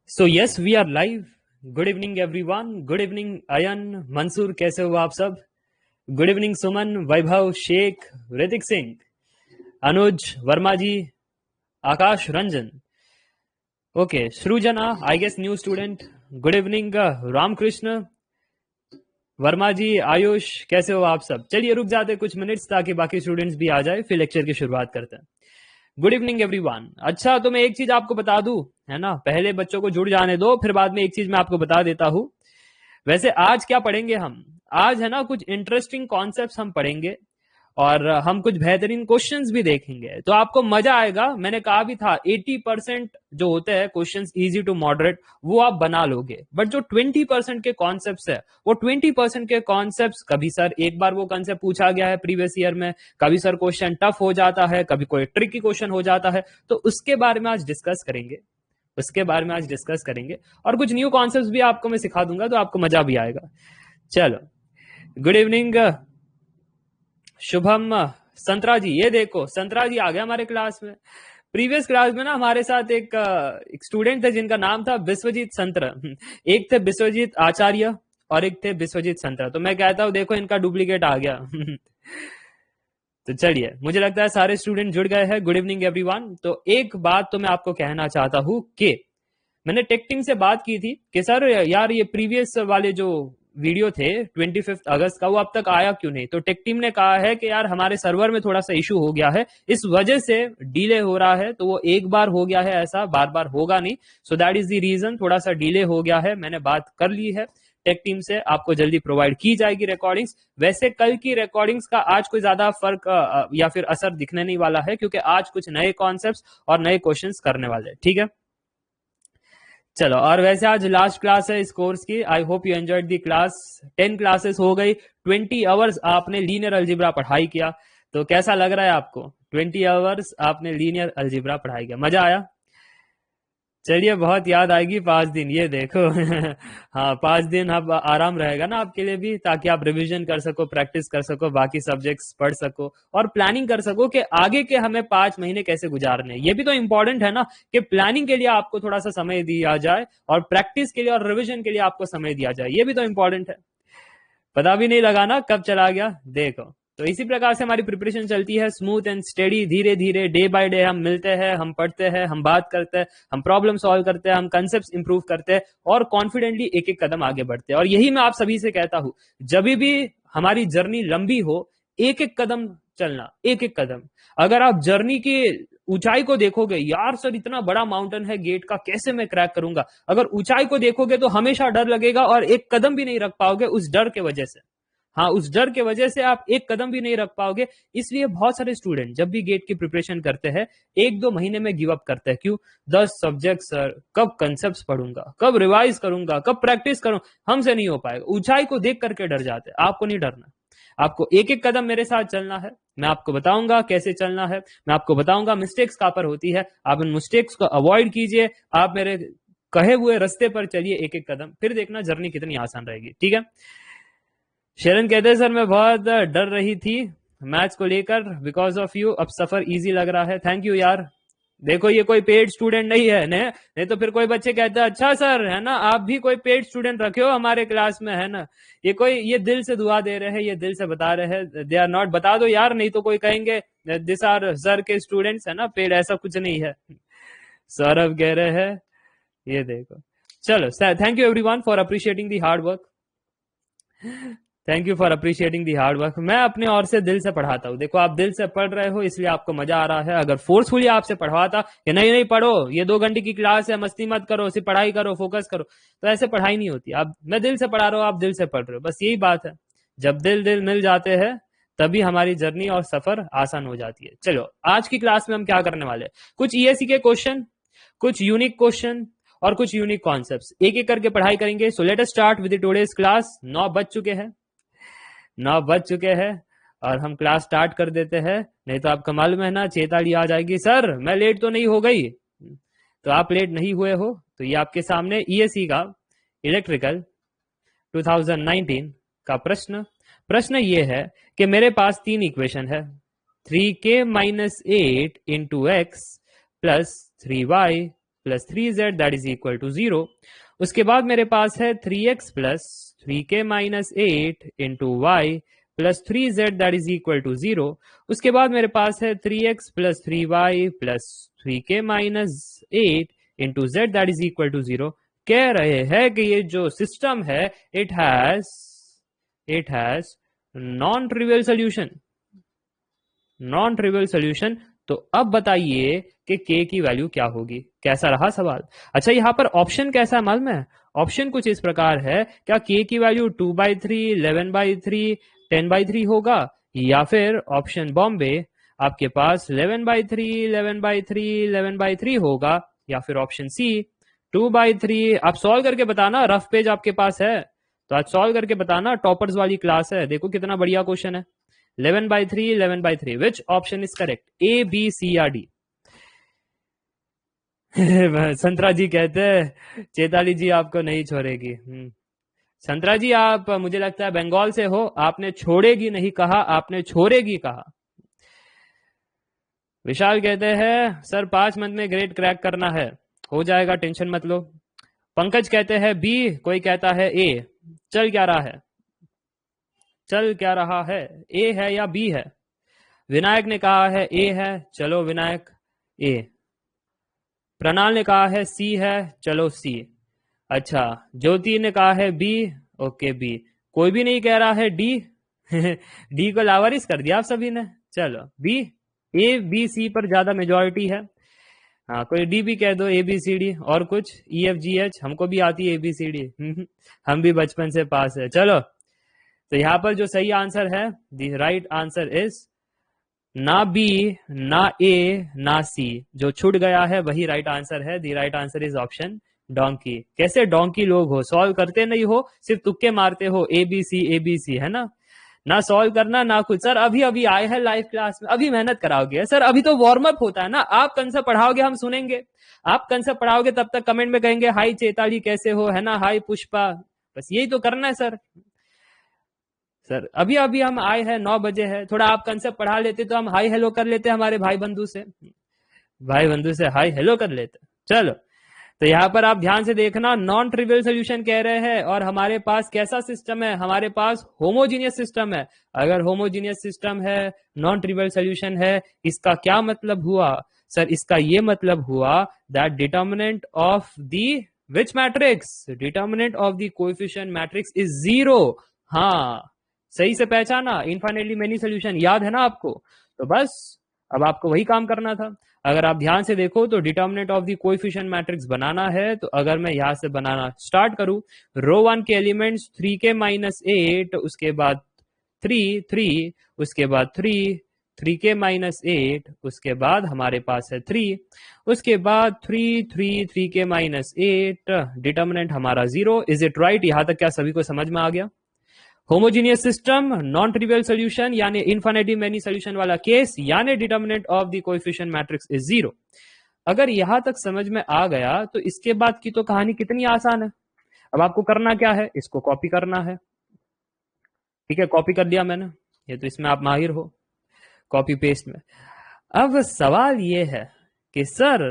So yes we are live. Good evening everyone. Good evening Ayan, Mansoor, कैसे हो आप सब? Good evening Suman, Vaibhav, Sheikh, Hrithik Singh, Anuj Verma ji, Akash Ranjan. Okay, Srijana, I guess new student. Good evening Ramakrishna, Verma ji, Ayush, कैसे हो आप सब? चलिए रुक जाते कुछ मिनट्स ताकि बाकी स्टूडेंट्स भी आ जाए, फिर लेक्चर की शुरुआत करते हैं। Good evening everyone. अच्छा, तो मैं एक चीज आपको बता दूं, है ना, पहले बच्चों को जुड़ जाने दो, फिर बाद में एक चीज मैं आपको बता देता हूं। वैसे आज क्या पढ़ेंगे हम? आज है ना कुछ इंटरेस्टिंग कॉन्सेप्ट्स हम पढ़ेंगे और हम कुछ बेहतरीन क्वेश्चंस भी देखेंगे, तो आपको मजा आएगा। मैंने कहा भी था 80% जो होते हैं क्वेश्चंस इजी टू मॉडरेट, वो आप बना लोगे, बट जो 20% के कॉन्सेप्ट्स है, वो 20% के कॉन्सेप्ट्स कभी सर एक बार वो कॉन्सेप्ट पूछा गया है प्रीवियस ईयर में, कभी सर क्वेश्चन टफ हो जाता है, कभी कोई ट्रिकी क्वेश्चन हो जाता है, तो उसके बारे में आज डिस्कस करेंगे। उसके बारे में आज डिस्कस करेंगे और कुछ न्यू कॉन्सेप्ट्स भी आपको मैं सिखा दूंगा, तो आपको मजा भी आएगा। चलो, गुड इवनिंग शुभम संतरा जी। ये देखो संतरा जी आ गया हमारे क्लास में। प्रीवियस क्लास में ना हमारे साथ एक स्टूडेंट थे जिनका नाम था विश्वजीत संतरा। एक थे विश्वजीत आचार्य और एक थे विश्वजीत संतरा। तो मैं कहता हूं देखो इनका डुप्लीकेट आ गया। तो चलिए, मुझे लगता है सारे स्टूडेंट जुड़ गए हैं। Good evening everyone. तो एक बात तो मैं आपको कहना चाहता हूं कि मैंने टेक टीम से बात की थी कि सर यार ये प्रीवियस वाले जो वीडियो थे 25 अगस्त का, वो अब तक आया क्यों नहीं? तो टेक टीम ने कहा है कि यार हमारे सर्वर में थोड़ा सा इशू हो गया है, इस वजह से डिले हो रहा है। तो वो एक बार हो गया है, ऐसा बार बार होगा नहीं। So that is the reason, थोड़ा सा डिले हो गया है। मैंने बात कर ली है टेक टीम से, आपको जल्दी प्रोवाइड की जाएगी रिकॉर्डिंग्स। वैसे कल की रिकॉर्डिंग्स का आज कोई ज्यादा फर्क या फिर असर दिखने नहीं वाला है, क्योंकि आज कुछ नए कॉन्सेप्ट्स और नए क्वेश्चंस करने वाले हैं। ठीक है, चलो। और वैसे आज लास्ट क्लास है इस कोर्स की। I hope you enjoyed the class. 10 classes हो गई, 20 आवर्स आपने लीनियर अलजेब्रा पढ़ाई किया। तो कैसा लग रहा है आपको? 20 आवर्स आपने लीनियर अलजेब्रा पढ़ाई किया, मजा आया? चलिए, बहुत याद आएगी 5 दिन, ये देखो। हाँ, 5 दिन अब आराम रहेगा ना आपके लिए भी, ताकि आप रिवीजन कर सको, प्रैक्टिस कर सको, बाकी सब्जेक्ट्स पढ़ सको और प्लानिंग कर सको कि आगे के हमें 5 महीने कैसे गुजारने हैं। ये भी तो इंपॉर्टेंट है ना कि प्लानिंग के लिए आपको थोड़ा सा समय दिया जाए और प्रैक्टिस के लिए और रिविजन के लिए आपको समय दिया जाए। ये भी तो इंपॉर्टेंट है। पता भी नहीं लगा ना कब चला गया, देखो। तो इसी प्रकार से हमारी प्रिपरेशन चलती है, स्मूथ एंड स्टेडी, धीरे धीरे, डे बाय डे। हम मिलते हैं, हम पढ़ते हैं, हम बात करते हैं, हम प्रॉब्लम सॉल्व करते हैं, हम कंसेप्ट इंप्रूव करते हैं और कॉन्फिडेंटली एक एक कदम आगे बढ़ते हैं। और यही मैं आप सभी से कहता हूं, जब भी हमारी जर्नी लंबी हो, एक एक कदम चलना, एक एक कदम। अगर आप जर्नी की ऊंचाई को देखोगे, यार सर इतना बड़ा माउंटेन है गेट का, कैसे मैं क्रैक करूंगा, अगर ऊंचाई को देखोगे तो हमेशा डर लगेगा और एक कदम भी नहीं रख पाओगे उस डर के वजह से। हाँ, उस डर के वजह से आप एक कदम भी नहीं रख पाओगे। इसलिए बहुत सारे स्टूडेंट जब भी गेट की प्रिपरेशन करते हैं, 1-2 महीने में गिव अप करते हैं। क्यों? 10 सब्जेक्ट सर, कब कंसेप्ट पढ़ूंगा, कब रिवाइज करूंगा, कब प्रैक्टिस करूं, हमसे नहीं हो पाएगा। ऊंचाई को देख करके डर जाते हैं। आपको नहीं डरना, आपको एक एक कदम मेरे साथ चलना है। मैं आपको बताऊंगा कैसे चलना है, मैं आपको बताऊंगा मिस्टेक्स कहां पर होती है। आप इन मिस्टेक्स को अवॉइड कीजिए, आप मेरे कहे हुए रास्ते पर चलिए एक एक कदम, फिर देखना जर्नी कितनी आसान रहेगी। ठीक है। शरण कहते हैं सर मैं बहुत डर रही थी मैथ्स को लेकर, बिकॉज ऑफ यू अब सफर इजी लग रहा है। थैंक यू यार। देखो ये कोई पेड स्टूडेंट नहीं है, नहीं तो फिर कोई बच्चे कहते हैं अच्छा सर, है ना, आप भी कोई पेड स्टूडेंट रखे हो हमारे क्लास में, है ना। ये दिल से दुआ दे रहे हैं, ये दिल से बता रहे हैं, दे आर नॉट। बता दो यार, नहीं तो कोई कहेंगे दिस आर सर के स्टूडेंट्स, है ना, पेड। ऐसा कुछ नहीं है। सौरभ कह रहे हैं, ये देखो। चलो, thank you everyone for appreciating the hard work. Thank you for appreciating the hard work. मैं अपने और से दिल से पढ़ाता हूँ। देखो आप दिल से पढ़ रहे हो इसलिए आपको मजा आ रहा है। अगर फोर्सफुली आपसे पढ़वाता कि नहीं नहीं पढ़ो, ये 2 घंटे की क्लास है, मस्ती मत करो, सिर्फ पढ़ाई करो, फोकस करो, तो ऐसे पढ़ाई नहीं होती। आप, मैं दिल से पढ़ा रहा हूँ, आप दिल से पढ़ रहे हो, बस यही बात है। जब दिल दिल मिल जाते हैं तभी हमारी जर्नी और सफर आसान हो जाती है। चलो, आज की क्लास में हम क्या करने वाले हैं, कुछ ईएससी के क्वेश्चन, कुछ यूनिक क्वेश्चन और कुछ यूनिक कॉन्सेप्ट्स एक एक करके पढ़ाई करेंगे। So let us start with today's class. 9 बज चुके हैं, 9 बज चुके हैं और हम क्लास स्टार्ट कर देते हैं। नहीं तो आपका मालूम है ना, चेताली आ जाएगी, सर मैं लेट तो नहीं हो गई। तो आप लेट नहीं हुए हो। तो ये आपके सामने ईएससी का इलेक्ट्रिकल 2019 का प्रश्न ये है कि मेरे पास 3 इक्वेशन है, 3k - 8 into x plus 3y plus 3z that is equal to 0। उसके बाद मेरे पास है 3x plus 3k minus 8 into y plus 3z that is equal to 0। उसके बाद मेरे पास है 3x plus 3y plus 3k minus 8 into z that is equal to 0। कह रहे हैं कि ये जो सिस्टम है it has non trivial solution, non trivial solution. तो अब बताइए कि k की वैल्यू क्या होगी। कैसा रहा सवाल? अच्छा, यहां पर ऑप्शन कैसा है मालूम है? ऑप्शन कुछ इस प्रकार है, क्या k की वैल्यू 2/3, 11/3, 10/3 होगा, या फिर ऑप्शन बॉम्बे आपके पास 11/3, 11/3, 11/3 होगा, या फिर ऑप्शन सी 2/3। आप सॉल्व करके बताना, रफ पेज आपके पास है तो आज सॉल्व करके बताना, टॉपर्स वाली क्लास है। देखो कितना बढ़िया क्वेश्चन है। 11/3, 11/3, which option is correct? A, B, C या डी? संतरा जी कहते हैं चेताली जी आपको नहीं छोड़ेगी। संतरा जी आप मुझे लगता है बंगाल से हो, आपने छोड़ेगी नहीं कहा, आपने छोड़ेगी कहा। विशाल कहते हैं सर 5 मंथ में ग्रेड क्रैक करना है, हो जाएगा, टेंशन मत लो। पंकज कहते हैं बी, कोई कहता है ए। चल क्या रहा है? चल क्या रहा है? ए है या बी है? विनायक ने कहा है ए है, चलो विनायक ए। प्रणाल ने कहा है सी है, चलो सी। अच्छा, ज्योति ने कहा है बी, ओके बी। कोई भी नहीं कह रहा है डी। डी को लावारिस कर दिया आप सभी ने। चलो बी, ए बी सी पर ज्यादा मेजोरिटी है। हाँ, कोई डी भी कह दो, ए बी सी डी, और कुछ ई एफ जी एच, हमको भी आती है ए बी सी डी। हम भी बचपन से पास है। चलो, तो यहाँ पर जो सही आंसर है, द राइट आंसर इज ना बी, ना ए, ना सी। जो छूट गया है वही राइट आंसर है। The right answer is option donkey. कैसे डोंकी लोग हो, सॉल्व करते नहीं हो, सिर्फ तुक्के मारते हो, ए बी सी, है ना सॉल्व करना ना कुछ। सर अभी अभी आए हैं लाइव क्लास में, अभी मेहनत कराओगे? सर अभी तो वार्म अप होता है ना, आप कंसेप्ट पढ़ाओगे हम सुनेंगे, आप कंसेप्ट पढ़ाओगे तब तक कमेंट में कहेंगे हाई चेताली कैसे हो, है ना, हाई पुष्पा, बस यही तो करना है सर। सर अभी अभी हम आए हैं, 9 बजे है, थोड़ा आप कंसेप्ट पढ़ा लेते तो हम हाई हेलो कर लेते हमारे भाई बंधु से हाई हेलो कर लेते। चलो, तो यहाँ पर आप ध्यान से देखना, नॉन ट्रिवियल सोल्यूशन कह रहे हैं, और हमारे पास कैसा सिस्टम है? हमारे पास होमोजीनियस सिस्टम है। अगर होमोजीनियस सिस्टम है, नॉन ट्रिवियल सोल्यूशन है, इसका क्या मतलब हुआ? सर इसका ये मतलब हुआ that determinant of the which matrix, determinant of the coefficient matrix is 0। हाँ, सही से पहचाना, इनफाइनाइटली मेनी सोल्यूशन याद है ना आपको? तो बस अब आपको वही काम करना था। अगर आप ध्यान से देखो तो determinant of the coefficient matrix बनाना है, तो अगर मैं यहां से बनाना स्टार्ट करूं, रो 1 के एलिमेंट्स 3k माइनस 8, उसके बाद 3, उसके बाद 3k माइनस 8, उसके बाद हमारे पास है 3, उसके बाद 3k माइनस 8, डिटर्मिनेंट हमारा 0। Is it right? यहां तक क्या सभी को समझ में आ गया? Homogeneous system, non trivial solution यानी इनफिनिटी मेनी सोल्यूशन वाला केस, यानी determinant of the coefficient matrix is 0। अगर यहां तक समझ में आ गया तो इसके बाद की तो कहानी कितनी आसान है। अब आपको करना क्या है? इसको कॉपी करना है। ठीक है, कॉपी कर दिया मैंने, ये तो इसमें आप माहिर हो कॉपी पेस्ट में। अब सवाल ये है कि सर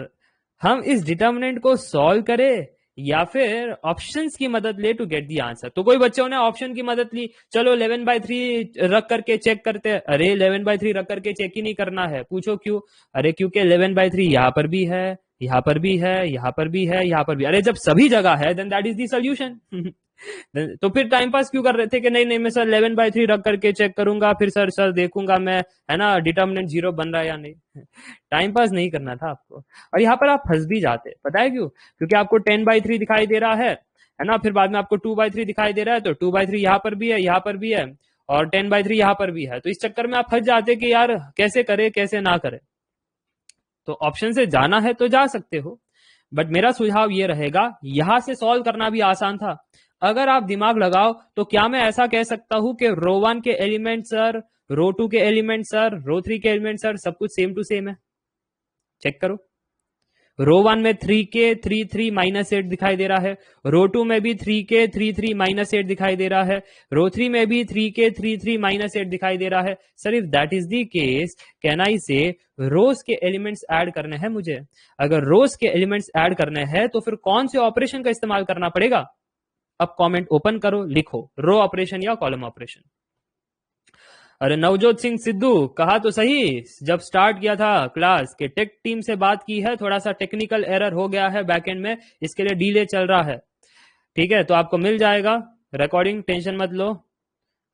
हम इस डिटर्मिनेंट को सॉल्व करें या फिर ऑप्शंस की मदद ले टू गेट दी आंसर। तो कोई बच्चों ने ऑप्शन की मदद ली, चलो 11/3 रख करके चेक करते हैं। अरे 11/3 रख करके चेक ही नहीं करना है। पूछो क्यों? अरे क्योंकि 11/3 यहां पर भी है, यहां पर भी है, यहां पर भी है, यहां पर भी। अरे जब सभी जगह है then that is the solution. तो फिर टाइम पास क्यों कर रहे थे कि नहीं मैं सर 11/3 रख करके चेक करूंगा, फिर सर देखूंगा मैं, है ना, डिटर्मिनेंट 0 बन रहा है या नहीं। टाइम पास नहीं करना था आपको, और यहाँ पर आप फंस भी जाते। पता है क्यों? क्योंकि आपको 10/3 दिखाई दे रहा है ना, फिर बाद में आपको 2/3 दिखाई दे रहा है, तो 2/3 यहाँ पर भी है, यहाँ पर भी है, और 10/3 यहाँ पर भी है। तो इस चक्कर में आप फंस जाते कि यार कैसे करे कैसे ना करे। तो ऑप्शन से जाना है तो जा सकते हो, बट मेरा सुझाव ये रहेगा, यहां से सॉल्व करना भी आसान था। अगर आप दिमाग लगाओ तो क्या मैं ऐसा कह सकता हूं कि रो 1 के एलिमेंट सर, रो 2 के एलिमेंट सर, रो 3 के एलिमेंट सर, सब कुछ सेम टू सेम है? चेक करो, रो 1 में 3k 3 माइनस 8 दिखाई दे रहा है, रो 2 में भी 3k 3 माइनस 8 दिखाई दे रहा है, रो 3 में भी 3k 3 माइनस 8 दिखाई दे रहा है। Sir if that is the case can I से रोज के एलिमेंट्स ऐड करने हैं मुझे। अगर रोज के एलिमेंट्स ऐड करने हैं तो फिर कौन से ऑपरेशन का इस्तेमाल करना पड़ेगा? अब कमेंट ओपन करो, लिखो रो ऑपरेशन या कॉलम ऑपरेशन। अरे नवजोत सिंह सिद्धू, कहा तो सही जब स्टार्ट किया था क्लास के टेक टीम से बात की है, थोड़ा सा टेक्निकल एरर हो गया है बैकएंड में, इसके लिए डिले चल रहा है। ठीक है, तो आपको मिल जाएगा रिकॉर्डिंग, टेंशन मत लो।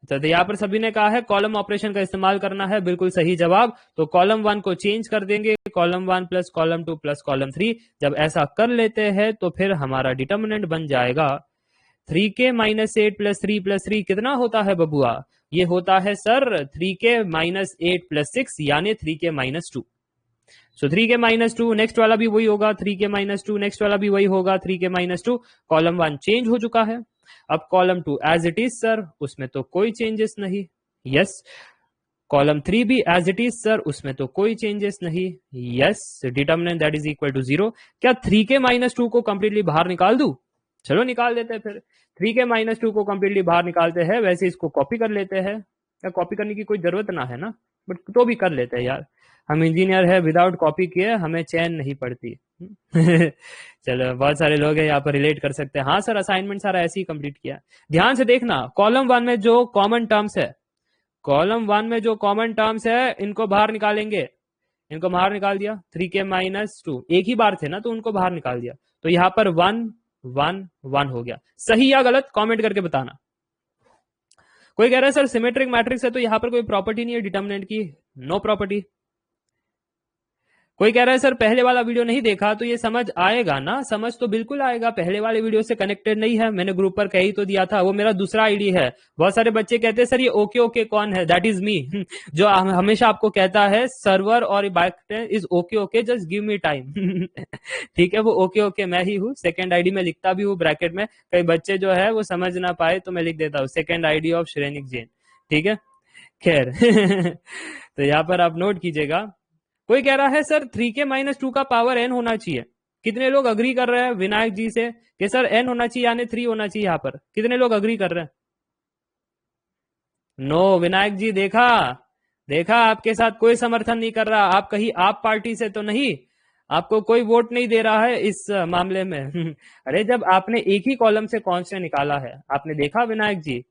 तो यहाँ पर सभी ने कहा है कॉलम ऑपरेशन का इस्तेमाल करना है, बिल्कुल सही जवाब। तो कॉलम 1 को चेंज कर देंगे, column 1 plus column 2 plus column 3। जब ऐसा कर लेते हैं तो फिर हमारा डिटर्मिनेंट बन जाएगा 3k माइनस 8 प्लस 3 कितना होता है बबुआ? ये होता है सर 3k माइनस 8 प्लस 6 यानी 3k माइनस 2। सो 3k माइनस 2, नेक्स्ट वाला भी वही होगा 3k माइनस 2, नेक्स्ट वाला भी वही होगा 3k माइनस 2। कॉलम 1 चेंज हो चुका है। अब column 2 as it is sir, उसमें तो कोई चेंजेस नहीं। यस, कॉलम 3 भी एज इट इज सर, उसमें तो कोई चेंजेस नहीं। Yes, determinant that is equal to 0। क्या 3k माइनस 2 को कंप्लीटली बाहर निकाल दूं? चलो निकाल देते हैं फिर। 3k माइनस 2 को कंप्लीटली बाहर निकालते हैं, वैसे इसको कॉपी कर लेते हैं। या कॉपी करने की कोई जरूरत ना है ना, बट तो भी कर लेते हैं यार, हम इंजीनियर है, विदाउट कॉपी किए हमें चैन नहीं पड़ती। चलो, बहुत सारे लोग हैं यहाँ पर रिलेट कर सकते हैं। हाँ सर, असाइनमेंट सारा ऐसे ही कंप्लीट किया। ध्यान से देखना, कॉलम 1 में जो कॉमन टर्म्स है, कॉलम 1 में जो कॉमन टर्म्स है इनको बाहर निकालेंगे। इनको बाहर निकाल दिया, 3k माइनस 2 एक ही बार थे ना, तो उनको बाहर निकाल दिया। तो यहाँ पर 1 1 1 हो गया। सही या गलत कमेंट करके बताना। कोई कह रहा है सर सिमेट्रिक मैट्रिक्स है तो यहां पर कोई प्रॉपर्टी नहीं है डिटर्मिनेंट की। No property. कोई कह रहा है सर पहले वाला वीडियो नहीं देखा तो ये समझ आएगा ना? समझ तो बिल्कुल आएगा, पहले वाले वीडियो से कनेक्टेड नहीं है, मैंने ग्रुप पर कह ही तो दिया था, वो मेरा दूसरा आईडी है। बहुत सारे बच्चे कहते हैं सर ये ओके ओके कौन है? दैट इज मी, जो हमेशा आपको कहता है सर्वर और is okay okay, just give me time. ठीक है, वो ओके ओके मैं ही हूँ। सेकेंड आईडी में लिखता भी हूँ ब्रैकेट में, कई बच्चे जो है वो समझ ना पाए तो मैं लिख देता हूँ second ID of Shrenik Jain. ठीक है, खैर। तो यहाँ पर आप नोट कीजिएगा। कोई कह रहा है सर 3k माइनस 2 का पावर n होना चाहिए। कितने लोग अग्री कर रहे हैं विनायक जी से कि सर n होना चाहिए यानी 3 होना चाहिए? यहाँ पर कितने लोग अग्री कर रहे हैं? नो, विनायक जी देखा देखा, आपके साथ कोई समर्थन नहीं कर रहा। आप कहीं आप पार्टी से तो नहीं? आपको कोई वोट नहीं दे रहा है इस मामले में। अरे जब आपने एक ही कॉलम से कांस्टेंट निकाला है, आपने देखा विनायक जी,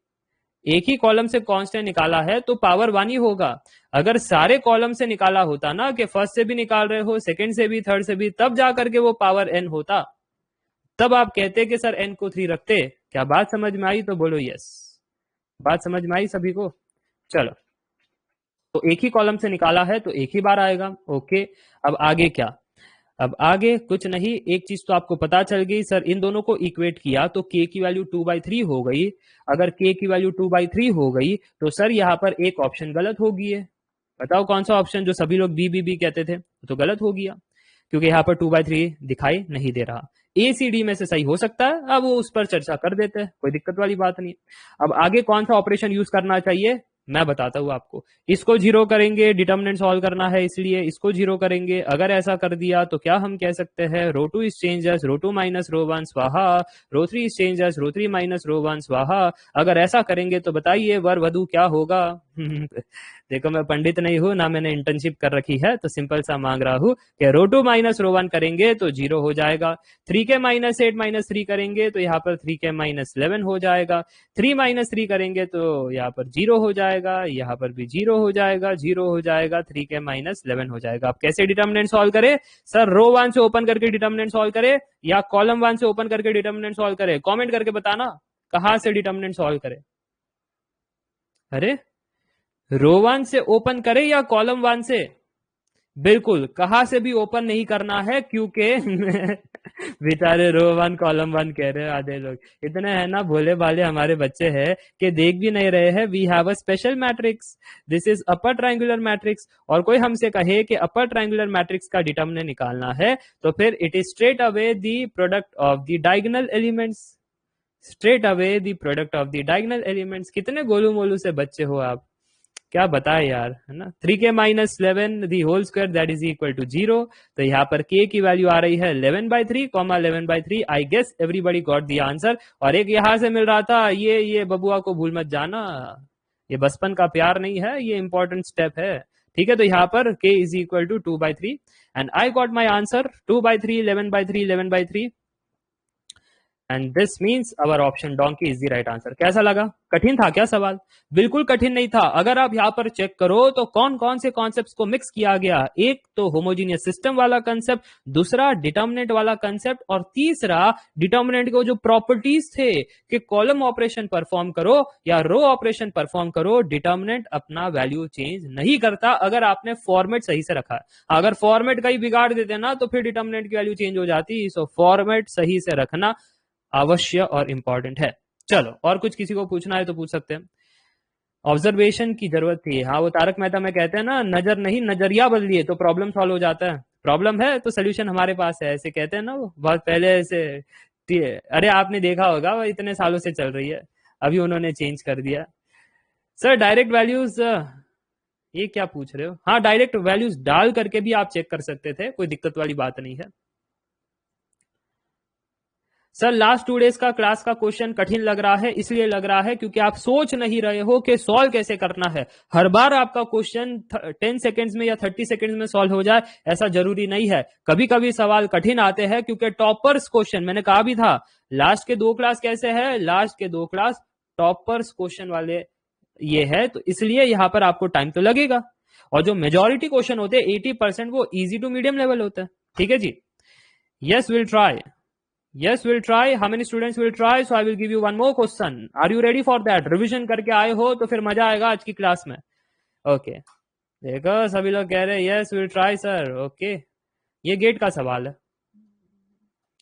एक ही कॉलम से कांस्टेंट निकाला है तो पावर 1 ही होगा। अगर सारे कॉलम से निकाला होता ना, कि फर्स्ट से भी निकाल रहे हो, सेकंड से भी, थर्ड से भी, तब जाकर के वो पावर n होता, तब आप कहते कि सर n को 3 रखते। क्या बात समझ में आई? तो बोलो यस। बात समझ में आई सभी को? चलो, तो एक ही कॉलम से निकाला है तो एक ही बार आएगा। ओके, अब आगे क्या? अब आगे कुछ नहीं, एक चीज तो आपको पता चल गई, सर इन दोनों को इक्वेट किया तो k की वैल्यू 2/3 हो गई। अगर k की वैल्यू 2/3 हो गई तो सर यहाँ पर एक ऑप्शन गलत हो गई है। बताओ कौन सा ऑप्शन? जो सभी लोग बी कहते थे तो गलत हो गया, क्योंकि यहाँ पर 2/3 दिखाई नहीं दे रहा। ACD में से सही हो सकता है, अब वो उस पर चर्चा कर देते हैं, कोई दिक्कत वाली बात नहीं। अब आगे कौन सा ऑपरेशन यूज करना चाहिए मैं बताता हूँ आपको। इसको 0 करेंगे, डिटर्मिनेंट सॉल्व करना है इसलिए इसको 0 करेंगे। अगर ऐसा कर दिया तो क्या हम कह सकते हैं, row 2 is change as row 2 minus row 1 स्वाहा, row 3 is change as row 3 minus row 1 स्वाहा। अगर ऐसा करेंगे तो बताइए वर वधु क्या होगा? देखो मैं पंडित नहीं हूं ना, मैंने इंटर्नशिप कर रखी है, तो सिंपल सा मांग रहा हूं कि रो 2 माइनस रो 1 करेंगे तो 0 हो जाएगा। 3k माइनस 8 माइनस 3 करेंगे तो यहाँ पर 3k माइनस 11 हो जाएगा। 3 माइनस 3 करेंगे तो यहाँ पर 0 हो जाएगा, यहाँ पर भी 0 हो जाएगा, 0 हो जाएगा, 3k माइनस 11 हो जाएगा। आप कैसे डिटर्मिनेंट सॉल्व करें? सर रो 1 से ओपन करके डिटर्मिनेंट सॉल्व करें या कॉलम 1 से ओपन करके डिटर्मिनेंट सॉल्व करें? कॉमेंट करके बताना कहां से डिटर्मिनेंट सॉल्व करें। अरे रो 1 से ओपन करें या कॉलम 1 से? बिल्कुल, कहां से भी ओपन नहीं करना है, क्योंकि बेचारे रो 1 कॉलम 1 कह रहे हैं आधे लोग। इतने है ना भोले भाले हमारे बच्चे हैं कि देख भी नहीं रहे हैं। We have a special matrix, this is upper triangular matrix. और कोई हमसे कहे कि अपर ट्रायंगुलर मैट्रिक्स का डिटर्मिनेंट निकालना है तो फिर it is straight away the product of the diagonal elements. Straight away the product of the diagonal elements. कितने गोलू मोलू से बच्चे हो आप। क्या बताए यार, है ना। 3k minus 11 the whole square that is equal to 0। तो यहाँ पर k की वैल्यू आ रही है 11/3 comma 11/3। I guess everybody got the answer. और एक यहाँ से मिल रहा था, ये बबुआ को भूल मत जाना, ये बचपन का प्यार नहीं है, ये इंपॉर्टेंट स्टेप है। ठीक है, तो यहाँ पर k is equal to 2/3 and I got my answer 2/3 11/3 11/3 and this means our option donkey is the right answer. कैसा लगा? कठिन था क्या सवाल? बिल्कुल कठिन नहीं था। अगर आप यहाँ पर चेक करो तो कौन कौन से कॉन्सेप्ट्स को मिक्स किया गया। एक तो होमोजीनियस सिस्टम वाला कंसेप्ट, दूसरा डिटर्मिनेंट वाला कंसेप्ट, और तीसरा डिटर्मिनेंट को जो प्रॉपर्टीज थे कि कॉलम ऑपरेशन परफॉर्म करो या रो ऑपरेशन परफॉर्म करो, डिटर्मिनेंट अपना वैल्यू चेंज नहीं करता अगर आपने फॉर्मेट सही से रखा है। अगर फॉर्मेट का ही बिगाड़ देते ना तो फिर डिटर्मिनेंट की वैल्यू चेंज हो जाती। सो फॉर्मेट सही से रखना अवश्य और इंपॉर्टेंट है। चलो, और कुछ किसी को पूछना है तो पूछ सकते हैं। ऑब्जर्वेशन की जरूरत थी। हाँ, वो तारक मेहता में कहते हैं ना, नजर नहीं नजरिया बदलिए तो प्रॉब्लम सॉल्व हो जाता है। प्रॉब्लम है तो सोल्यूशन हमारे पास है, ऐसे कहते हैं ना वो बहुत पहले ऐसे। अरे आपने देखा होगा, वो इतने सालों से चल रही है, अभी उन्होंने चेंज कर दिया। सर डायरेक्ट वैल्यूज, ये क्या पूछ रहे हो? हाँ, डायरेक्ट वैल्यूज डाल करके भी आप चेक कर सकते थे, कोई दिक्कत वाली बात नहीं है। सर लास्ट 2 डेज का क्लास का क्वेश्चन कठिन लग रहा है, इसलिए लग रहा है क्योंकि आप सोच नहीं रहे हो कि सॉल्व कैसे करना है। हर बार आपका क्वेश्चन 10 सेकंड्स में या 30 सेकंड्स में सॉल्व हो जाए ऐसा जरूरी नहीं है। कभी कभी सवाल कठिन आते हैं क्योंकि टॉपर्स क्वेश्चन, मैंने कहा भी था लास्ट के 2 क्लास कैसे है, लास्ट के 2 क्लास टॉपर्स क्वेश्चन वाले ये है, तो इसलिए यहां पर आपको टाइम तो लगेगा। और जो मेजोरिटी क्वेश्चन होते हैं 80% वो इजी टू मीडियम लेवल होता है। ठीक है जी, yes will try. Yes, we'll try. How many students will try? So I will give you one more question. Are you ready for that? Revision करके आए हो तो फिर मजा आएगा आज की क्लास में। ओके, देखो सभी लोग कह रहे हैं yes we'll try sir. Okay, ये गेट का सवाल है,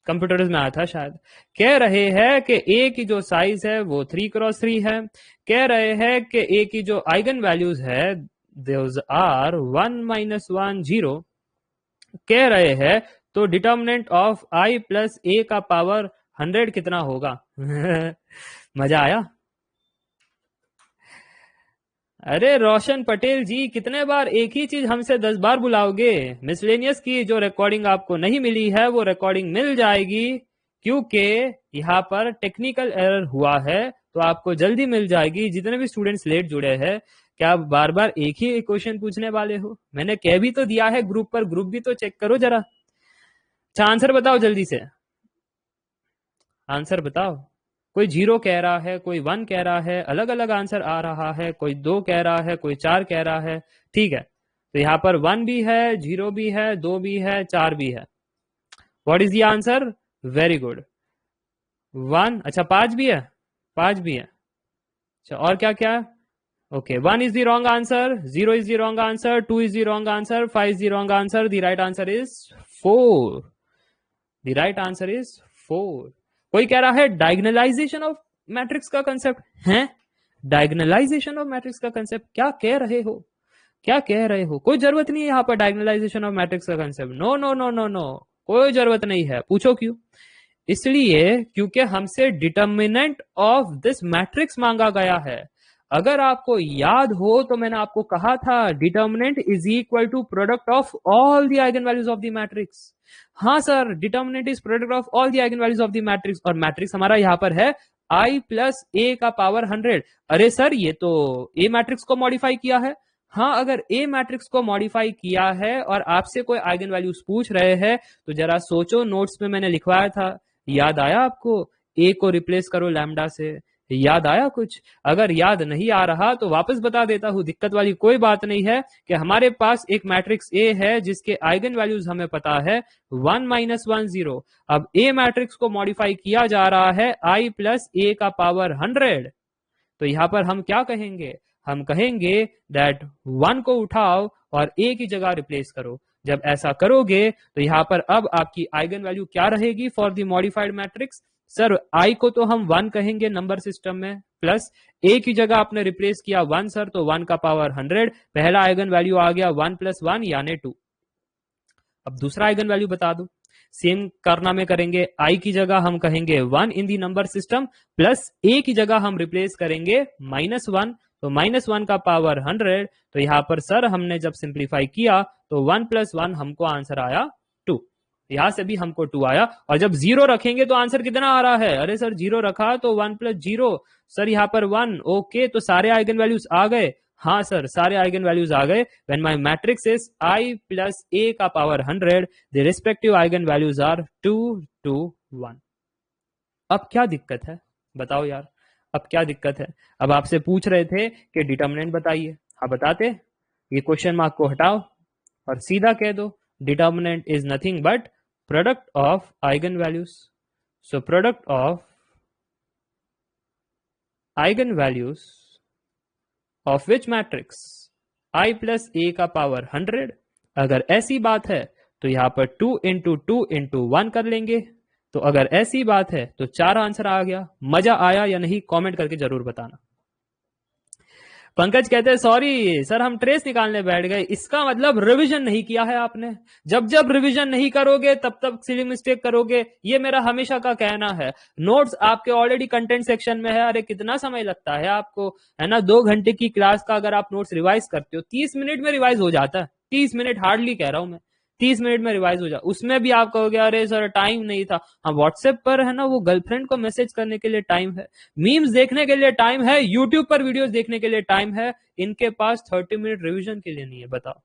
कंप्यूटर्स में आया था शायद। कह रहे हैं कि ए की जो साइज है वो 3x3 है। कह रहे हैं कि ए की जो आइगन वैल्यूज है those are 1 - 1 0। कह रहे हैं तो डिटर्मिनेंट ऑफ i प्लस ए का पावर 100 कितना होगा? मजा आया? अरे रोशन पटेल जी, कितने बार एक ही चीज हमसे 10 बार बुलाओगे? मिसलेनियस की जो रिकॉर्डिंग आपको नहीं मिली है वो रिकॉर्डिंग मिल जाएगी, क्योंकि यहाँ पर टेक्निकल एरर हुआ है, तो आपको जल्दी मिल जाएगी। जितने भी स्टूडेंट्स लेट जुड़े हैं, क्या आप बार बार एक ही क्वेश्चन पूछने वाले हो? मैंने कह भी तो दिया है ग्रुप पर, ग्रुप भी तो चेक करो जरा। अच्छा आंसर बताओ जल्दी से, आंसर बताओ। कोई 0 कह रहा है, कोई 1 कह रहा है, अलग अलग आंसर आ रहा है। कोई 2 कह रहा है, कोई 4 कह रहा है। ठीक है, तो यहाँ पर 1 भी है, 0 भी है, 2 भी है, 4 भी है। What is the answer? Very good, 1। अच्छा 5 भी है, 5 भी है। अच्छा और क्या क्या है? Okay, 1 is the wrong answer, 0 is the wrong answer, 2 is the wrong answer, 5 is the wrong answer. The right answer is 4. The right answer is 4. कोई कह रहा है डायगोनलाइजेशन ऑफ मैट्रिक्स का कंसेप्ट है। डायगोनलाइजेशन ऑफ मैट्रिक्स का कंसेप्ट क्या कह रहे हो? क्या कह रहे हो? कोई जरूरत नहीं है यहाँ पर डायगोनलाइजेशन ऑफ मैट्रिक्स का concept. No no no no no, कोई जरूरत नहीं है। पूछो क्यों? इसलिए क्योंकि हमसे डिटर्मिनेंट ऑफ दिस मैट्रिक्स मांगा गया है। अगर आपको याद हो तो मैंने आपको कहा था determinant is equal to product of all the eigen values of the matrix. हाँ sir, determinant is product of all the eigen values of the matrix, और मैट्रिक्स हमारा यहाँ पर है i प्लस ए का पावर 100। अरे सर ये तो ए मैट्रिक्स को मॉडिफाई किया है। हाँ, अगर ए मैट्रिक्स को मॉडिफाई किया है और आपसे कोई आइगन वैल्यूज पूछ रहे हैं तो जरा सोचो, नोट्स में मैंने लिखवाया था, याद आया आपको? ए को रिप्लेस करो लैम्डा से, याद आया कुछ? अगर याद नहीं आ रहा तो वापस बता देता हूं, दिक्कत वाली कोई बात नहीं है कि हमारे पास एक मैट्रिक्स ए है जिसके आइगन वैल्यूज हमें पता है 1 - 1 0। अब ए मैट्रिक्स को मॉडिफाई किया जा रहा है i प्लस ए का पावर 100। तो यहां पर हम क्या कहेंगे? हम कहेंगे दैट 1 को उठाओ और ए की जगह रिप्लेस करो। जब ऐसा करोगे तो यहां पर अब आपकी आइगन वैल्यू क्या रहेगी for the modified matrix? Sir I को तो हम 1 कहेंगे नंबर सिस्टम में, प्लस ए की जगह आपने रिप्लेस किया 1 सर, तो 1 का पावर 100। पहला आइगन वैल्यू आ गया 1 + 1 यानी 2। अब दूसरा आइगन वैल्यू बता दो। सेम करना में करेंगे, आई की जगह हम कहेंगे 1 इन दी नंबर सिस्टम, प्लस ए की जगह हम रिप्लेस करेंगे -1, तो -1 का पावर 100, तो यहाँ पर सर हमने जब सिंप्लीफाई किया तो 1 + 1 हमको आंसर आया 2। यहां से भी हमको 2 आया, और जब 0 रखेंगे तो आंसर कितना आ रहा है? अरे सर 0 रखा तो 1 + 0, सर यहाँ पर 1। ओके, तो सारे आइगन वैल्यूज आ गए। हाँ सर, सारे आइगन वैल्यूज आ गए। When my matrix is I + A का power 100, the respective eigenvalues are 2, 2, 1। अब क्या दिक्कत है बताओ यार, अब क्या दिक्कत है? अब आपसे पूछ रहे थे कि डिटर्मिनेंट बताइए, हाँ बताते। ये क्वेश्चन मार्क को हटाओ और सीधा कह दो determinant is nothing but product of eigen values. So product of eigen values of which matrix? I + A का पावर 100। अगर ऐसी बात है तो यहाँ पर 2 × 2 × 1 कर लेंगे। तो अगर ऐसी बात है तो 4 आंसर आ गया। मजा आया या नहीं कमेंट करके जरूर बताना। पंकज कहते हैं सॉरी सर हम ट्रेस निकालने बैठ गए। इसका मतलब रिवीजन नहीं किया है आपने। जब जब रिवीजन नहीं करोगे तब तब सिली मिस्टेक करोगे, ये मेरा हमेशा का कहना है। नोट्स आपके ऑलरेडी कंटेंट सेक्शन में है। अरे कितना समय लगता है आपको, है ना? 2 घंटे की क्लास का अगर आप नोट्स रिवाइज करते हो 30 मिनट में रिवाइज हो जाता है। 30 मिनट हार्डली कह रहा हूं मैं, 30 मिनट में रिवाइज हो जाए। उसमें भी आप कहोगे अरे सर टाइम नहीं था। हाँ व्हाट्सएप पर है ना वो गर्लफ्रेंड को मैसेज करने के लिए टाइम है, मीम्स देखने के लिए टाइम है, यूट्यूब पर वीडियोस देखने के लिए टाइम है। इनके पास 30 मिनट रिवीजन के लिए नहीं है। बताओ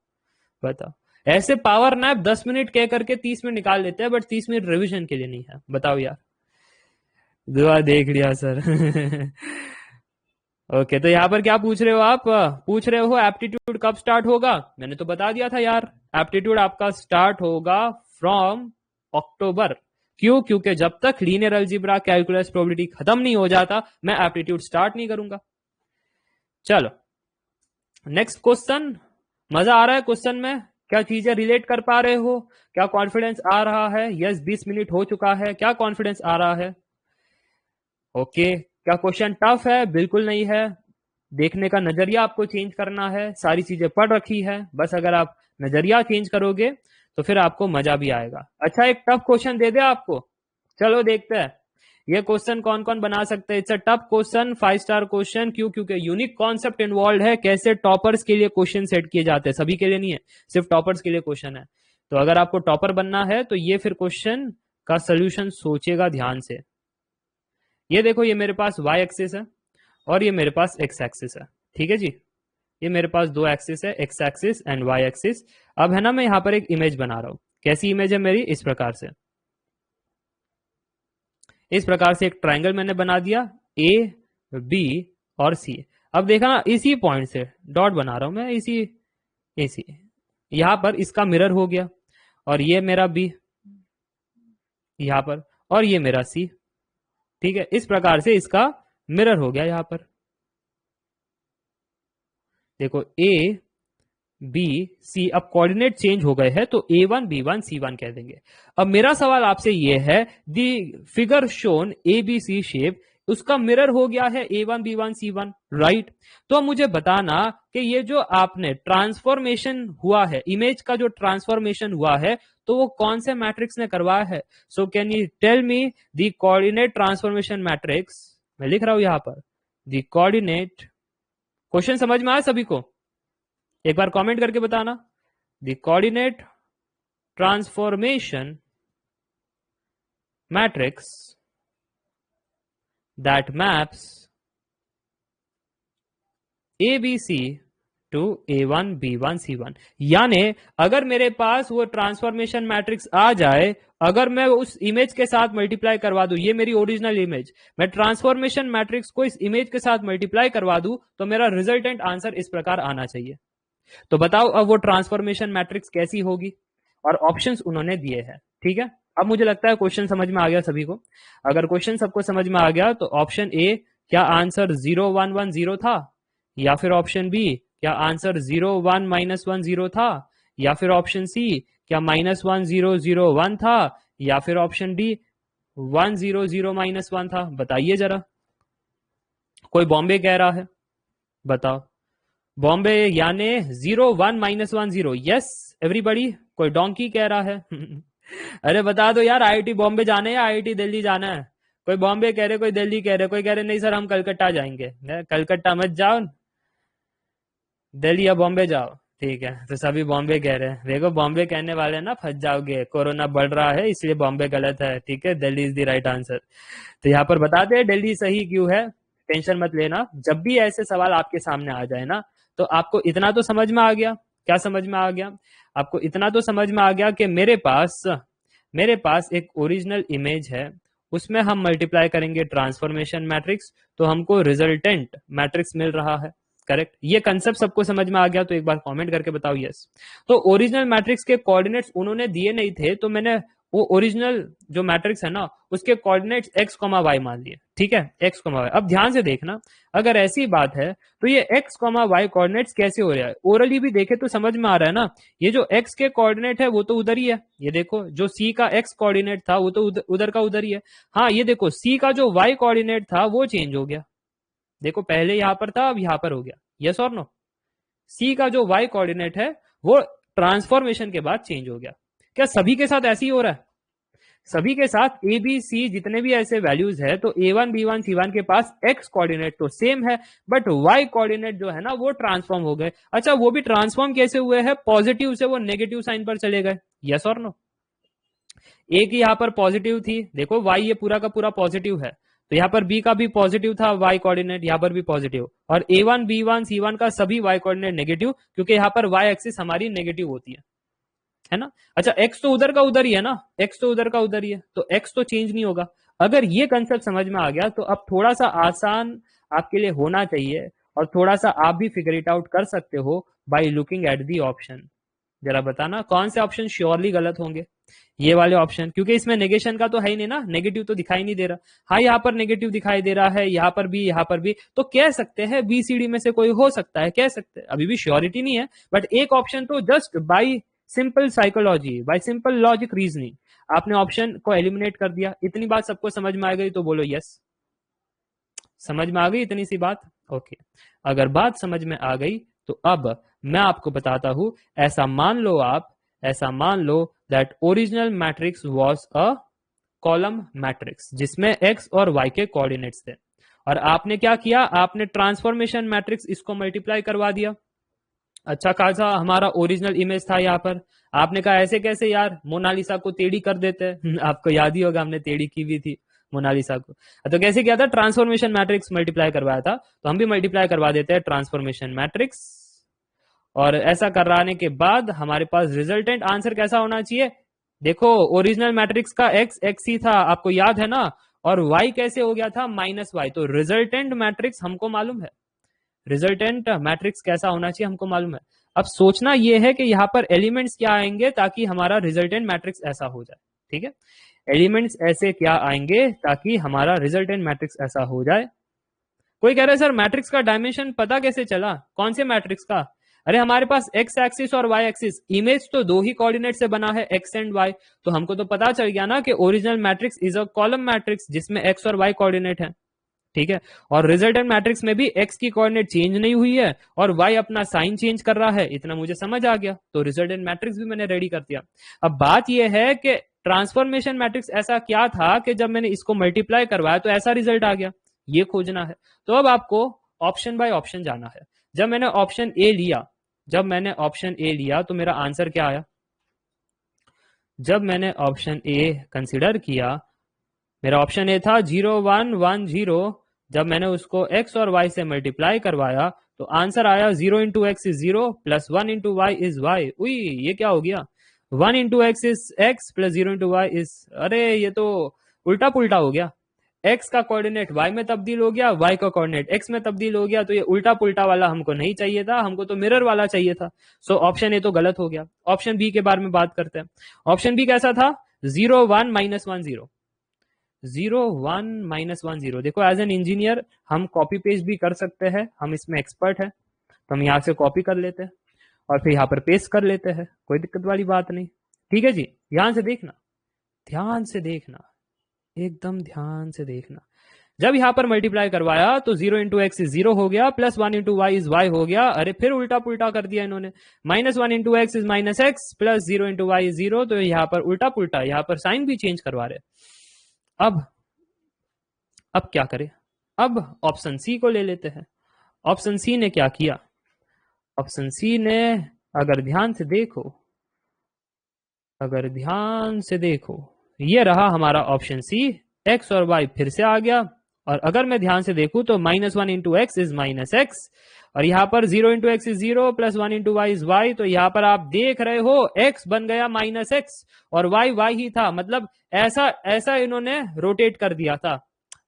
बताओ। ऐसे पावर नैप 10 मिनट कह करके 30 मिनट निकाल लेते हैं, बट 30 मिनट रिवीजन के लिए नहीं है। बताओ यार। दुआ देख लिया सर। ओके, तो यहाँ पर क्या पूछ रहे हो आप? पूछ रहे हो एप्टीट्यूड कब स्टार्ट होगा? मैंने तो बता दिया था यार, एप्टीट्यूड आपका स्टार्ट होगा फ्रॉम अक्टूबर। क्यों? क्योंकि जब तक लीनियर अलजेब्रा, कैलकुलस, प्रोबेबिलिटी खत्म नहीं हो जाता मैं एप्टीट्यूड स्टार्ट नहीं करूंगा। चलो नेक्स्ट क्वेश्चन। मजा आ रहा है क्वेश्चन में? क्या चीजें रिलेट कर पा रहे हो? क्या कॉन्फिडेंस आ रहा है? यस 20 मिनट हो चुका है, क्या कॉन्फिडेंस आ रहा है? ओके, क्या क्वेश्चन टफ है? बिल्कुल नहीं है। देखने का नजरिया आपको चेंज करना है। सारी चीजें पढ़ रखी है, बस अगर आप नजरिया चेंज करोगे तो फिर आपको मजा भी आएगा। अच्छा एक टफ क्वेश्चन दे दे आपको, चलो देखते हैं ये क्वेश्चन कौन कौन बना सकते हैं। It's a tough question, 5 star question. क्यों? क्योंकि यूनिक कॉन्सेप्ट इन्वॉल्व है। कैसे टॉपर्स के लिए क्वेश्चन सेट किए जाते हैं, सभी के लिए नहीं है, सिर्फ टॉपर्स के लिए क्वेश्चन है। तो अगर आपको टॉपर बनना है तो ये फिर क्वेश्चन का सोल्यूशन सोचेगा ध्यान से। ये देखो, ये मेरे पास y एक्सिस है और ये मेरे पास x एक्सिस है। ठीक है जी, ये मेरे पास 2 एक्सिस है, x axis and y axis. अब है ना मैं यहाँ पर एक इमेज बना रहा हूं। कैसी इमेज है मेरी? इस प्रकार से, इस प्रकार से एक ट्रायंगल मैंने बना दिया A, B और C। अब देखा ना, इसी पॉइंट से डॉट बना रहा हूं मैं, इसी यहां पर इसका मिरर हो गया, और ये मेरा B यहां पर, और ये मेरा C। ठीक है, इस प्रकार से इसका मिरर हो गया यहां पर। देखो A, B, C, अब कोऑर्डिनेट चेंज हो गए हैं तो A1, B1, C1 कह देंगे। अब मेरा सवाल आपसे ये है, दी फिगर शोन ABC शेप, उसका मिरर हो गया है A1, B1, C1, राइट? तो मुझे बताना कि ये जो आपने ट्रांसफॉर्मेशन हुआ है, इमेज का जो ट्रांसफॉर्मेशन हुआ है, तो वो कौन से मैट्रिक्स ने करवाया है? So can you tell me the coordinate transformation matrix. मैं लिख रहा हूं यहां पर दी कोऑर्डिनेट। क्वेश्चन समझ में आया सभी को? एक बार कमेंट करके बताना। The coordinate transformation matrix that maps ABC to A1, B1, C1। यानी अगर मेरे पास वो ट्रांसफॉर्मेशन मैट्रिक्स आ जाए, अगर मैं उस इमेज के साथ मल्टीप्लाई करवा दूं, ये मेरी ओरिजिनल इमेज, मैं ट्रांसफॉर्मेशन मैट्रिक्स को इस इमेज के साथ मल्टीप्लाई करवा दूं, तो मेरा रिजल्टेंट आंसर इस प्रकार आना चाहिए। तो बताओ अब वो ट्रांसफॉर्मेशन मैट्रिक्स कैसी होगी, और ऑप्शंस उन्होंने दिए हैं। ठीक है, अब मुझे लगता है क्वेश्चन समझ में आ गया सभी को। अगर क्वेश्चन सबको समझ में आ गया तो ऑप्शन ए, क्या आंसर 0, 1, 1, 0 था? या फिर ऑप्शन बी, क्या आंसर 0, 1, -1, 0 था? या फिर ऑप्शन सी, क्या -1, 0, 0, 1 था? या फिर ऑप्शन डी 1, 0, 0, -1 था? बताइए जरा। कोई बॉम्बे कह रहा है, बताओ। बॉम्बे यानी 0, 1, -1, 0। Yes everybody. कोई डोंकी कह रहा है। अरे बता दो यार, IIT बॉम्बे जाना है या IIT दिल्ली जाना है? कोई बॉम्बे कह रहे, कोई दिल्ली कह रहे, कोई कह रहे नहीं सर हम कलकत्ता जाएंगे। कलकत्ता मत जाओ, दिल्ली या बॉम्बे जाओ, ठीक है, तो सभी बॉम्बे कह रहे हैं। देखो बॉम्बे कहने वाले ना फंस जाओगे, कोरोना बढ़ रहा है इसलिए बॉम्बे गलत है, ठीक है, Delhi is the right answer. तो यहाँ पर बताते हैं दिल्ली सही क्यों है। टेंशन मत लेना, जब भी ऐसे सवाल आपके सामने आ जाए ना, तो आपको इतना तो समझ में आ गया। क्या समझ में आ गया? आपको इतना तो समझ में आ गया कि मेरे पास एक ओरिजिनल इमेज है, उसमें हम मल्टीप्लाई करेंगे ट्रांसफॉर्मेशन मैट्रिक्स, तो हमको रिजल्टेंट मैट्रिक्स मिल रहा है। करेक्ट, ये कंसेप्ट सबको समझ में आ गया? तो एक बार कमेंट करके बताओ यस। तो ओरिजिनल मैट्रिक्स के कोऑर्डिनेट्स उन्होंने दिए नहीं थे, तो मैंने वो ओरिजिनल जो मैट्रिक्स है ना उसके कोऑर्डिनेट्स एक्स कॉमा वाई मान लिए, ठीक है, एक्स कॉमा वाई। अब ध्यान से देखना, अगर ऐसी बात है तो ये एक्स कॉमा वाई कोऑर्डिनेट्स कैसे हो रहा है? ओरली भी देखे तो समझ में आ रहा है ना, ये जो एक्स के कोऑर्डिनेट है वो तो उधर ही है, ये देखो जो सी का एक्स कोऑर्डिनेट था वो तो उधर का उधर ही है। हाँ ये देखो सी का जो वाई कोऑर्डिनेट था वो चेंज हो गया, देखो पहले यहां पर था अब यहां पर हो गया, यस और नो? सी का जो वाई कोऑर्डिनेट है वो ट्रांसफॉर्मेशन के बाद चेंज हो गया। क्या सभी के साथ ऐसे ही हो रहा है? सभी के साथ ए बी सी जितने भी ऐसे वैल्यूज है, तो A1 B1 C1 के पास एक्स कोऑर्डिनेट तो सेम है, बट वाई कोऑर्डिनेट जो है ना वो ट्रांसफॉर्म हो गए। अच्छा वो भी ट्रांसफॉर्म कैसे हुए हैं? पॉजिटिव से वो नेगेटिव साइन पर चले गए, यस और नो? ए की यहाँ पर पॉजिटिव थी, देखो वाई ये पूरा का पूरा पॉजिटिव है, तो यहाँ पर बी का भी पॉजिटिव था वाई कोऑर्डिनेट, यहाँ पर भी पॉजिटिव, और A1 B1 C1 का सभी वाई कोऑर्डिनेट नेगेटिव, क्योंकि यहाँ पर वाई एक्सिस हमारी नेगेटिव होती है ना? अच्छा एक्स तो उधर का उधर ही है ना, एक्स तो उधर का उधर ही है, तो एक्स तो चेंज नहीं होगा। अगर ये कंसेप्ट समझ में आ गया तो अब थोड़ा सा आसान आपके लिए होना चाहिए, और थोड़ा सा आप भी फिगर इट आउट कर सकते हो by looking at the option. जरा बताना कौन से ऑप्शन श्योरली गलत होंगे? ये वाले ऑप्शन, क्योंकि इसमें नेगेशन का तो है ही नहीं ना, नेगेटिव तो दिखाई नहीं दे रहा। हाँ यहाँ पर नेगेटिव दिखाई दे रहा है, यहाँ पर भी, तो कह सकते हैं बीसीडी में से कोई हो सकता है, कह सकते हैं, अभी भी श्योरिटी नहीं है, बट एक ऑप्शन तो just by simple psychology, bye simple logic reasoning आपने ऑप्शन को एलिमिनेट कर दिया। इतनी बात सबको समझ में आ गई तो बोलो यस। समझ में आ गई इतनी सी बात? ओके, अगर बात समझ में आ गई तो अब मैं आपको बताता हूं, ऐसा मान लो that original matrix was a column matrix जिसमें एक्स और वाई के कोऑर्डिनेट्स थे, और आपने क्या किया, आपने ट्रांसफॉर्मेशन मैट्रिक्स इसको मल्टीप्लाई करवा दिया। अच्छा खासा हमारा ओरिजिनल इमेज था यहाँ पर, आपने कहा ऐसे कैसे यार, मोनालिसा को टेढ़ी कर देते हैं आपको याद ही होगा हमने टेढ़ी की भी थी मोनालिसा को। तो कैसे किया था, ट्रांसफॉर्मेशन मैट्रिक्स मल्टीप्लाई करवाया था, तो हम भी मल्टीप्लाई करवा देते हैं ट्रांसफॉर्मेशन मैट्रिक्स। और ऐसा कराने के बाद हमारे पास रिजल्टेंट आंसर कैसा होना चाहिए? देखो ओरिजिनल मैट्रिक्स का एक्स एक्स ही था, आपको याद है ना, और वाई कैसे हो गया था, माइनस वाई, तो रिजल्टेंट मैट्रिक्स हमको मालूम है, रिजल्टेंट मैट्रिक्स कैसा होना चाहिए हमको मालूम है। अब सोचना यह है कि यहाँ पर एलिमेंट्स क्या आएंगे ताकि हमारा रिजल्टेंट मैट्रिक्स ऐसा हो जाए, ठीक है, एलिमेंट्स ऐसे क्या आएंगे ताकि हमारा रिजल्टेंट मैट्रिक्स ऐसा हो जाए। कोई कह रहा है सर मैट्रिक्स का डायमेंशन पता कैसे चला, कौन से मैट्रिक्स का? अरे हमारे पास एक्स एक्सिस और वाई एक्सिस, इमेज तो दो ही कोऑर्डिनेट से बना है एक्स एंड वाई, तो हमको तो पता चल गया ना कि original matrix is a column matrix जिसमें एक्स और वाई कोऑर्डिनेट है, ठीक है, और रिजल्टेंट मैट्रिक्स में भी एक्स की कोऑर्डिनेट चेंज नहीं हुई है और वाई अपना साइन चेंज कर रहा है, इतना मुझे समझ आ गया, तो रिजल्टेंट मैट्रिक्स भी मैंने रेडी कर दिया। अब बात यह है कि ट्रांसफॉर्मेशन मैट्रिक्स ऐसा क्या था कि जब मैंने इसको मल्टीप्लाई करवाया तो ऐसा रिजल्ट आ गया, ये खोजना है। तो अब आपको ऑप्शन बाय ऑप्शन जाना है। जब मैंने ऑप्शन ए लिया तो मेरा आंसर क्या आया? जब मैंने ऑप्शन ए कंसिडर किया, मेरा ऑप्शन ए था 0 1 1 0, जब मैंने उसको x और y से मल्टीप्लाई करवाया तो आंसर आया 0 into x is 0 plus 1 into Y is y. उई ये क्या हो गया, 1 into x is x plus 0 into Y is, अरे ये तो उल्टा पुल्टा हो गया, x का कोऑर्डिनेट y में तब्दील हो गया, y का कोऑर्डिनेट x में तब्दील हो गया, तो ये उल्टा पुल्टा वाला हमको नहीं चाहिए था, हमको तो मिरर वाला चाहिए था। सो ऑप्शन ए तो गलत हो गया। ऑप्शन बी के बारे में बात करते हैं। ऑप्शन बी कैसा था, 0 1 -1 0, 0 1 -1 0। देखो एज एन इंजीनियर हम कॉपी पेस्ट भी कर सकते हैं, हम इसमें एक्सपर्ट है, तो हम यहाँ से कॉपी कर लेते हैं और फिर यहाँ पर पेस्ट कर लेते हैं, कोई दिक्कत वाली बात नहीं, ठीक है जी। ध्यान से देखना, ध्यान से देखना, एकदम ध्यान से देखना। जब यहाँ पर मल्टीप्लाई करवाया तो 0 इंटू एक्स इज 0 हो गया, plus 1 into Y is y हो गया, अरे फिर उल्टा पुल्टा कर दिया इन्होंने, -1 into x is minus x plus 0 into Y is 0, तो यहाँ पर उल्टा पुल्टा, यहाँ पर साइन भी चेंज करवा रहे। अब क्या करें, अब ऑप्शन सी को ले लेते हैं। ऑप्शन सी ने क्या किया, ऑप्शन सी ने अगर ध्यान से देखो, ये रहा हमारा ऑप्शन सी। एक्स और वाई फिर से आ गया, और अगर मैं ध्यान से देखूं तो -1 इंटू एक्स इज -x, और यहाँ पर 0 into x is 0 plus 1 into Y is y. तो यहाँ पर आप देख रहे हो x बन गया -x और y ही था, मतलब ऐसा ऐसा इन्होंने रोटेट कर दिया था।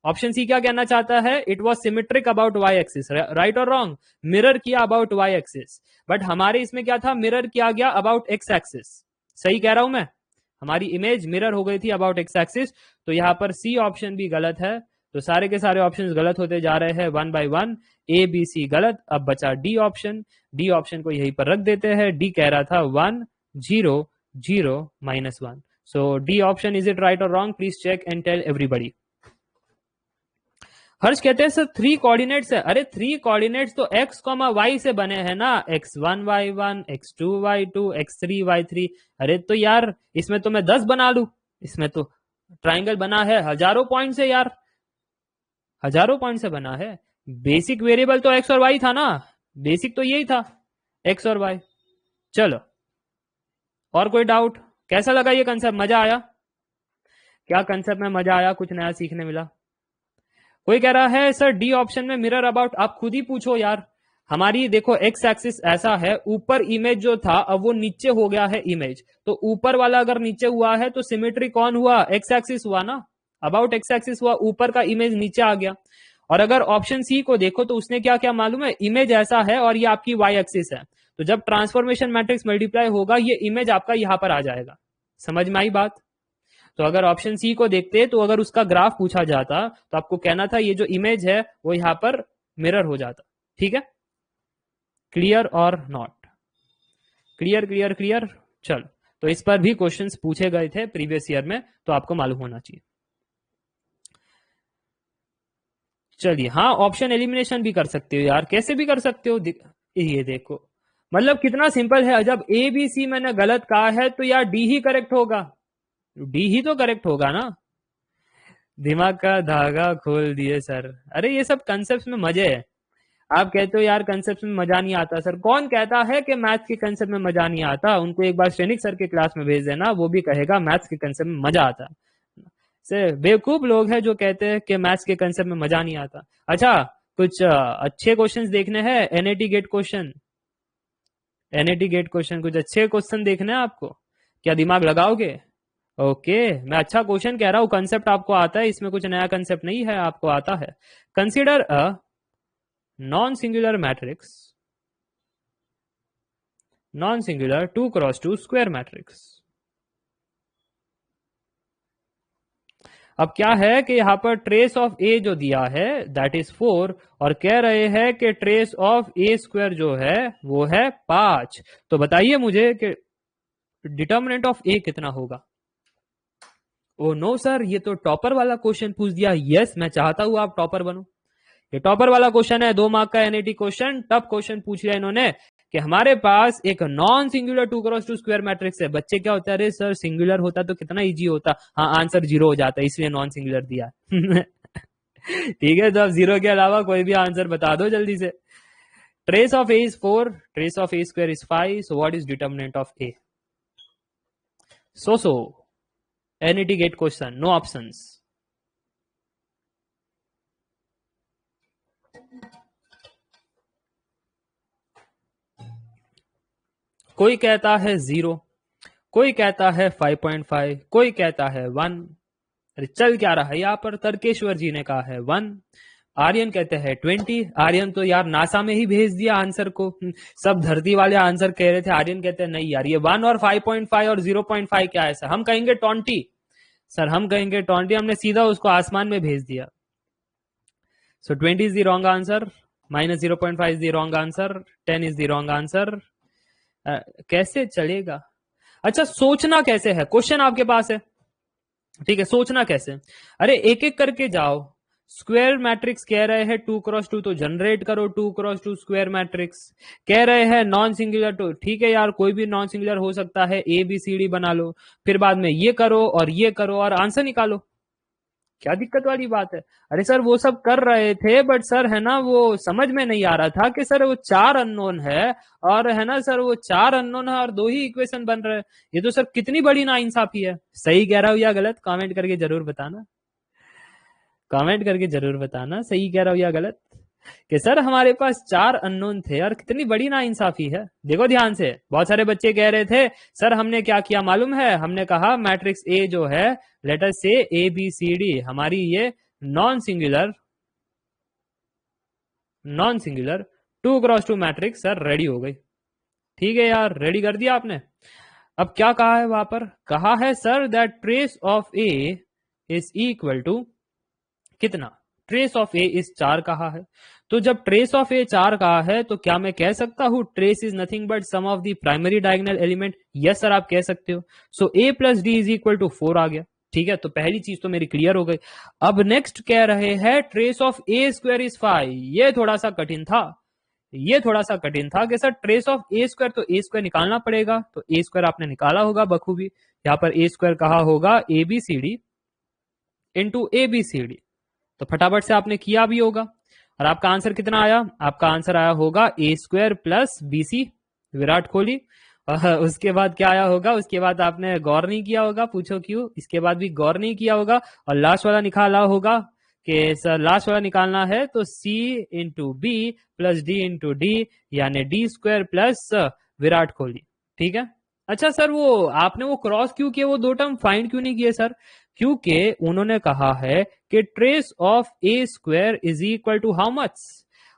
ऑप्शन सी क्या कहना चाहता है? It was symmetric about y axis, right और रॉन्ग? मिरर किया अबाउट वाई एक्सिस, बट हमारे इसमें क्या था? मिरर किया गया अबाउट एक्स एक्सिस। सही कह रहा हूं मैं? हमारी इमेज मिरर हो गई थी अबाउट एक्स एक्सिस। तो यहाँ पर सी ऑप्शन भी गलत है। तो सारे के सारे ऑप्शंस गलत होते जा रहे हैं 1 बाय 1। ए बी सी गलत। अब बचा डी ऑप्शन। डी ऑप्शन को यहीं पर रख देते हैं। डी कह रहा था 1 0 0 -1। So D option, is it right और wrong? Please check and tell everybody. Harsh कहते हैं सर 3 कोऑर्डिनेट्स है। अरे 3 कोऑर्डिनेट्स तो x, y से बने हैं ना, x1 y1, x2 y2, x3 y3। अरे तो यार इसमें तो मैं 10 बना लू, इसमें तो ट्राइंगल बना है हजारों पॉइंट से यार, हजारों पॉइंट से बना है। बेसिक वेरिएबल तो x और y था ना, बेसिक तो यही था x और y। चलो, और कोई डाउट? कैसा लगा ये कंसेप्ट? मजा आया क्या? कंसेप्ट में मजा आया? कुछ नया सीखने मिला? कोई कह रहा है सर डी ऑप्शन में मिरर अबाउट। आप खुद ही पूछो यार। हमारी देखो एक्स एक्सिस ऐसा है, ऊपर इमेज जो था अब वो नीचे हो गया है इमेज। तो ऊपर वाला अगर नीचे हुआ है तो सिमेट्री कौन हुआ? एक्स एक्सिस हुआ ना, अबाउट एक्स एक्सिस हुआ, ऊपर का इमेज नीचे आ गया। और अगर ऑप्शन सी को देखो तो उसने क्या क्या मालूम है? इमेज ऐसा है और ये आपकी वाई एक्सिस है, तो जब ट्रांसफॉर्मेशन मैट्रिक्स मल्टीप्लाई होगा ये इमेज आपका यहां पर आ जाएगा। समझ में आई बात? तो अगर ऑप्शन सी को देखते तो अगर उसका ग्राफ पूछा जाता तो आपको कहना था ये जो इमेज है वो यहां पर मिरर हो जाता। ठीक है? क्लियर और नॉट? Clear clear clear. चलो, तो इस पर भी क्वेश्चंस पूछे गए थे प्रीवियस ईयर में, तो आपको मालूम होना चाहिए। चलिए, हाँ ऑप्शन एलिमिनेशन भी कर सकते हो यार, कैसे भी कर सकते हो। ये देखो, मतलब कितना सिंपल है। जब ए बी सी मैंने गलत कहा है तो यार डी ही करेक्ट होगा, डी ही तो करेक्ट होगा ना। दिमाग का धागा खोल दिए सर। अरे ये सब कंसेप्ट में मजे है। आप कहते हो यार कंसेप्ट में मजा नहीं आता। सर कौन कहता है कि मैथ्स के कंसेप्ट में मजा नहीं आता? उनको एक बार सैनिक सर के क्लास में भेज देना, वो भी कहेगा मैथ्स के कंसेप्ट में मजा आता। से बेवकूफ लोग हैं जो कहते हैं कि मैथ्स के कंसेप्ट में मजा नहीं आता। अच्छा, कुछ अच्छे क्वेश्चंस देखने हैं, NAT GATE question. NAT GATE question, कुछ अच्छे क्वेश्चन देखने हैं आपको? क्या दिमाग लगाओगे? ओके, मैं अच्छा क्वेश्चन कह रहा हूं, कंसेप्ट आपको आता है, इसमें कुछ नया कंसेप्ट नहीं है, आपको आता है। Consider a non singular matrix, non singular 2x2 square matrix. अब क्या है कि यहां पर ट्रेस ऑफ ए जो दिया है दैट इज 4, और कह रहे हैं कि ट्रेस ऑफ ए स्क्वायर जो है वो है 5। तो बताइए मुझे कि डिटर्मिनेंट ऑफ ए कितना होगा? ओ नो सर, ये तो टॉपर वाला क्वेश्चन पूछ दिया। यस, मैं चाहता हूं आप टॉपर बनो। ये टॉपर वाला क्वेश्चन है, 2 मार्क का एनएटी क्वेश्चन। टफ क्वेश्चन पूछ लिया इन्होंने कि हमारे पास एक non singular 2x2 square matrix है। बच्चे क्या होता है? अरे सर सिंगुलर होता तो कितना इजी होता। हाँ, आंसर 0 हो जाता, इसलिए नॉन सिंगुलर दिया। ठीक है, तो अब 0 के अलावा कोई भी आंसर बता दो जल्दी से। Trace of A is 4, trace of A square is 5, so what is determinant of A? So NET GATE question, no options. कोई कहता है 0, कोई कहता है 5.5, कोई कहता है 1। अरे चल क्या रहा है यहाँ पर? तर्केश्वर जी ने कहा है 1, आर्यन कहते हैं 20। आर्यन तो यार नासा में ही भेज दिया आंसर को, सब धरती वाले आंसर कह रहे थे, आर्यन कहते हैं नहीं यार, ये 1 और 5.5 और 0.5 क्या है सर? हम कहेंगे 20 सर, हम कहेंगे 20। हमने सीधा उसको आसमान में भेज दिया। सो 20 is the wrong answer, -0.5 is the wrong answer, 10 is the wrong answer. कैसे चलेगा? अच्छा, सोचना कैसे है? क्वेश्चन आपके पास है, ठीक है, सोचना कैसे? अरे एक एक करके जाओ। स्क्वायर मैट्रिक्स कह रहे हैं 2x2, तो जनरेट करो 2x2 स्क्वायर मैट्रिक्स। कह रहे हैं नॉन सिंगुलर, तो ठीक है यार, कोई भी नॉन सिंगुलर हो सकता है, ए बी सी डी बना लो, फिर बाद में ये करो और ये करो और आंसर निकालो। क्या दिक्कत वाली बात है? अरे सर वो सब कर रहे थे, बट सर है ना वो समझ में नहीं आ रहा था कि सर वो 4 अननोन है, और है ना सर वो 4 अननोन है और 2 ही इक्वेशन बन रहे हैं। ये तो सर कितनी बड़ी नाइंसाफी है। सही कह रहा हूँ या गलत? कमेंट करके जरूर बताना। कमेंट करके जरूर बताना सही कह रहा हूँ या गलत, कि सर हमारे पास 4 अननोन थे और कितनी बड़ी नाइंसाफी है। देखो ध्यान से, बहुत सारे बच्चे कह रहे थे सर हमने क्या किया मालूम है, हमने कहा मैट्रिक्स ए जो है, लेट अस से ए बी सी डी, हमारी ये non singular 2x2 matrix sir ready हो गई। ठीक है यार, रेडी कर दिया आपने। अब क्या कहा है वहां पर? कहा है sir that trace of A is equal to कितना? ट्रेस ऑफ ए इज 4 कहा है। तो जब ट्रेस ऑफ ए 4 कहा है तो क्या मैं कह सकता हूं trace is nothing but sum of the primary diagonal element? Yes sir आप कह सकते हो। So a plus D is equal to 4 आ गया। ठीक है, तो पहली चीज तो मेरी क्लियर हो गई। अब नेक्स्ट कह रहे हैं trace of A square is 5। ये थोड़ा सा कठिन था, ये थोड़ा सा कठिन था कि sir trace of A square, तो ए स्क्वायर निकालना पड़ेगा। तो ए स्क्वायर आपने निकाला होगा बखूबी। यहां पर ए स्क्वायर कहा होगा A B C D into A B C D, तो फटाफट से आपने किया भी होगा। और आपका आंसर कितना आया? आपका आंसर आया होगा a square plus b c, Virat Kohli. और उसके बाद क्या आया होगा? उसके बाद आपने गौर नहीं किया होगा, पूछो क्यों, इसके बाद भी गौर नहीं किया होगा। और लास्ट वाला निकाला होगा कि सर लास्ट वाला निकालना है तो c into b plus d into d, यानी d square plus Virat Kohli. ठीक है। अच्छा सर वो आपने वो क्रॉस क्यों किए, वो 2 टर्म फाइंड क्यों नहीं किए सर? क्योंकि उन्होंने कहा है कि trace of A square is equal to how much?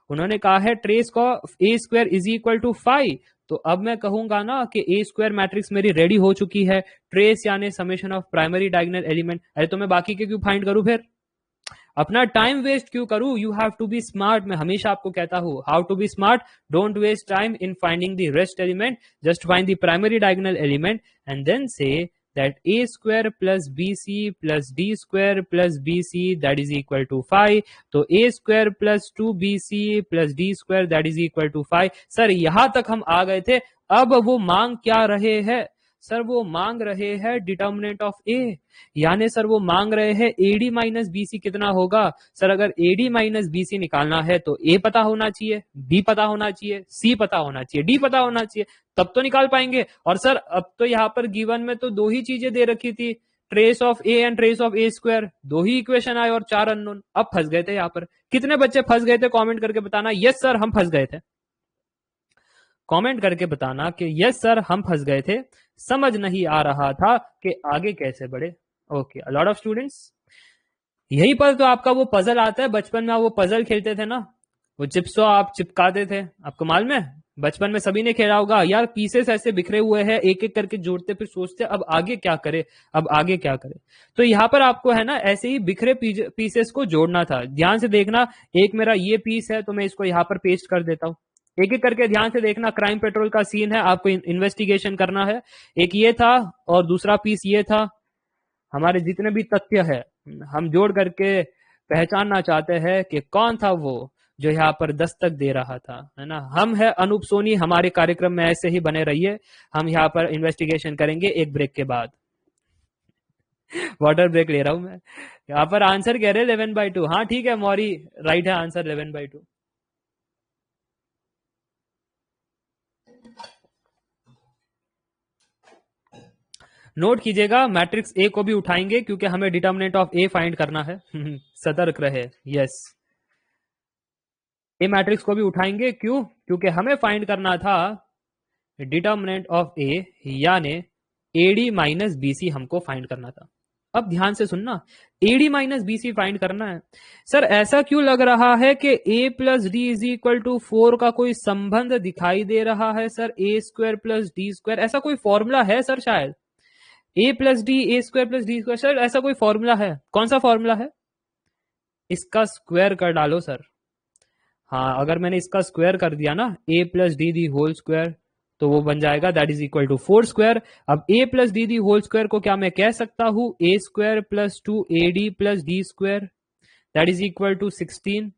उन्होंने कहा है trace of A square is equal to 5। तो अब मैं कहूंगा ना कि ए स्क्वायर मैट्रिक्स मेरी रेडी हो चुकी है, ट्रेस यानी summation of primary diagonal element. अरे तो मैं बाकी के क्यों फाइंड करूं फिर? अपना टाइम वेस्ट क्यों करूं? You have to be smart. मैं हमेशा आपको कहता हूं how to be smart, don't waste time in finding the rest element, just find the primary diagonal element and then say that a square plus bc plus d square plus bc that is equal to 5। तो a square plus 2bc plus d square that is equal to 5। Sir यहां तक हम आ गए थे। अब वो मांग क्या रहे हैं? सर वो मांग रहे हैं डिटर्मिनेंट ऑफ ए, यानी सर वो मांग रहे हैं एडी माइनस बीसी कितना होगा। सर अगर एडी माइनस बीसी निकालना है तो ए पता होना चाहिए, बी पता होना चाहिए, सी पता होना चाहिए, डी पता होना चाहिए, तब तो निकाल पाएंगे। और सर अब तो यहाँ पर गिवन में तो 2 ही चीजें दे रखी थी, trace of A and trace of A square, 2 he equation आए और 4 अननोन। अब फंस गए थे यहाँ पर। कितने बच्चे फंस गए थे कमेंट करके बताना, यस सर हम फंस गए थे। कमेंट करके बताना कि यस सर हम फंस गए थे, समझ नहीं आ रहा था कि आगे कैसे बढ़े। Okay, a lot of students, यही पर तो आपका वो पजल आता है। बचपन में आप वो पजल खेलते थे ना, वो चिप्सो आप चिपकाते थे, आपको मालूम है? बचपन में सभी ने खेला होगा यार, पीसेस ऐसे बिखरे हुए हैं, एक एक करके जोड़ते फिर सोचते अब आगे क्या करे, अब आगे क्या करे। तो यहाँ पर आपको है ना ऐसे ही बिखरे पीसेस को जोड़ना था। ध्यान से देखना, एक मेरा ये पीस है तो मैं इसको यहाँ पर पेस्ट कर देता हूँ। एक एक करके ध्यान से देखना, क्राइम पेट्रोल का सीन है, आपको इन्वेस्टिगेशन करना है। एक ये था और दूसरा पीस ये था। हमारे जितने भी तथ्य है हम जोड़ करके पहचानना चाहते हैं कि कौन था वो जो यहाँ पर दस्तक दे रहा था, है ना। हम है अनूप सोनी, हमारे कार्यक्रम में ऐसे ही बने रहिए। हम यहाँ पर इन्वेस्टिगेशन करेंगे एक ब्रेक के बाद। वाटर ब्रेक ले रहा हूं मैं। यहाँ पर आंसर कह रहे 11/2। हाँ ठीक है मौरी, राइट है आंसर 11/2। नोट कीजिएगा, मैट्रिक्स ए को भी उठाएंगे क्योंकि हमें डिटर्मिनेंट ऑफ ए फाइंड करना है। सतर्क रहे। यस, ए मैट्रिक्स को भी उठाएंगे, क्यों? क्योंकि हमें फाइंड करना था डिटर्मिनेंट ऑफ ए, यानी एडी माइनस बीसी हमको फाइंड करना था। अब ध्यान से सुनना, एडी माइनस बीसी फाइंड करना है। सर ऐसा क्यों लग रहा है कि a plus D is equal to 4 का कोई संबंध दिखाई दे रहा है? सर ए स्क्वायर प्लस डी स्क्वायर, ऐसा कोई फॉर्मूला है सर? शायद a plus d, a square plus D square, sir ऐसा कोई फॉर्मूला है? कौन सा फॉर्मूला है? इसका स्क्वायर कर डालो सर। हाँ, अगर मैंने इसका स्क्वायर कर दिया ना, a plus d the whole square, तो वो बन जाएगा that is equal to 4 square. अब a plus d the whole square को क्या मैं कह सकता हूं? A square plus 2 a d plus D square that is equal to 16।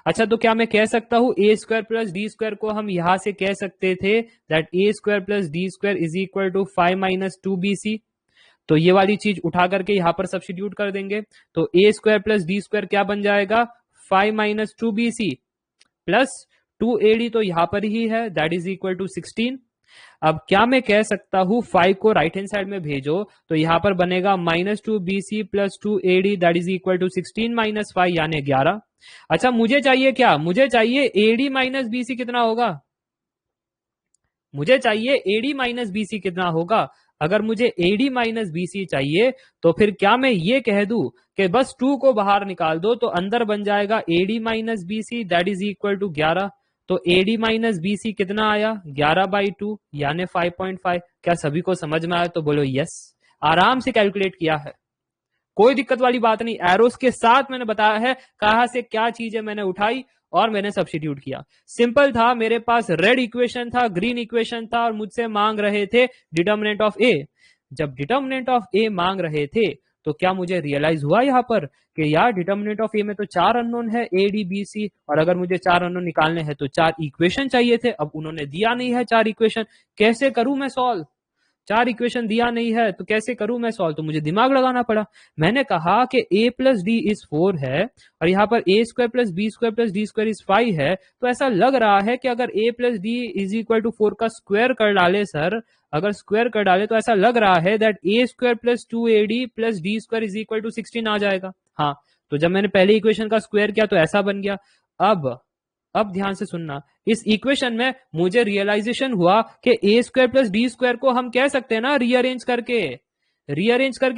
अच्छा, तो क्या मैं कह सकता हूं a square plus D square को हम यहां से कह सकते थे that a square plus D square is equal to 5 minus 2 B C. तो ये वाली चीज उठा करके यहां पर सब्स्टिट्यूट कर देंगे, तो ए स्क्वायर प्लस डी स्क्वायर क्या बन जाएगा, 5 माइनस 2bc प्लस 2ad, तो यहां पर ही है, दैट इज इक्वल टू 16। अब क्या मैं कह सकता हूं 5 को राइट हैंड साइड में भेजो तो यहां पर बनेगा -2bc plus 2ad, that is equal to 16 minus 5 यानी 11। अच्छा मुझे चाहिए क्या, मुझे चाहिए ad माइनस bc कितना होगा, मुझे चाहिए ad माइनस bc कितना होगा। अगर मुझे ad माइनस bc चाहिए तो फिर क्या मैं ये कह दूं कि बस 2 को बाहर निकाल दो तो अंदर बन जाएगा ad minus bc, that is equal to 11। तो ad माइनस bc कितना आया, 11/2 यानी 5.5। क्या सभी को समझ में आया, तो बोलो यस। आराम से कैलकुलेट किया है, कोई दिक्कत वाली बात नहीं, एरोस के साथ मैंने बताया है कहां से क्या चीजें मैंने उठाई और मैंने सब्स्टिट्यूट किया। सिंपल था, मेरे पास रेड इक्वेशन था, ग्रीन इक्वेशन था और मुझसे मांग रहे थे डिटर्मिनेंट ऑफ ए। जब डिटर्मिनेंट ऑफ ए मांग रहे थे तो क्या मुझे रियलाइज हुआ यहाँ पर कि यार डिटर्मिनेंट ऑफ ए में तो 4 अननोन है, ए डी बी सी, और अगर मुझे 4 अननोन निकालने हैं तो 4 इक्वेशन चाहिए थे। अब उन्होंने दिया नहीं है 4 इक्वेशन, कैसे करूं मैं सॉल्व, 4 इक्वेशन दिया नहीं है तो कैसे करूं मैं सॉल्व, तो मुझे दिमाग लगाना पड़ा। मैंने कहा कि a प्लस डी इज 4 है और यहाँ पर a square plus B square plus D square is 5 है, तो ऐसा लग रहा है कि अगर a plus D is equal to 4 का स्क्वायर कर डाले सर, अगर स्क्वायर कर डाले तो ऐसा लग रहा है that a square plus 2ad plus D square is equal to 16 आ जाएगा। हाँ, तो जब मैंने पहले इक्वेशन का स्क्वायर किया तो ऐसा बन गया। अब ध्यान से सुनना, इस इक्वेशन में मुझे रियलाइजेशन हुआ कि A square plus D square को हम कह सकते हैं ना रीअरेंज करके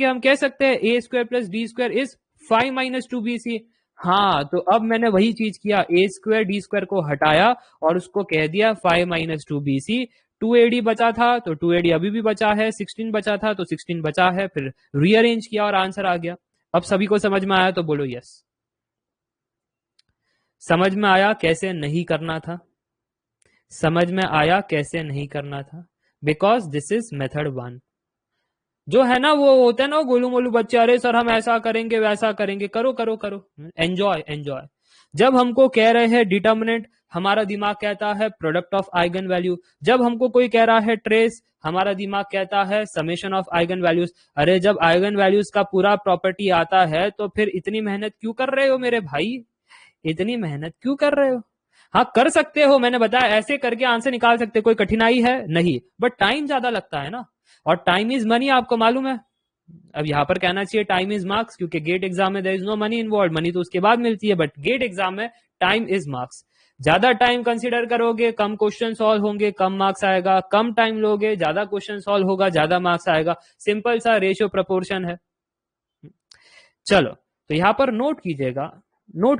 हम कह सकते हैं a square plus D square is 5 minus 2bc। हाँ, तो अब मैंने वही चीज किया, ए स्क्वायर डी स्क्वायर को हटाया और उसको कह दिया 5 माइनस 2bc। 2ad बचा था तो 2ad अभी भी बचा है, 16 बचा था तो 16 बचा है, फिर रीअरेंज किया और आंसर आ गया। अब सभी को समझ में आया, तो बोलो यस। समझ में आया कैसे नहीं करना था, समझ में आया कैसे नहीं करना था, बिकॉज दिस इज मेथड 1। जो है ना वो होता है ना वो गोलू मोलू बच्चे, अरे सर हम ऐसा करेंगे वैसा करेंगे, करो करो करो, एंजॉय एंजॉय। जब हमको कह रहे हैं डिटर्मिनेंट, हमारा दिमाग कहता है प्रोडक्ट ऑफ आइगन वैल्यू। जब हमको कोई कह रहा है ट्रेस, हमारा दिमाग कहता है समेशन ऑफ आइगन वैल्यूज। अरे जब आइगन वैल्यूज का पूरा प्रॉपर्टी आता है तो फिर इतनी मेहनत क्यों कर रहे हो मेरे भाई, इतनी मेहनत क्यों कर रहे हो। हाँ कर सकते हो, मैंने बताया ऐसे करके आंसर निकाल सकते, कोई कठिनाई है नहीं, बट टाइम ज्यादा लगता है ना, और टाइम इज मनी, आपको मालूम है। अब यहाँ पर कहना चाहिए टाइम इज मार्क्स, क्योंकि गेट एग्जाम में there is no money involve, money तो उसके बाद मिलती है, बट गेट एग्जाम में टाइम इज मार्क्स। ज्यादा टाइम कंसीडर करोगे कम क्वेश्चन सॉल्व होंगे, कम मार्क्स आएगा, कम टाइम लोगे ज्यादा क्वेश्चन सॉल्व होगा, ज्यादा मार्क्स आएगा। सिंपल सा रेशियो प्रपोर्शन है। चलो तो यहाँ पर नोट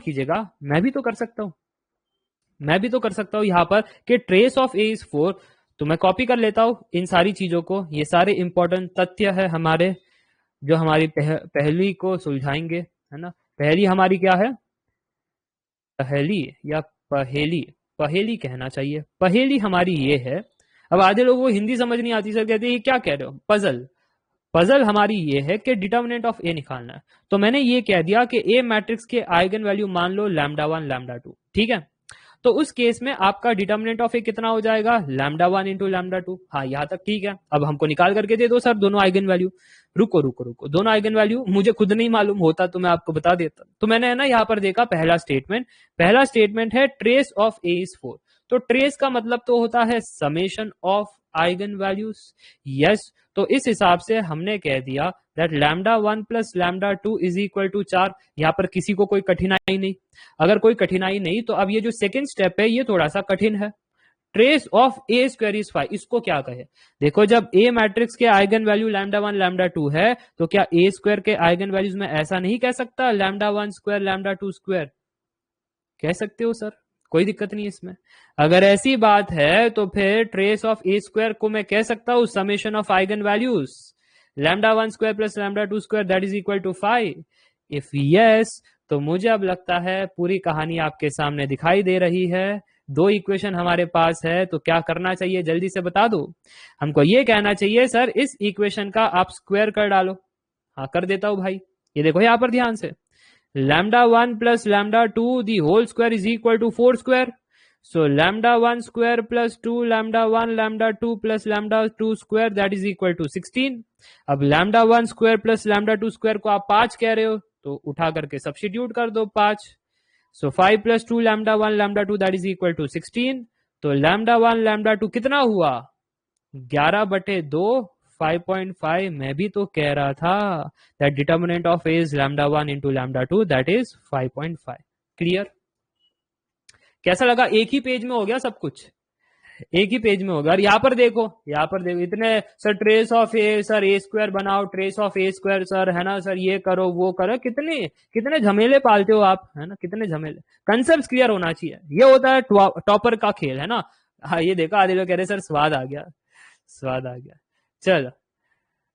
कीजिएगा, मैं भी तो कर सकता हूं यहां पर कि ट्रेस ऑफ ए इज 4। तो मैं कॉपी कर लेता हूं इन सारी चीजों को, ये सारे इंपॉर्टेंट तथ्य है हमारे जो हमारी पहली को सुलझाएंगे, है ना। पहली हमारी क्या है, पहली या पहेली कहना चाहिए, पहेली हमारी ये है। अब आधे लोगों को हिंदी समझ नहीं आती, सर कहते हैं क्या कह रहे हो, पजल हमारी ये है कि डिटर्मिनेंट ऑफ ए निकालना है। तो मैंने ये कह दिया कि ए मैट्रिक्स के आइगन वैल्यू मान लो λ1 λ2, ठीक है। तो उस केस में आपका डिटर्मिनेंट ऑफ ए कितना हो जाएगा, λ1 इंटू λ2। हाँ यहाँ तक ठीक है। अब हमको निकाल करके दे दो सर दोनों आइगन वैल्यू। रुको, दोनों आइगन वैल्यू मुझे खुद नहीं मालूम होता तो मैं आपको बता देता। तो मैंने है ना यहाँ पर देखा पहला स्टेटमेंट है ट्रेस ऑफ ए इज 4। तो ट्रेस का मतलब तो होता है summation of eigen values. Yes, तो इस हिसाब से हमने कह दिया that λ1 plus λ2 is equal to 4। यहाँ पर किसी को कोई कठिनाई नहीं, अगर कोई कठिनाई नहीं तो अब ये जो सेकंड स्टेप है ये थोड़ा सा कठिन है। Trace of A square is 5, इसको क्या कहे, देखो जब ए मैट्रिक्स के आइगन वैल्यू λ1 λ2 है तो क्या ए स्क्वायर के आइगन वैल्यूज में ऐसा नहीं कह सकता λ1 स्क्वायर λ2 स्क्वायर, कह सकते हो सर, कोई दिक्कत नहीं इसमें। अगर ऐसी बात है तो फिर ट्रेस ऑफ ए स्क्वायर को मैं कह सकता हूं summation of eigen values λ1 square plus λ2 square that is equal to 5। If yes, तो मुझे अब लगता है पूरी कहानी आपके सामने दिखाई दे रही है। 2 इक्वेशन हमारे पास है, तो क्या करना चाहिए जल्दी से बता दो। हमको ये कहना चाहिए सर इस इक्वेशन का आप स्क्वायर कर डालो। हाँ कर देता हूं भाई, ये देखो यहाँ पर ध्यान से, λ1 plus λ2 the whole square is equal to 4 square. So lambda 1 square plus 2 lambda 1 lambda 2 plus lambda 2 square that is equal to 16। अब lambda 1 square plus lambda 2 square को आप 5 कह रहे हो, तो उठा करके सब्स्टिट्यूट कर दो 5। So 5 plus 2 lambda 1 lambda 2 that is equal to 16। तो लैम्डा 1 लैम्डा 2 कितना हुआ? 11/2 5.5। मैं भी तो कह रहा था that determinant of A is lambda 1 into lambda 2 that is 5.5। Clear? कैसा लगा? एक ही पेज में हो गया सब कुछ, एक ही पेज में होगा। और यहाँ पर देखो, यहाँ पर देखो इतने sir trace of A, sir A square बनाओ, trace of A square sir, है ना सर, ये करो वो करो, कितने कितने झमेले पालते हो आप, है ना, कितने झमेले। कंसेप्ट क्लियर होना चाहिए, ये होता है टॉपर का खेल, है ना। हाँ ये देखो आधे लोग कह रहे सर स्वाद आ गया, स्वाद आ गया। चलो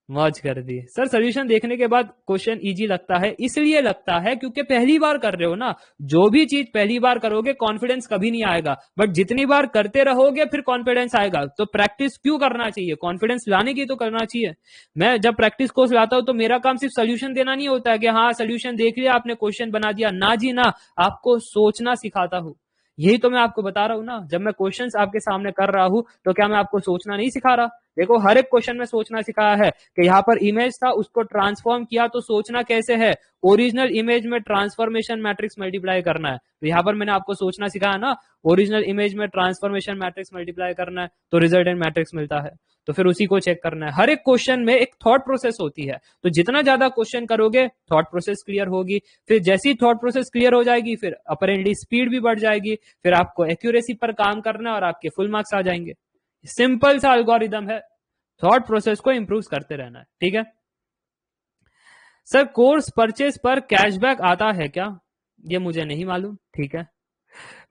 मौज कर दी सर। सोल्यूशन देखने के बाद क्वेश्चन इजी लगता है, इसलिए लगता है क्योंकि पहली बार कर रहे हो ना। जो भी चीज पहली बार करोगे कॉन्फिडेंस कभी नहीं आएगा, बट जितनी बार करते रहोगे फिर कॉन्फिडेंस आएगा। तो प्रैक्टिस क्यों करना चाहिए? कॉन्फिडेंस लाने की तो करना चाहिए। मैं जब प्रैक्टिस कोर्स लाता हूं तो मेरा काम सिर्फ सोल्यूशन देना नहीं होता है कि हाँ सोल्यूशन देख लिया आपने, क्वेश्चन बना दिया, ना जी ना, आपको सोचना सिखाता हूं। यही तो मैं आपको बता रहा हूं ना, जब मैं क्वेश्चंस आपके सामने कर रहा हूं तो क्या मैं आपको सोचना नहीं सिखा रहा? देखो हर एक क्वेश्चन में सोचना सिखाया है कि यहाँ पर इमेज था उसको ट्रांसफॉर्म किया तो सोचना कैसे है, ओरिजिनल इमेज में ट्रांसफॉर्मेशन मैट्रिक्स मल्टीप्लाई करना है। तो यहाँ पर मैंने आपको सोचना सिखाया ना, ओरिजिनल इमेज में ट्रांसफॉर्मेशन मैट्रिक्स मल्टीप्लाई करना है तो रिजल्टेंट मैट्रिक्स मिलता है, तो फिर उसी को चेक करना है। हर एक क्वेश्चन में एक थॉट प्रोसेस होती है, तो जितना ज्यादा क्वेश्चन करोगे थॉट प्रोसेस क्लियर होगी, फिर जैसी थॉट प्रोसेस क्लियर हो जाएगी फिर अपेरेंटली स्पीड भी बढ़ जाएगी, फिर आपको एक्यूरेसी पर काम करना है और आपके फुल मार्क्स आ जाएंगे। सिंपल सा एल्गोरिदम है, थॉट प्रोसेस को इंप्रूव करते रहना है, ठीक है। सर कोर्स परचेज पर कैशबैक आता है क्या? ये मुझे नहीं मालूम, ठीक है।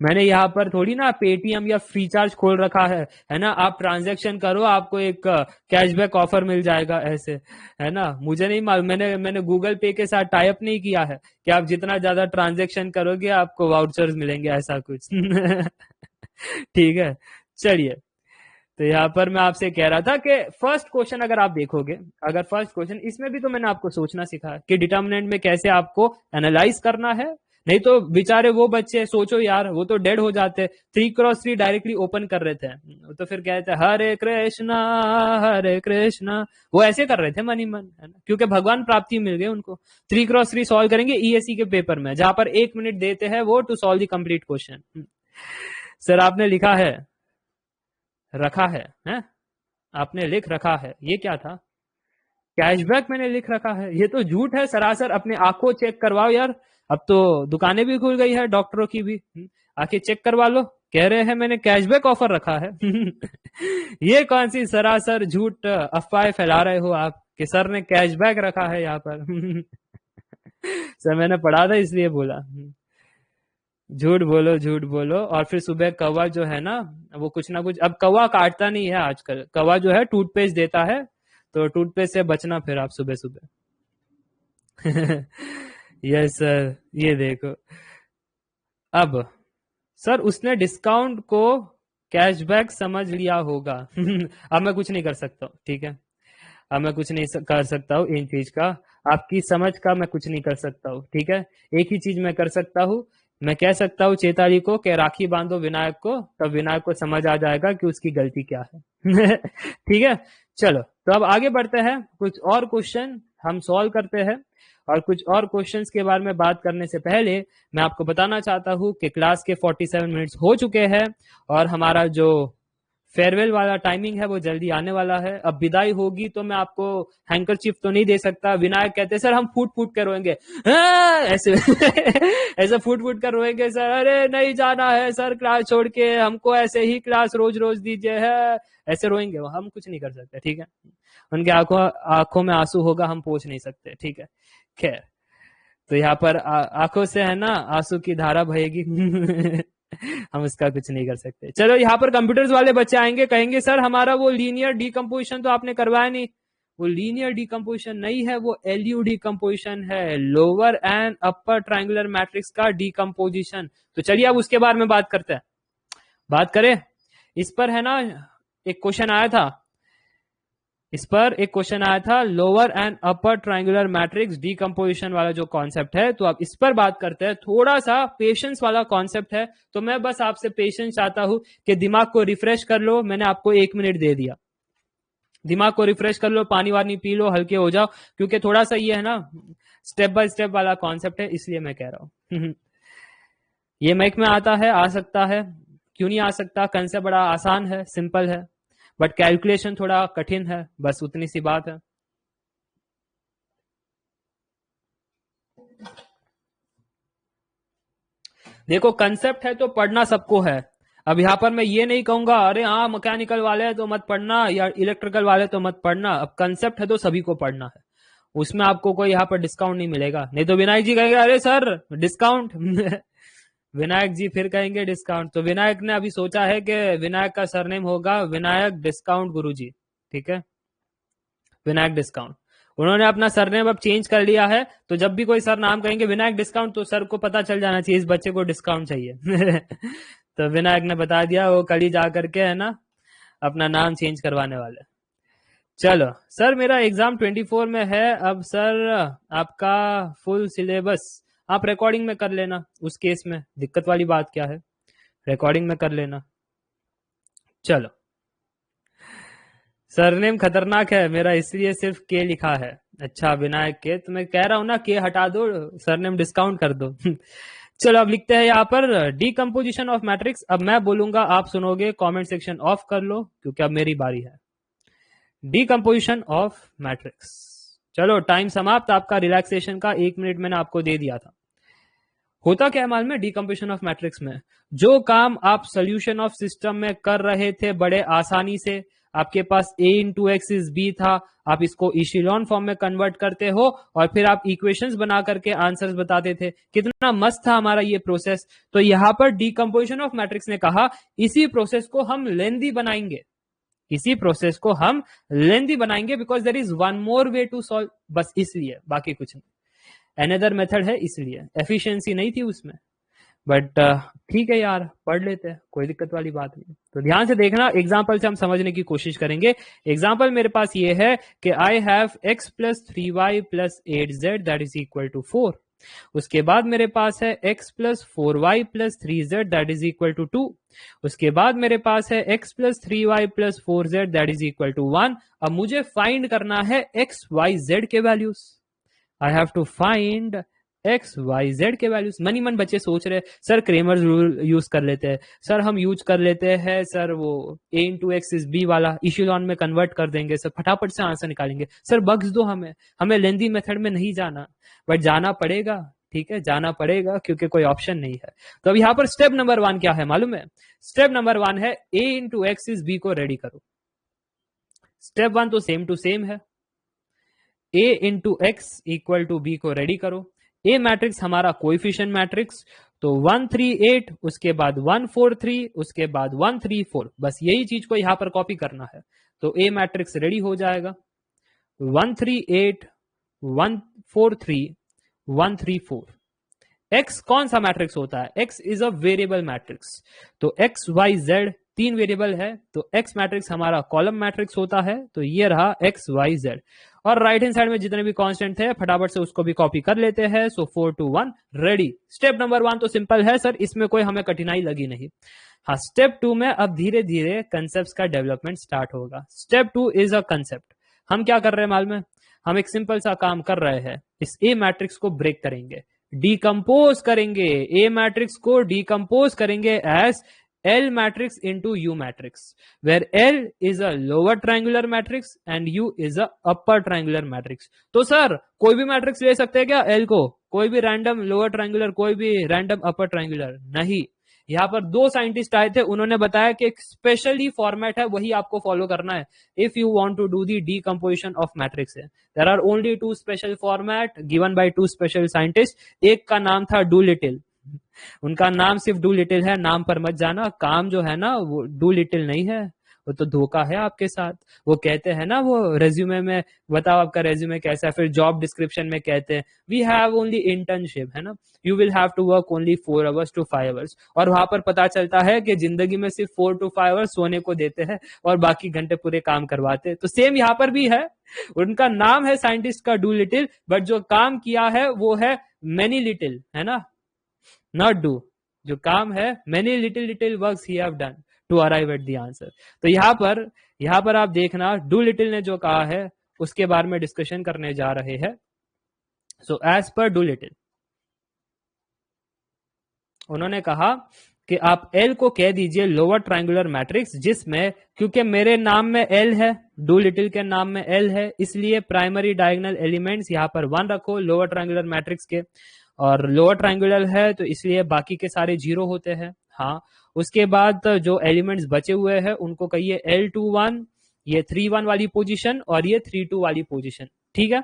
मैंने यहाँ पर थोड़ी ना पेटीएम या फ्री चार्ज खोल रखा है ना, आप ट्रांजैक्शन करो आपको एक कैशबैक ऑफर मिल जाएगा ऐसे, है ना। मुझे नहीं मालूम, मैंने गूगल पे के साथ टाई अप नहीं किया है कि आप जितना ज्यादा ट्रांजैक्शन करोगे आपको वाउचर्स मिलेंगे, ऐसा कुछ ठीक है। चलिए, तो यहाँ पर मैं आपसे कह रहा था कि फर्स्ट क्वेश्चन अगर आप देखोगे, अगर फर्स्ट क्वेश्चन इसमें भी तो मैंने आपको सोचना सिखा कि डिटर्मिनेंट में कैसे आपको एनालाइज करना है। नहीं तो बेचारे वो बच्चे, सोचो यार, वो तो डेड हो जाते, 3x3 डायरेक्टली ओपन कर रहे थे, तो फिर कहते हरे कृष्णा हरे कृष्णा, वो ऐसे कर रहे थे मन ही मन, है ना, क्योंकि भगवान प्राप्ति मिल गई उनको। 3x3 सॉल्व करेंगे ईएससी के पेपर में, जहां पर 1 मिनट देते हैं वो to solve the complete question. Sir आपने लिखा है, रखा है? आपने लिख रखा है, ये क्या था? कैशबैक मैंने लिख रखा है, ये तो झूठ है सरासर। अपने आंखों चेक करवाओ यार, अब तो दुकानें भी खुल गई है डॉक्टरों की भी, आंखें चेक करवा लो। कह रहे हैं मैंने कैशबैक ऑफर रखा है ये कौन सी सरासर झूठ अफवाह फैला रहे हो आप कि सर ने कैशबैक रखा है यहाँ पर सर मैंने पढ़ा था इसलिए बोला। झूठ बोलो झूठ बोलो, और फिर सुबह कौवा जो है ना, वो कुछ ना कुछ, अब कौवा काटता नहीं है आजकल, कौवा जो है टूथपेस्ट देता है, तो टूथपेस्ट से बचना फिर आप सुबह सुबह यस सर, ये देखो। अब सर उसने डिस्काउंट को कैशबैक समझ लिया होगा अब मैं कुछ नहीं कर सकता हूँ, ठीक है। अब मैं कुछ नहीं कर सकता हूँ इन चीज का, आपकी समझ का मैं कुछ नहीं कर सकता हूँ, ठीक है। एक ही चीज मैं कर सकता हूँ, मैं कह सकता हूँ चेताली को कि राखी बांधो विनायक को, तब विनायक को समझ आ जाएगा कि उसकी गलती क्या है ठीक है। चलो तो अब आगे बढ़ते हैं, कुछ और क्वेश्चन हम सॉल्व करते हैं। और कुछ और क्वेश्चंस के बारे में बात करने से पहले मैं आपको बताना चाहता हूं कि क्लास के 47 मिनट्स हो चुके हैं और हमारा जो फेयरवेल वाला टाइमिंग है वो जल्दी आने वाला है। अब विदाई होगी तो मैं आपको हैंकरचीफ तो नहीं दे सकता। विनायक कहते सर हम फूट फूट कर रोएंगे, ऐसे ऐसे फूट फूट कर रोएंगे सर, अरे नहीं जाना है सर क्लास छोड़ के, हमको ऐसे ही क्लास रोज रोज दीजिए है, ऐसे रोएंगे वो, हम कुछ नहीं कर सकते, ठीक है। उनके आंखों में आंसू होगा, हम पहुंच नहीं सकते, ठीक है। खैर, तो यहाँ पर आंखों से है ना आंसू की धारा बहेगी हम इसका कुछ नहीं कर सकते। चलो यहाँ पर कंप्यूटर्स वाले बच्चे आएंगे, कहेंगे सर हमारा वो लीनियर डीकम्पोजिशन तो आपने करवाया नहीं। वो लीनियर डीकम्पोजिशन नहीं है, वो एलयू डीकम्पोजिशन है, lower and upper triangular matrix का डीकम्पोजिशन। तो चलिए अब उसके बारे में बात करते हैं, बात करें इस पर, है ना। एक क्वेश्चन आया था इस पर एक क्वेश्चन आया था, lower and upper triangular matrix decomposition वाला जो कॉन्सेप्ट है, तो अब इस पर बात करते हैं। थोड़ा सा पेशेंस वाला कॉन्सेप्ट है, तो मैं बस आपसे पेशेंस चाहता हूं कि दिमाग को रिफ्रेश कर लो। मैंने आपको 1 मिनट दे दिया, दिमाग को रिफ्रेश कर लो, पानी वानी पी लो, हल्के हो जाओ, क्योंकि थोड़ा सा ये है ना स्टेप बाय स्टेप वाला कॉन्सेप्ट है, इसलिए मैं कह रहा हूं। ये मैक में आता है, आ सकता है, क्यों नहीं आ सकता? कंसेप्ट बड़ा आसान है, सिंपल है, बट कैलकुलेशन थोड़ा कठिन है, बस उतनी सी बात है। देखो कंसेप्ट है तो पढ़ना सबको है। अब यहां पर मैं ये नहीं कहूंगा अरे हाँ मैकेनिकल वाले हैं तो मत पढ़ना या इलेक्ट्रिकल वाले तो मत पढ़ना। अब कंसेप्ट है तो सभी को पढ़ना है, उसमें आपको कोई यहाँ पर डिस्काउंट नहीं मिलेगा। नहीं तो विनायक जी कहेंगे अरे सर डिस्काउंट। विनायक जी फिर कहेंगे डिस्काउंट। तो विनायक ने अभी सोचा है कि विनायक का सरनेम होगा विनायक डिस्काउंट गुरुजी, ठीक है, विनायक डिस्काउंट। उन्होंने अपना सरनेम अब चेंज कर लिया है, तो जब भी कोई सर नाम कहेंगे विनायक डिस्काउंट, तो सर को पता चल जाना चाहिए इस बच्चे को डिस्काउंट चाहिए। तो विनायक ने बता दिया, वो कल ही जा करके है ना अपना नाम चेंज करवाने वाले। चलो सर, मेरा एग्जाम 24 में है। अब सर आपका फुल सिलेबस आप रिकॉर्डिंग में कर लेना, उस केस में दिक्कत वाली बात क्या है, रिकॉर्डिंग में कर लेना। चलो, सरनेम खतरनाक है मेरा, इसलिए सिर्फ के लिखा है। अच्छा विनायक के, तो मैं कह रहा हूं ना के हटा दो, सरनेम डिस्काउंट कर दो। चलो अब लिखते हैं यहाँ पर डीकंपोजिशन ऑफ मैट्रिक्स। अब मैं बोलूंगा आप सुनोगे, कमेंट सेक्शन ऑफ कर लो क्योंकि अब मेरी बारी है। Decomposition of matrix. चलो टाइम समाप्त आपका, रिलैक्सेशन का 1 मिनट मैंने आपको दे दिया था। होता क्या है मालूम है डीकंपोजिशन ऑफ मैट्रिक्स में? जो काम आप सोल्यूशन ऑफ सिस्टम में कर रहे थे बड़े आसानी से, आपके पास a into x is B था, आप इसको इशेलॉन फॉर्म में कन्वर्ट करते हो और फिर आप इक्वेशंस बना करके आंसर्स बताते थे। कितना मस्त था हमारा ये प्रोसेस। तो यहां पर डीकंपोजिशन ऑफ मैट्रिक्स ने कहा इसी प्रोसेस को हम लेंदी बनाएंगे, इसी प्रोसेस को हम लेंदी बनाएंगे, because there is one more way to solve, बस इसलिए, बाकी कुछ नहीं। अनदर मेथड है इसलिए, एफिशिएंसी नहीं थी उसमें। बट ठीक है यार, पढ़ लेते हैं, कोई दिक्कत वाली बात नहीं। तो ध्यान से देखना, एग्जाम्पल से हम समझने की कोशिश करेंगे। एग्जाम्पल मेरे पास ये है कि I have x plus 3y plus 8z that is equal to 4। उसके बाद मेरे पास है x plus 4y plus 3z that is equal to 2। उसके बाद मेरे पास है x plus 3y plus 4z that is equal to 1। अब मुझे फाइंड करना है x y z के values. I have to find x Y z के वैल्यूज। मनी मन बच्चे सोच रहे सर क्रेमर्स रूल यूज कर लेते हैं, सर हम यूज कर लेते हैं, सर वो a into x is B वाला इशेलॉन में कन्वर्ट कर देंगे, सर फटाफट से आंसर निकालेंगे। सर बग्स दो हमें, हमें लेंदी मेथड में नहीं जाना, बट जाना पड़ेगा, ठीक है जाना पड़ेगा क्योंकि कोई ऑप्शन नहीं है। तो अब यहाँ पर स्टेप नंबर 1 क्या है मालूम है? स्टेप नंबर 1 है a into x is B को रेडी करो। स्टेप 1 तो सेम टू सेम है, a into x equal to B को रेडी करो। ए मैट्रिक्स हमारा कोएफिशिएंट मैट्रिक्स, तो 1 3 8, उसके बाद 1 4 3, उसके बाद 1 3 4, बस यही चीज को यहां पर कॉपी करना है। तो ए मैट्रिक्स रेडी हो जाएगा। 1 3 8, 1 4 3, 1 3 4। एक्स कौन सा मैट्रिक्स होता है? X is a variable matrix, तो एक्स वाई जेड 3 वेरिएबल है, तो एक्स मैट्रिक्स हमारा कॉलम मैट्रिक्स होता है। तो ये रहा एक्स वाई जेड, और राइट हैंड साइड में जितने भी कांस्टेंट थे फटाफट से उसको भी कॉपी कर लेते हैं। सो 4 2 1 रेडी। स्टेप नंबर 1 तो सिंपल है सर, इसमें कोई हमें कठिनाई लगी नहीं। हाँ, स्टेप 2 में अब धीरे धीरे कंसेप्ट का डेवलपमेंट स्टार्ट होगा। Step 2 is a concept. हम क्या कर रहे हैं मालूम है? हम एक सिंपल सा काम कर रहे हैं, इस ए मैट्रिक्स को ब्रेक करेंगे, डिकम्पोज करेंगे। ए मैट्रिक्स को डिकम्पोज करेंगे as L matrix into U matrix, where L is a lower triangular matrix and U is a upper triangular matrix. तो सर कोई भी मैट्रिक्स ले सकते हैं क्या L को? कोई भी रैंडम लोअर ट्रायंगुलर, कोई भी रैंडम अपर ट्रायंगुलर? नहीं। यहाँ पर 2 साइंटिस्ट आए थे, उन्होंने बताया कि एक स्पेशली फॉर्मेट है, वही आपको फॉलो करना है if you want to do the decomposition of matrix. There are only 2 special format given by 2 special scientist. एक का नाम था डूलिटिल, उनका नाम सिर्फ डू लिटिल है, नाम पर मत जाना, काम जो है ना वो डू लिटिल नहीं है, वो तो धोखा है आपके साथ। वो कहते हैं ना, वो रेज्यूमे में, बताओ आपका रेज्यूमे कैसा है, फिर जॉब डिस्क्रिप्शन में कहते हैं वी हैव ओनली इंटर्नशिप, है ना, you will have to work only 4 hours to 5 hours, और वहां पर पता चलता है कि जिंदगी में सिर्फ 4 to 5 आवर्स सोने को देते हैं और बाकी घंटे पूरे काम करवाते हैं। तो सेम यहाँ पर भी है, उनका नाम है साइंटिस्ट का डू लिटिल, बट जो काम किया है वो है मेनी लिटिल, है ना, नॉट डू। जो काम है many little little works he have done to arrive at the answer. तो यहाँ पर आप देखना डू लिटिल ने जो कहा है उसके बारे में डिस्कशन करने जा रहे हैं। So as per do little उन्होंने कहा कि आप L को कह दीजिए लोअर ट्रायंगुलर मैट्रिक्स, जिसमें, क्योंकि मेरे नाम में L है, डू लिटिल के नाम में L है, इसलिए प्राइमरी डायगोनल एलिमेंट्स यहाँ पर 1 रखो लोअर ट्रायंगुलर मैट्रिक्स के, और लोअर ट्रायंगुलर है तो इसलिए बाकी के सारे 0 होते हैं। हाँ, उसके बाद जो एलिमेंट्स बचे हुए हैं उनको कहिए L21, ये 3-1 वाली पोजीशन और ये 3-2 वाली पोजीशन। ठीक है,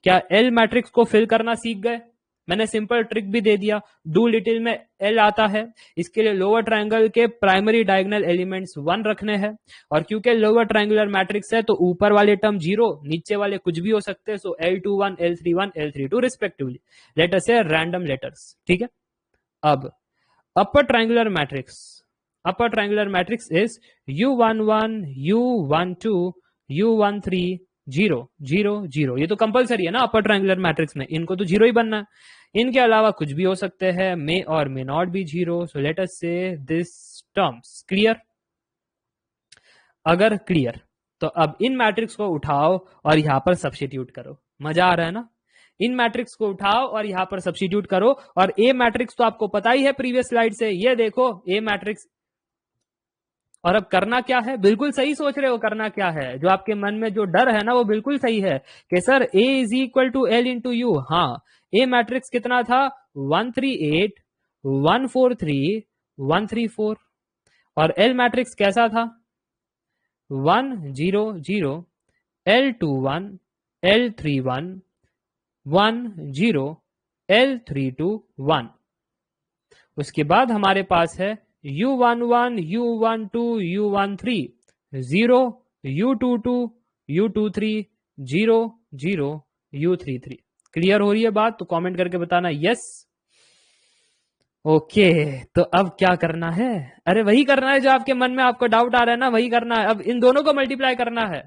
क्या L मैट्रिक्स को फिल करना सीख गए? मैंने सिंपल ट्रिक भी दे दिया, डू लिटिल में L आता है, इसके लिए लोअर ट्रायंगल के प्राइमरी डायगोनल एलिमेंट्स 1 रखने हैं, और क्योंकि लोअर ट्रायंगुलर मैट्रिक्स है तो ऊपर वाले टर्म 0, नीचे वाले कुछ भी हो सकते हैं, सो L21, L31, L32 respectively, late us से रैंडम लेटर्स। ठीक है, अब अपर triangular matrix is U11, U12, U13, 0, 0, 0। ये तो कंपलसरी है ना अपर ट्रायंगुलर मैट्रिक्स में, इनको तो 0 ही बनना है। इनके अलावा कुछ भी हो सकते हैं, मे और may not be 0। So let us से दिस टर्म्स क्लियर। अगर क्लियर तो अब इन मैट्रिक्स को उठाओ और यहां पर सब्स्टिट्यूट करो। मजा आ रहा है ना? इन मैट्रिक्स को उठाओ और यहां पर सब्स्टिट्यूट करो, और ए मैट्रिक्स तो आपको पता ही है प्रीवियस स्लाइड से, ये देखो ए मैट्रिक्स। और अब करना क्या है? बिल्कुल सही सोच रहे हो, करना क्या है, जो आपके मन में जो डर है ना वो बिल्कुल सही है कि sir A is equal to L into U. हाँ, ए मैट्रिक्स कितना था? 138, 143, 134, और L मैट्रिक्स कैसा था? 1 0 0, L21, L31, 1 0, L32 1। उसके बाद हमारे पास है U11, U12, U13, 0, U22, U23, 0, 0, U33। Clear हो रही है बात? तो कमेंट करके बताना यस। ओके, तो अब क्या करना है? अरे वही करना है जो आपके मन में आपको डाउट आ रहा है ना, वही करना है। अब इन दोनों को मल्टीप्लाई करना है,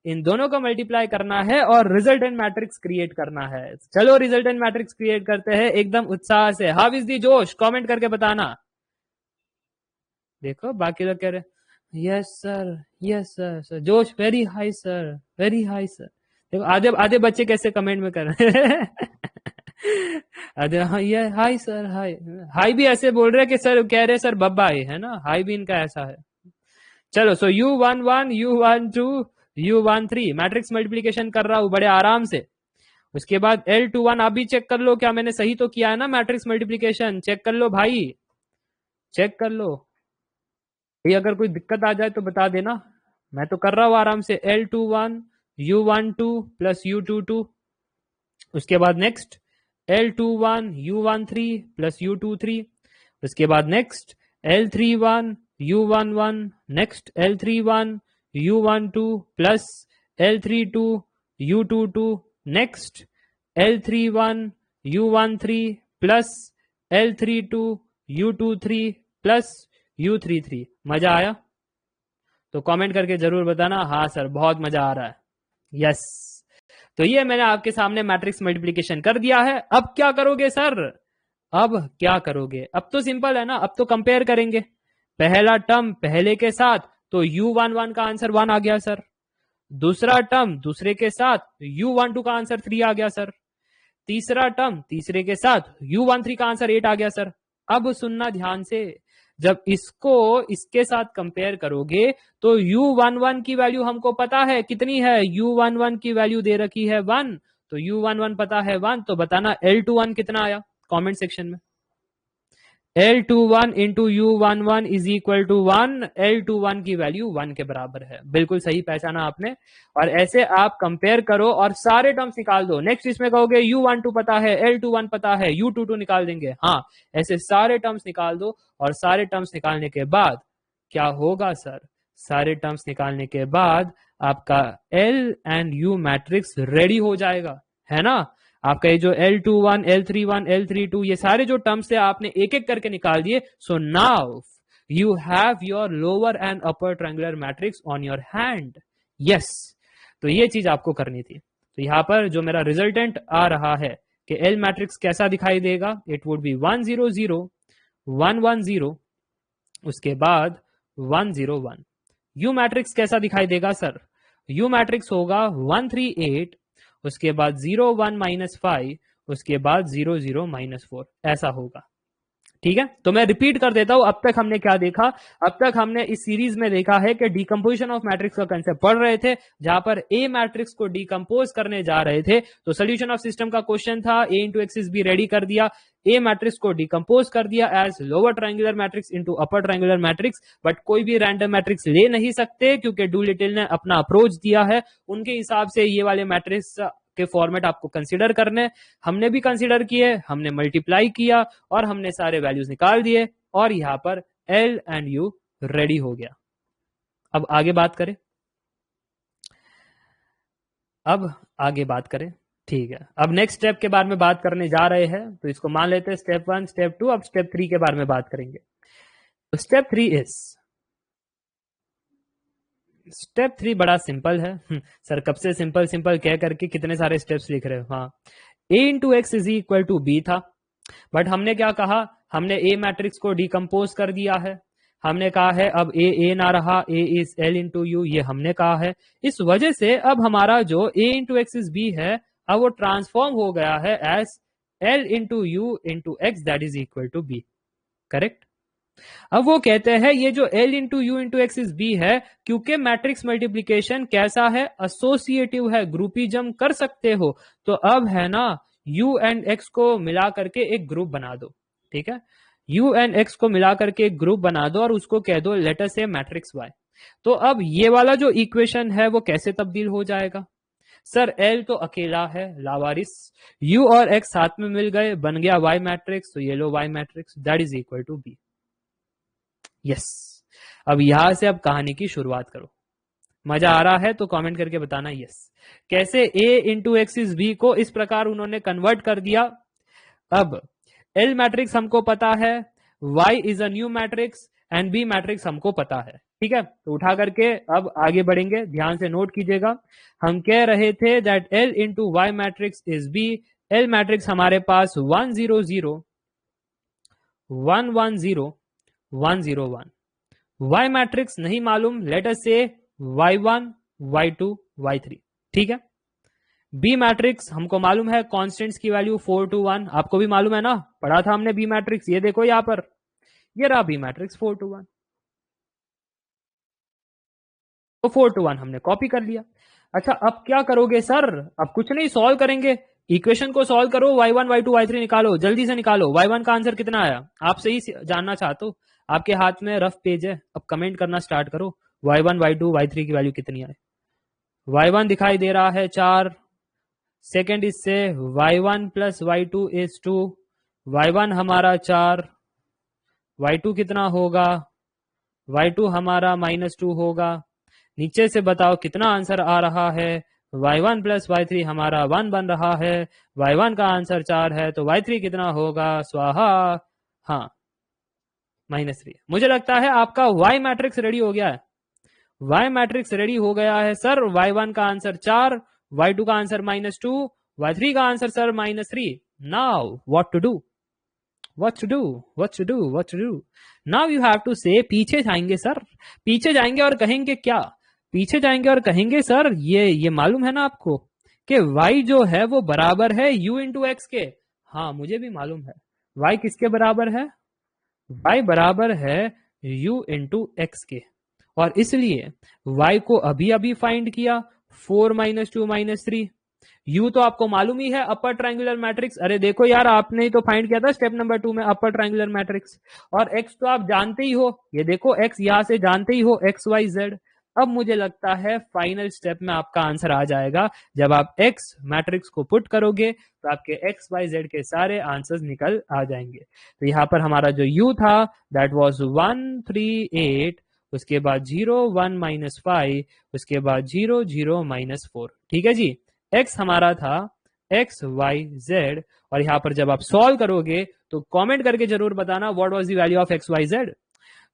इन दोनों को मल्टीप्लाई करना है और रिजल्टेंट मैट्रिक्स क्रिएट करना है। चलो रिजल्टेंट मैट्रिक्स क्रिएट करते हैं एकदम उत्साह से। हाउ इज दी जोश? कमेंट करके बताना। देखो बाकी लोग कह रहे yes sir, yes sir, sir जोश very high sir, very high sir. देखो आधे आधे बच्चे कैसे कमेंट में कर रहे हैं आधे हाँ ये हाई सर, हाई हाई भी ऐसे बोल रहे हैं कि सर कह रहे सर बब्बा है ना, हाई भी इनका ऐसा है। चलो सो U11, U12, U13 matrix multiplication कर रहा हूं बड़े आराम से। उसके बाद L21 आप भी चेक कर लो क्या मैंने सही तो किया है ना मैट्रिक्स मल्टीप्लीकेशन। चेक कर लो भाई, चेक कर लो। ये अगर कोई दिक्कत आ जाए तो बता देना, मैं तो कर रहा हूं आराम से। L21, U12 प्लस U22, उसके बाद next L21, U13 plus U23, उसके बाद next L31, U11, next L31, U12 plus L32, U22, next L31, U13 plus L32, U23 plus U33। मजा आया? तो कमेंट करके जरूर बताना हाँ सर बहुत मजा आ रहा है। यस, तो ये मैंने आपके सामने मैट्रिक्स मल्टीप्लिकेशन कर दिया है। अब क्या करोगे सर? अब क्या करोगे? अब तो सिंपल है ना, अब तो कंपेयर करेंगे पहला टर्म पहले के साथ, तो U11 का आंसर 1 आ गया सर। दूसरा टर्म दूसरे के साथ, U12 का आंसर 3 आ गया सर। तीसरा टर्म तीसरे के साथ, U13 का आंसर 8 आ गया सर। अब सुनना ध्यान से, जब इसको इसके साथ कंपेयर करोगे तो U11 की वैल्यू हमको पता है कितनी है, U11 की वैल्यू दे रखी है 1, तो U11 पता है 1, तो बताना L21 कितना आया कमेंट सेक्शन में। L21 into U11 is equal to 1, L21 की वैल्यू 1 के बराबर है। बिल्कुल सही पहचाना आपने। और ऐसे आप कंपेयर करो और सारे टर्म्स निकाल दो। नेक्स्ट इसमें कहोगे U12 पता है, L21 पता है, U22 निकाल देंगे। हाँ, ऐसे सारे टर्म्स निकाल दो और सारे टर्म्स निकालने के बाद क्या होगा सर? सारे टर्म्स निकालने के बाद आपका L and U matrix ready हो जाएगा, है ना। आपका ये जो L21, L31, L32 ये सारे जो टर्म्स थे आपने एक एक करके निकाल दिए। So now you have your lower and upper triangular matrix on your hand. yes, तो ये चीज आपको करनी थी। तो यहां पर जो मेरा रिजल्टेंट आ रहा है कि L मैट्रिक्स कैसा दिखाई देगा, इट वुड बी 1 0 0 1 1 0, उसके बाद 1 0 1। U मैट्रिक्स कैसा दिखाई देगा सर, U मैट्रिक्स होगा 1 3 8, उसके बाद 0 1 -5, उसके बाद 0 0 -4, ऐसा होगा। ठीक है, तो मैं रिपीट कर देता हूं। अब तक हमने क्या देखा, अब तक हमने इस सीरीज में देखा है कि डीकंपोजिशन ऑफ मैट्रिक्स का कंसेप्ट पढ़ रहे थे, जहां पर ए मैट्रिक्स को डीकंपोज करने जा रहे थे। तो सोल्यूशन ऑफ सिस्टम का क्वेश्चन था, A into axis B ready कर दिया, ए मैट्रिक्स को डीकंपोज कर दिया as lower triangular matrix into upper triangular matrix. But कोई भी रैंडम मैट्रिक्स ले नहीं सकते, क्योंकि डूलिटिल ने अपना अप्रोच दिया है, उनके हिसाब से ये वाले मैट्रिक्स के फॉर्मेट आपको कंसीडर करने। हमने भी कंसीडर किए, हमने मल्टीप्लाई किया और हमने सारे वैल्यूज निकाल दिए, और यहां पर L एंड U रेडी हो गया। अब आगे बात करें, ठीक है। अब नेक्स्ट स्टेप के बारे में बात करने जा रहे हैं, तो इसको मान लेते हैं स्टेप 1, स्टेप 2, अब स्टेप 3 के बारे में बात करेंगे। तो स्टेप 3 बड़ा सिंपल है। सर कब से सिंपल सिंपल कह करके कितने सारे स्टेप्स लिख रहे हो। हाँ, a into x is equal to B था, बट हमने क्या कहा, हमने ए मैट्रिक्स को डिकम्पोज कर दिया है। हमने कहा है अब ए ना रहा, ए इज एल इंटू यू, ये हमने कहा है। इस वजह से अब हमारा जो a into x is B है, अब वो ट्रांसफॉर्म हो गया है as L into U into x that is equal to B, correct. अब वो कहते हैं ये जो L into U into x is B है, क्योंकि मैट्रिक्स मल्टीप्लीकेशन कैसा है, एसोसिएटिव है, ग्रुपिज्म कर सकते हो। तो अब है ना, U एंड X को मिला करके एक ग्रुप बना दो, ठीक है। U एंड X को मिला करके एक ग्रुप बना दो और उसको कह दो लेट अस से मैट्रिक्स Y। तो अब ये वाला जो इक्वेशन है वो कैसे तब्दील हो जाएगा, सर L तो अकेला है, लावारिस, U और X साथ में मिल गए, बन गया Y मैट्रिक्स। तो ये लो Y matrix that is equal to B. Yes, अब यहां से अब कहानी की शुरुआत करो। मजा आ रहा है तो कमेंट करके बताना यस। कैसे a into x is B को इस प्रकार उन्होंने कन्वर्ट कर दिया। अब L मैट्रिक्स हमको पता है, Y is a new matrix and B matrix हमको पता है, ठीक है। तो उठा करके अब आगे बढ़ेंगे, ध्यान से नोट कीजिएगा। हम कह रहे थे that L into Y matrix is B। L matrix हमारे पास 1 0 0 1 1 0 1 0 1। Y मैट्रिक्स नहीं मालूम, लेट अस से Y1 Y2 Y3, ठीक है। B मैट्रिक्स हमको मालूम है, कांस्टेंट्स की वैल्यू 4 2 1, आपको भी मालूम है ना, पढ़ा था हमने B मैट्रिक्स। ये देखो यहां पर, ये रहा B मैट्रिक्स 4 2 1, तो 4 2 1 हमने कॉपी कर लिया। अच्छा अब क्या करोगे सर, अब कुछ नहीं, सॉल्व करेंगे, इक्वेशन को सॉल्व करो, y1 y2 y3 निकालो, जल्दी से निकालो। y1 का आंसर कितना आया, आपसे ही जानना चाहता हूं, आपके हाथ में रफ पेज है, अब कमेंट करना स्टार्ट करो। y1 y2 y3 की वैल्यू कितनी आए, y1 दिखाई दे रहा है 4, सेकेंड इससे y1 plus y2 is 2, y1 हमारा 4, y2 कितना होगा, y2 हमारा -2 होगा। नीचे से बताओ कितना आंसर आ रहा है, y1 प्लस y3 हमारा 1 बन रहा है, y1 का आंसर 4 है, तो y3 कितना होगा, स्वाहा, हाँ -3। मुझे लगता है आपका y मैट्रिक्स रेडी हो गया है, y मैट्रिक्स रेडी हो गया है सर। y1 का आंसर 4, y2 का आंसर -2, y3 का answer sir -3। Now what to do, what to do, what to do, what to do? Now you have to say, पीछे जाएंगे सर, पीछे जाएंगे और कहेंगे क्या, पीछे जाएंगे और कहेंगे सर ये मालूम है ना आपको कि y जो है वो बराबर है u इंटू एक्स के। हाँ मुझे भी मालूम है, y किसके बराबर है, y बराबर है u इंटू एक्स के, और इसलिए y को अभी अभी फाइंड किया, 4 -2 -3। U तो आपको मालूम ही है, अपर ट्रायंगुलर मैट्रिक्स। अरे देखो यार, आपने ही तो फाइंड किया था स्टेप नंबर 2 में अपर ट्रायंगुलर मैट्रिक्स। और x तो आप जानते ही हो, ये देखो x यहां से जानते ही हो, x y z। अब मुझे लगता है फाइनल स्टेप में आपका आंसर आ जाएगा, जब आप x मैट्रिक्स को पुट करोगे तो आपके x y z के सारे आंसर्स निकल आ जाएंगे। तो यहाँ पर हमारा जो U था दैट वाज 1 3 8 उसके बाद 0 1 माइनस 5, उसके बाद 0 0 माइनस 4। ठीक है जी, x हमारा था x y z, और यहां पर जब आप सॉल्व करोगे तो कमेंट करके जरूर बताना what was the value of x y z।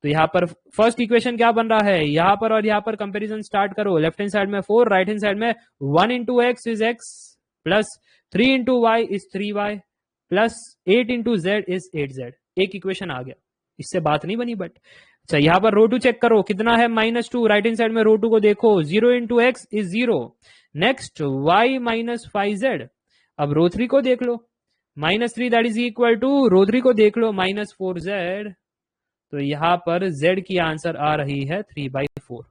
तो यहाँ पर फर्स्ट इक्वेशन क्या बन रहा है, यहाँ पर और यहाँ पर कंपैरिजन स्टार्ट करो। लेफ्ट हैंड साइड में 4, राइट हैंड साइड में 1 into x is x, plus 3 into Y is 3y, plus 8 into Z is 8z। एक इक्वेशन आ गया, इससे बात नहीं बनी बट। अच्छा, यहाँ पर रो टू चेक करो कितना है, -2। राइट हैंड साइड में रो टू को देखो, 0 into x is 0। Next y minus 5z। अब रो 3 को देख लो, -3 दैट इज इक्वल टू, रो 3 को देख लो -4z। तो यहां पर z की आंसर आ रही है 3/4।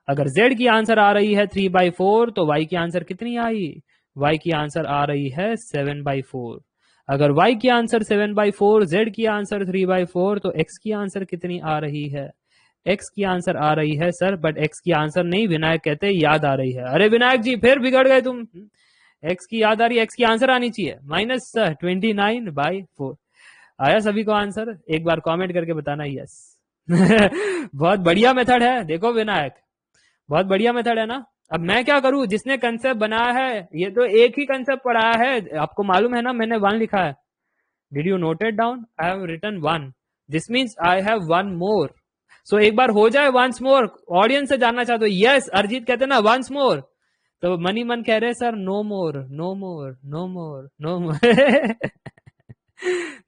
अगर z की आंसर आ रही है 3/4 तो y की आंसर कितनी आई, y की आंसर आ रही है 7/4। अगर y की आंसर 7/4, z की आंसर 3/4, तो x की आंसर कितनी आ रही है, x की आंसर आ रही है सर, बट x की आंसर नहीं, विनायक कहते याद आ रही है। अरे विनायक जी फिर बिगड़ गए तुम, x की याद आ रही है, x की आंसर आनी चाहिए -29/4। आया सभी को आंसर, एक बार कमेंट करके बताना यस। बहुत बढ़िया मेथड है, देखो विनायक, बहुत बढ़िया मेथड है ना। अब मैं क्या करूं, जिसने कंसेप्ट बनाया है, ये तो एक ही कंसेप्ट पढ़ाया है, आपको मालूम है ना, मैंने 1 लिखा है। Did you note it down, I have written 1, this means I have 1 more. So एक बार हो जाए वंस मोर, ऑडियंस से जानना चाहते हो, यस अरिजीत कहते हैं ना वंस मोर, तो मनी मन कह रहे sir no more no more no more no more.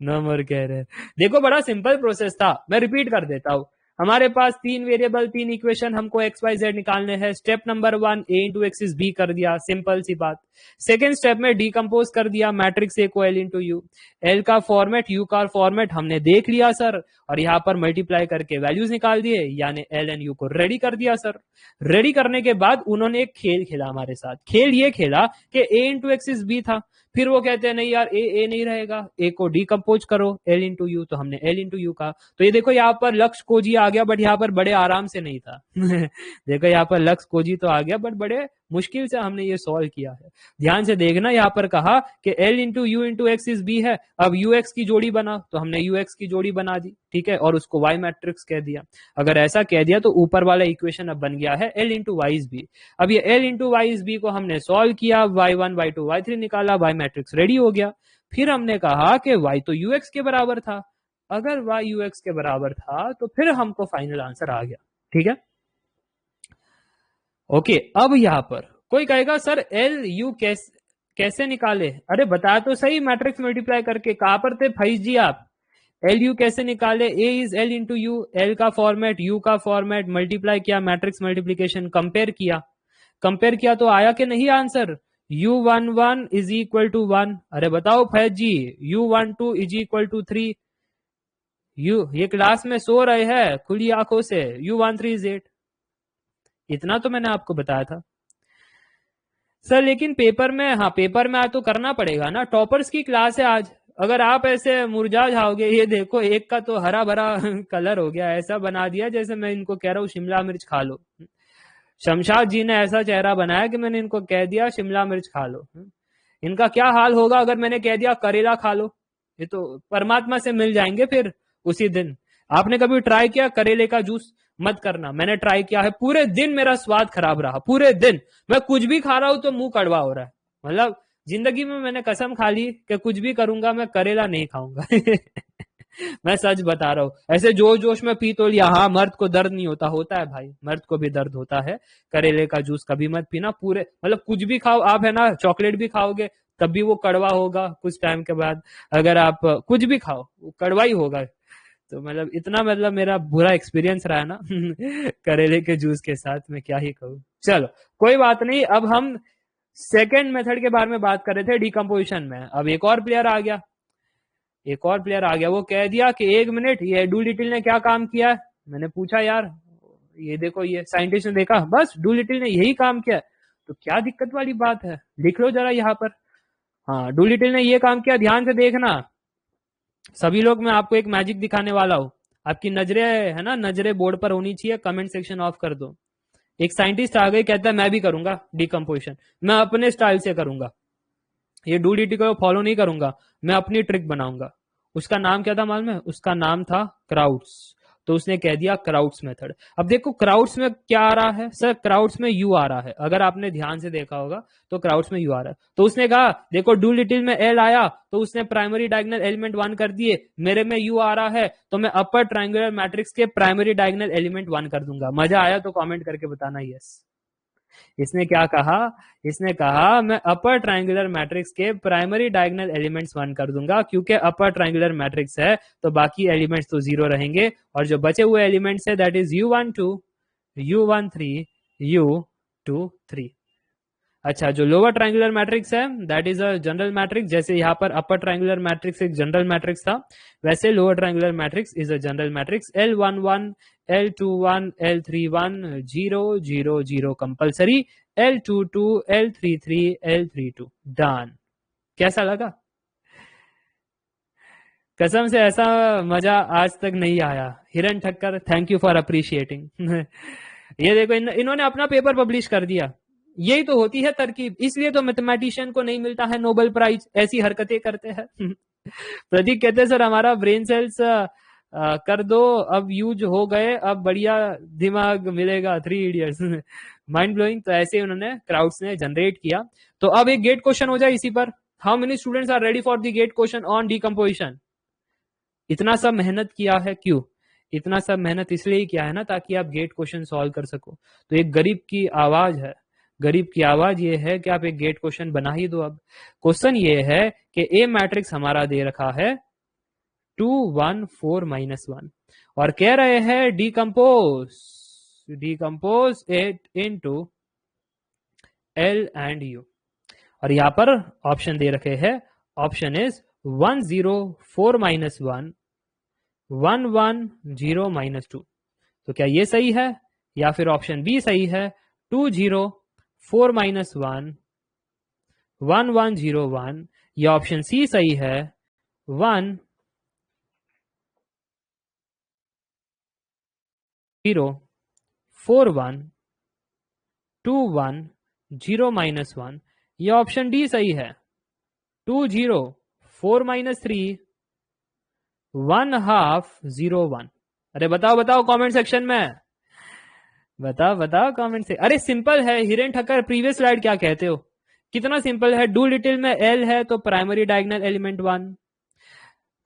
No more कह रहे। देखो बड़ा सिंपल प्रोसेस था, मैं रिपीट कर देता हूं। हमारे पास 3 वेरिएबल, 3 इक्वेशन, हमको एक्स वाई जेड निकालने हैं। Step number 1 a into x is B कर दिया, सिंपल सी बात। सेकेंड स्टेप में डीकंपोज कर दिया, मैट्रिक्स ए को एल इंटू यू, एल का फॉर्मेट यू का फॉर्मेट हमने देख लिया सर, और यहाँ पर मल्टीप्लाई करके वैल्यूज निकाल दिए, यानी एल एंड यू को रेडी कर दिया सर। रेडी करने के बाद उन्होंने एक खेल खेला हमारे साथ। खेल ये खेला कि a into x is B था, फिर वो कहते हैं नहीं यार ए नहीं रहेगा, ए को डीकंपोज करो एल इंटू यू, तो हमने एल इंटू यू का। तो ये देखो यहाँ पर लक्ष्य कोजी आ गया, बट यहाँ पर बड़े आराम से नहीं था। देखो यहाँ पर लक्ष्य कोजी तो आ गया, बट बड़े मुश्किल से हमने ये सॉल्व किया है। ध्यान से देखना, यहाँ पर कहा कि L into U into x is B है, अब यू एक्स की जोड़ी बना, तो हमने यू एक्स की जोड़ी बना दी, ठीक है, और उसको वाई मैट्रिक्स कह दिया। अगर ऐसा कह दिया तो ऊपर वाला इक्वेशन अब बन गया है L into Y is B. अब ये L into Y is B को हमने सॉल्व किया, y1 y2 y3 निकाला, वाई मैट्रिक्स रेडी हो गया। फिर हमने कहा कि y तो ux के बराबर था, अगर y ux के बराबर था तो फिर हमको फाइनल आंसर आ गया, ठीक है। ओके, अब यहां पर कोई कहेगा सर एल यू कैसे निकाले, अरे बताया तो सही, मैट्रिक्स मल्टीप्लाई करके। कहां पर थे फैज जी आप, एल यू कैसे निकाले, A is L into U, L का फॉर्मेट यू का फॉर्मेट, मल्टीप्लाई किया, मैट्रिक्स मल्टीप्लीकेशन, कंपेयर किया, कंपेयर किया तो आया कि नहीं answer, u11 is equal to 1। अरे बताओ फैज जी, u12 इज इक्वल टू 3। ये क्लास में सो रहे हैं खुली आंखों से, u13 इज 8। इतना तो मैंने आपको बताया था सर, लेकिन पेपर में, हाँ पेपर में आज तो करना पड़ेगा ना, टॉपर्स की क्लास है आज। अगर आप ऐसे मुरझा जाओगे, ये देखो एक का तो हरा भरा कलर हो गया, ऐसा बना दिया जैसे मैं इनको कह रहा हूँ शिमला मिर्च खा लो। शमशाद जी ने ऐसा चेहरा बनाया कि मैंने इनको कह दिया शिमला मिर्च खा लो। इनका क्या हाल होगा अगर मैंने कह दिया करेला खा लो, ये तो परमात्मा से मिल जाएंगे फिर उसी दिन। आपने कभी ट्राई किया करेले का जूस, मत करना, मैंने ट्राई किया है, पूरे दिन मेरा स्वाद खराब रहा, पूरे दिन मैं कुछ भी खा रहा हूं तो मुंह कड़वा हो रहा है। मतलब जिंदगी में मैंने कसम खा ली कि कुछ भी करूंगा मैं करेला नहीं खाऊंगा। मैं सच बता रहा हूँ, ऐसे जोश जोश में पी तो लिया। हाँ मर्द को दर्द नहीं होता, होता है भाई, मर्द को भी दर्द होता है। करेले का जूस कभी मत पीना, पूरे मतलब कुछ भी खाओ आप, है ना, चॉकलेट भी खाओगे तब भी वो कड़वा होगा कुछ टाइम के बाद। अगर आप कुछ भी खाओ वो कड़वा ही होगा। तो मतलब इतना, मतलब मेरा बुरा एक्सपीरियंस रहा है ना करेले के जूस के साथ, मैं क्या ही कहूँ। चलो कोई बात नहीं, अब हम सेकेंड मेथड के बारे में बात कर रहे थे डिकम्पोजिशन में। अब एक और प्लेयर आ गया, एक और प्लेयर आ गया, वो कह दिया कि 1 मिनट, ये डूलिटिल ने क्या काम किया। मैंने पूछा यार, ये देखो ये साइंटिस्ट ने देखा, बस डूलिटिल ने यही काम किया, तो क्या दिक्कत वाली बात है, लिख लो जरा यहाँ पर। हाँ डूलिटिल ने ये काम किया, ध्यान से देखना सभी लोग, मैं आपको एक मैजिक दिखाने वाला हूँ। आपकी नजरें, है ना, नजरें बोर्ड पर होनी चाहिए, कमेंट सेक्शन ऑफ कर दो। एक साइंटिस्ट आ गई, कहता है मैं भी करूंगा डिकम्पोजिशन, मैं अपने स्टाइल से करूंगा, ये डूलिटिल को फॉलो नहीं करूंगा, मैं अपनी ट्रिक बनाऊंगा। उसका नाम क्या था मालूम है, उसका नाम था क्राउड्स। तो उसने कह दिया क्राउड्स मेथड। अब देखो क्राउड्स में क्या आ रहा है सर, क्राउड्स में यू आ रहा है, अगर आपने ध्यान से देखा होगा तो क्राउड्स में यू आ रहा है। तो उसने कहा देखो डू लिटिल में एल आया तो उसने प्राइमरी डायगोनल एलिमेंट 1 कर दिए, मेरे में यू आ रहा है तो मैं अपर ट्रायंगुलर मैट्रिक्स के प्राइमरी डायगोनल एलिमेंट 1 कर दूंगा। मजा आया तो कमेंट करके बताना यस। इसने क्या कहा, इसने कहा मैं अपर ट्रायंगुलर मैट्रिक्स के प्राइमरी डायगोनल एलिमेंट्स 1 कर दूंगा, क्योंकि अपर ट्रायंगुलर मैट्रिक्स है तो बाकी एलिमेंट्स तो 0 रहेंगे और जो बचे हुए एलिमेंट्स है that is u12 u13 u23। अच्छा, जो लोअर ट्रायंगुलर मैट्रिक्स है that is a general matrix, जैसे यहाँ पर अपर ट्रायंगुलर मैट्रिक्स एक जनरल मैट्रिक्स था, वैसे lower triangular matrix is a general matrix. L11 L21 L31 0 0 0 compulsory, L22 L33 L32 done. कैसा लगा? कसम से ऐसा मजा आज तक नहीं आया। हिरन Thakkar, thank you for appreciating. ये देखो इन्होंने अपना पेपर पब्लिश कर दिया। यही तो होती है तरकीब, इसलिए तो मैथमेटिशियन को नहीं मिलता है नोबेल प्राइज, ऐसी हरकतें करते हैं। प्रदीप कहते हैं सर हमारा ब्रेन सेल्स कर दो, अब यूज हो गए, अब बढ़िया दिमाग मिलेगा। 3 इडियट्स माइंड ब्लोइंग। तो ऐसे उन्होंने क्राउड्स ने जनरेट किया। तो अब एक गेट क्वेश्चन हो जाए इसी पर, how many students are ready for the GATE question on decomposition? इतना सब मेहनत किया है, क्यों? इतना सब मेहनत इसलिए किया है ना ताकि आप गेट क्वेश्चन सॉल्व कर सको। तो एक गरीब की आवाज है, गरीब की आवाज ये है कि आप एक गेट क्वेश्चन बना ही दो। अब क्वेश्चन ये है कि ए मैट्रिक्स हमारा दे रखा है 2 1 4 -1 और कह रहे हैं decompose it into L and you, और यहां पर ऑप्शन दे रखे हैं, ऑप्शन इज 1 0 4 -1 1 1 0 -2। तो क्या ये सही है या फिर ऑप्शन बी सही है 2 0 4 -1 1 1 0 1, या ऑप्शन सी सही है 1 0 4 1 2 1 0 -1, या ऑप्शन डी सही है 2 0 4 -3 1 हाफ 0 1। अरे बताओ बताओ कमेंट सेक्शन में, बताओ बताओ कमेंट से। अरे सिंपल है हिरेन ठक्कर, प्रीवियस स्लाइड क्या कहते हो, कितना सिंपल है। डू लिटिल में एल है तो प्राइमरी डायगोनल एलिमेंट 1,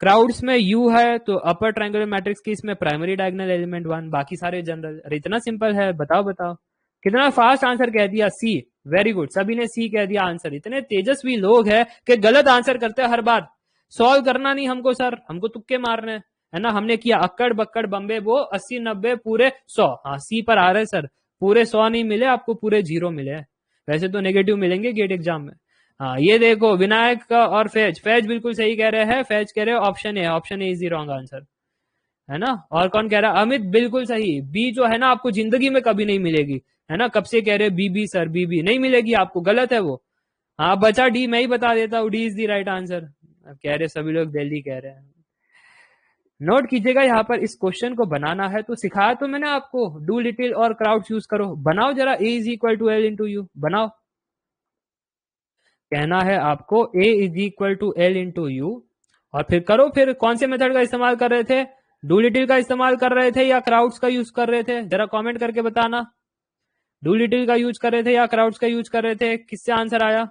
क्राउड्स में यू है तो अपर ट्रायंगुलर मैट्रिक्स की इसमें प्राइमरी डायगोनल एलिमेंट 1, बाकी सारे जनरल। अरे इतना सिंपल है, बताओ बताओ। कितना फास्ट आंसर कह दिया, सी। वेरी गुड, सभी ने सी कह दिया आंसर। इतने तेजस्वी लोग हैं कि गलत आंसर करते हैं हर बार। सॉल्व करना नहीं हमको सर, हमको तुक्के मारने है ना। हमने किया अक्कड़ बक्कड़ बम्बे बो 80 90 पूरे 100। हाँ सी पर आ रहे सर, पूरे 100 नहीं मिले आपको, पूरे 0 मिले। वैसे तो नेगेटिव मिलेंगे गेट एग्जाम में। हाँ ये देखो विनायक का और फैज, फैज बिल्कुल सही कह रहे हैं। फैज कह रहे हो option A, option A is the wrong answer, है ना। और कौन कह रहा है, अमित बिल्कुल सही। बी जो है ना आपको जिंदगी में कभी नहीं मिलेगी, है ना। कब से कह रहे बी सर, बी नहीं मिलेगी आपको, गलत है वो। हाँ बचा डी, मैं ही बता देता हूँ, D is the right answer. कह रहे सभी लोग दिल्ली कह रहे हैं। नोट कीजिएगा यहाँ पर इस क्वेश्चन को बनाना है तो सिखाया तो मैंने आपको, डू लिटिल और क्राउड्स यूज करो। बनाओ जरा, A is equal to L into U, बनाओ। कहना है आपको a is equal to L into U, और फिर करो। फिर कौन से मेथड का इस्तेमाल कर रहे थे, डू लिटिल का इस्तेमाल कर रहे थे या क्राउड्स का यूज कर रहे थे, जरा कमेंट करके बताना। डू लिटिल का यूज कर रहे थे या क्राउड्स का यूज कर रहे थे, किससे आंसर आया?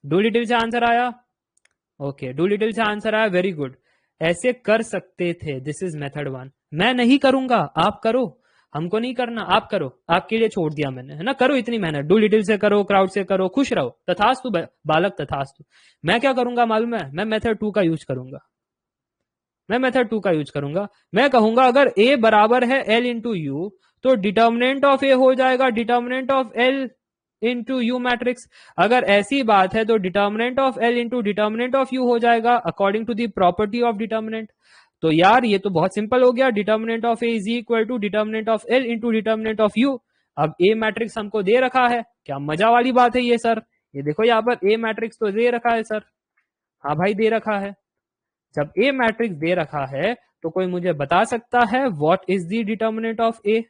डू लिटिल से आंसर आया। ओके डू लिटिल से आंसर आया, वेरी गुड। ऐसे कर सकते थे, दिस इज मेथड 1। मैं नहीं करूंगा, आप करो, हमको नहीं करना, आप करो, आपके लिए छोड़ दिया मैंने, है ना। करो इतनी मेहनत, डू लिटिल से करो, क्राउड से करो, खुश रहो, तथास्तु बालक तथास्तु। मैं क्या करूंगा मालूम है, मैं मेथड 2 का यूज करूंगा। मैं मेथड 2 का यूज करूंगा। मैं कहूंगा अगर a बराबर है l इंटू यू तो डिटर्मिनेंट ऑफ a हो जाएगा determinant of l into U matrix. अगर ऐसी बात है तो determinant of l into determinant of U हो जाएगा according to the property of determinant. तो यार ये तो बहुत सिंपल हो गया, determinant of a is equal to determinant of l into determinant of U. अब a मैट्रिक्स हमको दे रखा है, क्या मजा वाली बात है ये सर। ये देखो यहाँ पर a मैट्रिक्स तो दे रखा है सर, हाँ भाई दे रखा है। जब a मैट्रिक्स दे रखा है तो कोई मुझे बता सकता है what is the determinant of a?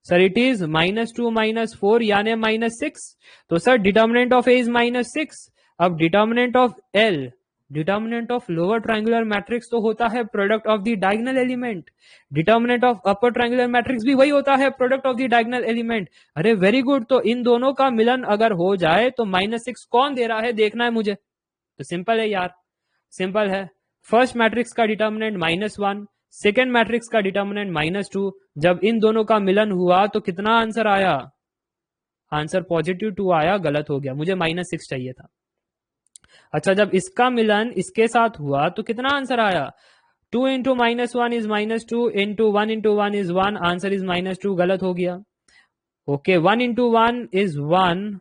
Sir it is -2 -4 यानी -6। तो sir determinant of a is -6। अब determinant of l determinant of lower triangular matrix तो होता है product of the diagonal element, determinant of upper triangular matrix भी वही होता है product of the diagonal element. अरे वेरी गुड, तो इन दोनों का मिलन अगर हो जाए तो -6 कौन दे रहा है देखना है मुझे। तो सिंपल है यार, सिंपल है। फर्स्ट मैट्रिक्स का डिटर्मिनेंट -1, सेकेंड मैट्रिक्स का डिटर्मिनेंट -2, जब इन दोनों का मिलन हुआ तो कितना आंसर आया? आंसर +2 आया, गलत हो गया, मुझे -6 चाहिए था। अच्छा, जब इसका मिलन इसके साथ हुआ तो कितना आंसर आया? 2 into -1 is -2 into 1 into 1 is 1, answer is -2, गलत हो गया। ओके, 1 इंटू 1 इज 1,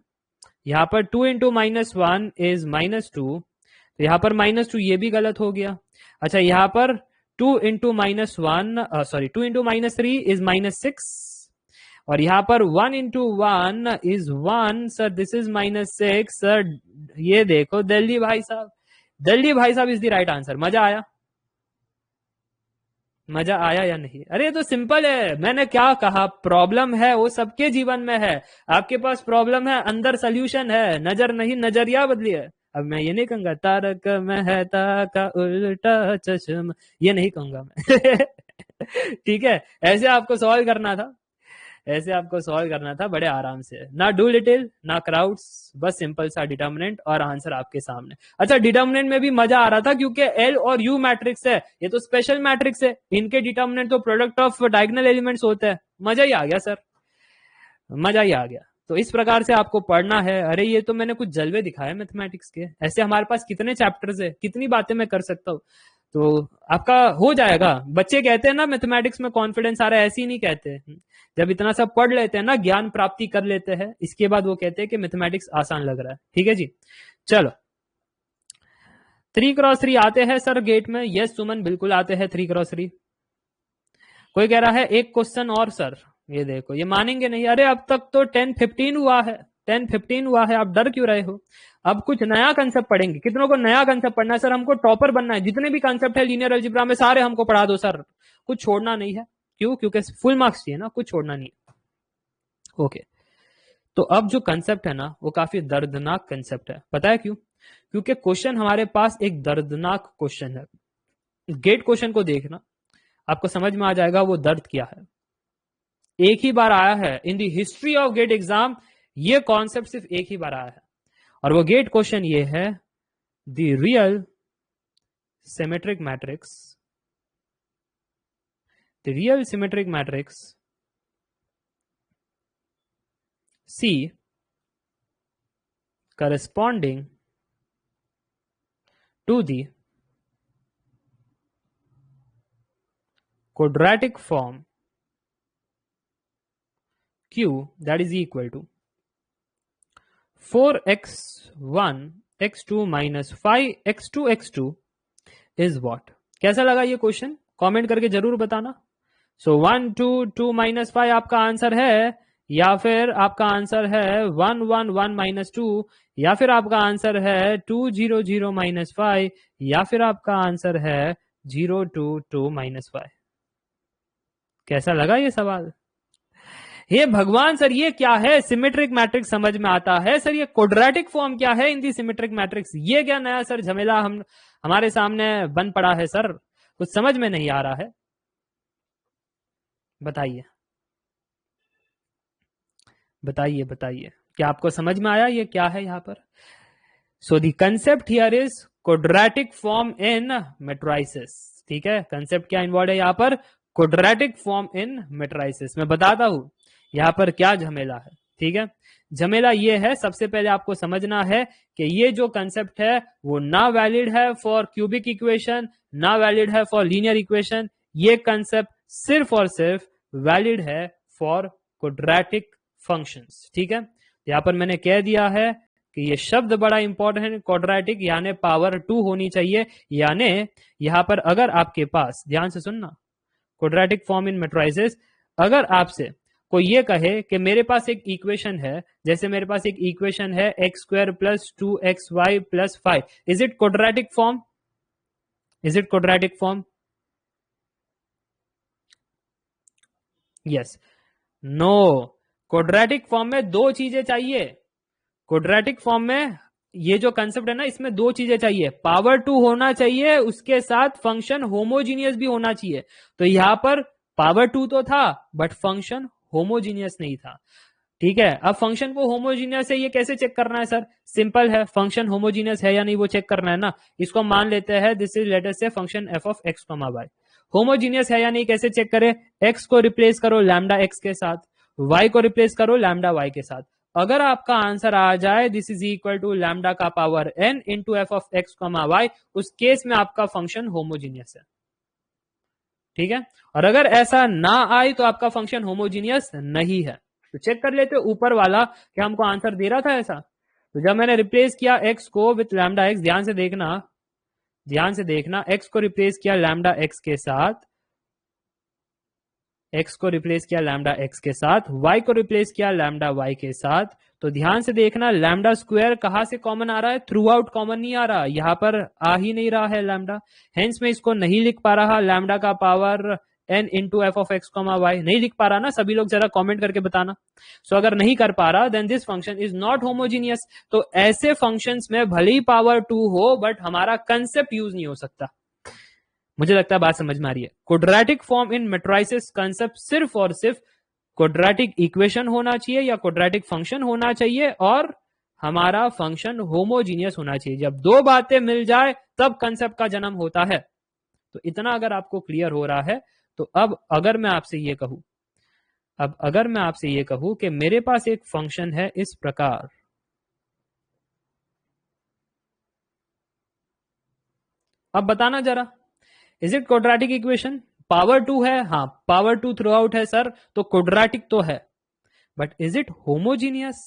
यहां पर 2 इंटू -1 इज -2, तो यहां पर -2 ये भी गलत हो गया। अच्छा, यहां पर 2 इंटू -1 सॉरी 2 इंटू -3 इज -6, और यहां पर 1 into 1 is 1, sir this is -6। Sir ये देखो दिल्ली भाई साहब, दिल्ली भाई साहब इज द राइट आंसर। मजा आया? मजा आया या नहीं? अरे ये तो सिंपल है, मैंने क्या कहा, प्रॉब्लम है वो सबके जीवन में है। आपके पास प्रॉब्लम है, अंदर सोल्यूशन है, नजर नहीं नजरिया बदलिए। अब मैं ये नहीं कहूंगा तारक मेहता का उल्टा चश्मा, ये नहीं कहूंगा मैं। ठीक है, ऐसे आपको सॉल्व करना था, ऐसे आपको सॉल्व करना था बड़े आराम से, ना डू लिटिल ना क्राउड्स, बस सिंपल सा डिटर्मिनेंट और आंसर आपके सामने। अच्छा, डिटर्मिनेंट में भी मजा आ रहा था क्योंकि एल और यू मैट्रिक्स है, ये तो स्पेशल मैट्रिक्स है, इनके डिटर्मिनेंट तो प्रोडक्ट ऑफ डायगोनल एलिमेंट्स होते हैं। मजा ही आ गया सर, मजा ही आ गया। तो इस प्रकार से आपको पढ़ना है। अरे ये तो मैंने कुछ जलवे दिखाए मैथमेटिक्स के, ऐसे हमारे पास कितने चैप्टर्स है, कितनी बातें मैं कर सकता हूँ, तो आपका हो जाएगा। बच्चे कहते हैं ना मैथमेटिक्स में कॉन्फिडेंस आ रहा है, ऐसे ही नहीं कहते। जब इतना सब पढ़ लेते हैं ना, ज्ञान प्राप्ति कर लेते हैं, इसके बाद वो कहते हैं कि मैथमेटिक्स आसान लग रहा है। ठीक है जी, चलो 3x3 आते हैं सर गेट में? यस सुमन, बिल्कुल आते हैं 3x3। कोई कह रहा है एक क्वेश्चन और सर, ये देखो ये मानेंगे नहीं। अरे अब तक तो 10-15 हुआ है, 10-15 हुआ है, आप डर क्यों रहे हो? अब कुछ नया कंसेप्ट पढ़ेंगे। कितनों को नया कंसेप्ट पढ़ना है? सर हमको टॉपर बनना है, जितने भी कंसेप्ट है लीनियर अलजेब्रा में सारे हमको पढ़ा दो सर, कुछ छोड़ना नहीं है। क्यों? क्योंकि फुल मार्क्स चाहिए ना, कुछ छोड़ना नहीं है। ओके, तो अब जो कंसेप्ट है ना वो काफी दर्दनाक कंसेप्ट है। पता है क्यों? क्योंकि क्वेश्चन हमारे पास एक दर्दनाक क्वेश्चन है। गेट क्वेश्चन को देखना, आपको समझ में आ जाएगा वो दर्द क्या है। एक ही बार आया है in the history of GATE exam, ये कॉन्सेप्ट सिर्फ एक ही बार आया है, और वो गेट क्वेश्चन ये है, the real symmetric matrix, the real symmetric matrix C corresponding to the quadratic form Q that is equal to 4x1 x2 minus 5x2 x2 is what? कैसा लगा ये क्वेश्चन? कमेंट करके जरूर बताना। सो 1 2 2 माइनस 5 आपका answer है, या फिर आपका आंसर है 1 1 1 माइनस 2, या फिर आपका आंसर है 2 0 0 माइनस 5, या फिर आपका आंसर है 0 2 2 माइनस 5। कैसा लगा ये सवाल? हे भगवान सर ये क्या है? सिमेट्रिक मैट्रिक्स समझ में आता है सर, ये क्वाड्रेटिक फॉर्म क्या है इन दी सिमेट्रिक मैट्रिक्स? ये क्या नया सर झमेला हमारे सामने बन पड़ा है सर, कुछ समझ में नहीं आ रहा है, बताइए बताइए बताइए, क्या आपको समझ में आया ये क्या है यहाँ पर? So the concept here is quadratic form in matrices. ठीक है, कंसेप्ट क्या इन्वॉल्व है यहाँ पर? Quadratic form in matrices. मैं बताता हूं यहाँ पर क्या झमेला है। ठीक है, झमेला ये है, सबसे पहले आपको समझना है कि ये जो कंसेप्ट है वो ना वैलिड है फॉर क्यूबिक इक्वेशन, ना वैलिड है फॉर लीनियर इक्वेशन। ये कंसेप्ट सिर्फ और सिर्फ वैलिड है फॉर क्वाड्रेटिक फंक्शंस। ठीक है, यहां पर मैंने कह दिया है कि ये शब्द बड़ा इंपॉर्टेंट है, क्वाड्रेटिक यानी पावर 2 होनी चाहिए। यानी यहां पर अगर आपके पास, ध्यान से सुनना, क्वाड्रेटिक फॉर्म इन मैट्रिसेस, अगर आपसे कोई ये कहे कि मेरे पास एक इक्वेशन है, जैसे मेरे पास एक इक्वेशन है x² plus 2xy plus 5, is it quadratic form? Is it quadratic form? Yes, no. Quadratic form में दो चीजें चाहिए। क्वाड्रेटिक फॉर्म में ये जो कंसेप्ट है ना, इसमें दो चीजें चाहिए, पावर टू होना चाहिए, उसके साथ फंक्शन होमोजीनियस भी होना चाहिए। तो यहां पर पावर टू तो था बट फंक्शन होमोजीनियस नहीं था। ठीक है, अब फंक्शन को होमोजीनियस है ये कैसे चेक करना है सर? सिंपल है, फंक्शन होमोजीनियस है या नहीं वो चेक करना है ना। इसको मान लेते हैं this is let us say function F of x comma Y. Homogeneous है या नहीं कैसे चेक करें? एक्स को रिप्लेस करो लैम्डा एक्स के साथ, वाई को रिप्लेस करो लैम्डा वाई के साथ। अगर आपका आंसर आ जाए this is equal to lambda का power N into F of x comma y, उस केस में आपका फंक्शन होमोजीनियस है। ठीक है, और अगर ऐसा ना आए तो आपका फंक्शन होमोजीनियस नहीं है। तो चेक कर लेते ऊपर वाला क्या हमको आंसर दे रहा था ऐसा। तो जब मैंने रिप्लेस किया एक्स को विथ लैम्डा एक्स, ध्यान से देखना, ध्यान से देखना, एक्स को रिप्लेस किया लैम्डा एक्स के साथ, एक्स को रिप्लेस किया लैम्डा एक्स के साथ, वाई को रिप्लेस किया लैम्डा वाई के साथ। तो ध्यान से देखना लैम्डा स्क्वायर कहां से कॉमन आ रहा है? थ्रू आउट कॉमन नहीं आ रहा, यहां पर आ ही नहीं रहा है लैम्डा, हेंस मैं इसको नहीं लिख पा रहा लैम्डा का power N into F of x comma Y, नहीं लिख पा रहा ना। सभी लोग जरा कमेंट करके बताना। सो अगर नहीं कर पा रहा then this function is not homogeneous. तो ऐसे फंक्शंस में भले ही पावर टू हो बट हमारा कंसेप्ट यूज नहीं हो सकता। मुझे लगता है बात समझ में आ रही है। Quadratic form in matrices concept सिर्फ और सिर्फ क्वाड्रेटिक इक्वेशन होना चाहिए या क्वाड्रेटिक फंक्शन होना चाहिए और हमारा फंक्शन होमोजीनियस होना चाहिए। जब दो बातें मिल जाए तब कंसेप्ट का जन्म होता है। तो इतना अगर आपको क्लियर हो रहा है तो अब अगर मैं आपसे ये कहूं, अब अगर मैं आपसे ये कहूं कि मेरे पास एक फंक्शन है इस प्रकार, अब बताना जरा, is it quadratic equation? Power two है, हाँ पावर टू थ्रू आउट है सर, तो क्वाड्रेटिक तो है, बट इज इट होमोजीनियस?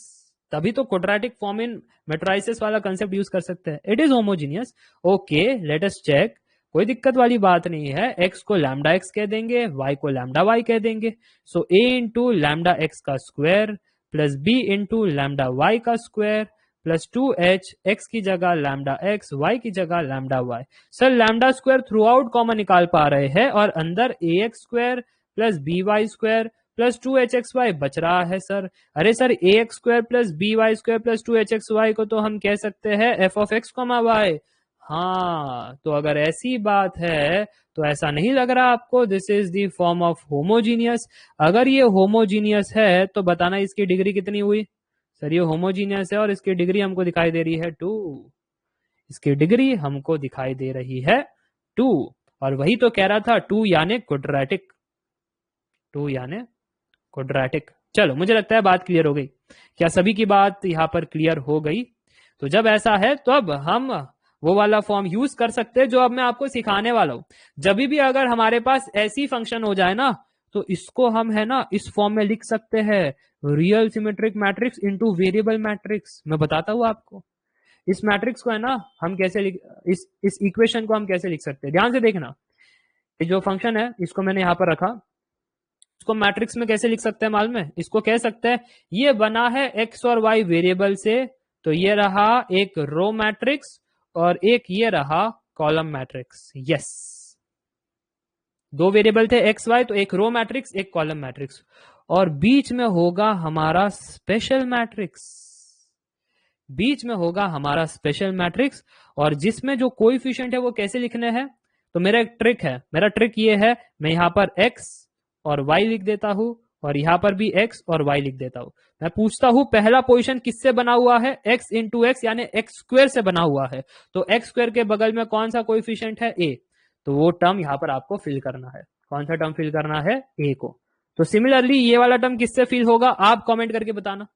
तभी तो क्वाड्रेटिक फॉर्म इन मैट्रिसेस वाला कंसेप्ट यूज कर सकते हैं। It is homogeneous, okay let us check, कोई दिक्कत वाली बात नहीं है। एक्स को लैम्डा एक्स कह देंगे, वाई को लैम्डा वाई कह देंगे। So a into lambda x का square plus b into lambda y का स्क्वायर प्लस 2h, एक्स की जगह लैम्डा एक्स, वाई की जगह lambda y. Sir lambda square throughout common निकाल पा रहे हैं और अंदर a x square plus b y square plus 2hxy बच रहा है सर। अरे sir a x square plus b y square plus 2hxy को तो हम कह सकते हैं F of x comma Y. हाँ, तो अगर ऐसी बात है तो ऐसा नहीं लग रहा आपको this is the form of homogeneous? अगर ये होमोजीनियस है तो बताना इसकी डिग्री कितनी हुई? सर ये होमोजीनियस है और इसकी डिग्री हमको दिखाई दे रही है 2, इसकी डिग्री हमको दिखाई दे रही है 2, और वही तो कह रहा था 2 यानी क्वाड्रेटिक, 2 यानी क्वाड्रेटिक। चलो मुझे लगता है बात क्लियर हो गई। क्या सभी की बात यहां पर क्लियर हो गई? तो जब ऐसा है तो अब हम वो वाला फॉर्म यूज कर सकते हैं जो अब मैं आपको सिखाने वाला हूं। जब भी अगर हमारे पास ऐसी फंक्शन हो जाए ना तो इसको हम है ना इस फॉर्म में लिख सकते हैं, real symmetric matrix into variable matrix. मैं बताता हूं आपको इस मैट्रिक्स को है ना हम कैसे लिख, इस इक्वेशन को हम कैसे लिख सकते हैं। ध्यान से देखना, ये जो फंक्शन है इसको मैंने यहां पर रखा, इसको मैट्रिक्स में कैसे लिख सकते हैं मालूम है? इसको कह सकते हैं ये बना है एक्स और वाई वेरिएबल से, तो ये रहा एक रो मैट्रिक्स और एक ये रहा कॉलम मैट्रिक्स। यस, दो वेरिएबल थे एक्स वाई, तो एक रो मैट्रिक्स एक कॉलम मैट्रिक्स, और बीच में होगा हमारा स्पेशल मैट्रिक्स, बीच में होगा हमारा स्पेशल मैट्रिक्स। और जिसमें जो कोएफिशिएंट है वो कैसे लिखने हैं? तो मेरा एक ट्रिक है, मेरा ट्रिक ये है, मैं यहां पर x और y लिख देता हूं और यहां पर भी x और y लिख देता हूं। मैं पूछता हूं पहला पोजीशन किससे बना हुआ है? x इंटू एक्स यानी एक्स स्क्वायर से बना हुआ है। तो एक्स स्क्वायर के बगल में कौन सा कोएफिशिएंट है? a, तो वो टर्म यहां पर आपको फिल करना है। कौन सा टर्म फिल करना है? a को। तो सिमिलरली ये वाला टर्म किससे फिल होगा आप कॉमेंट करके बताना।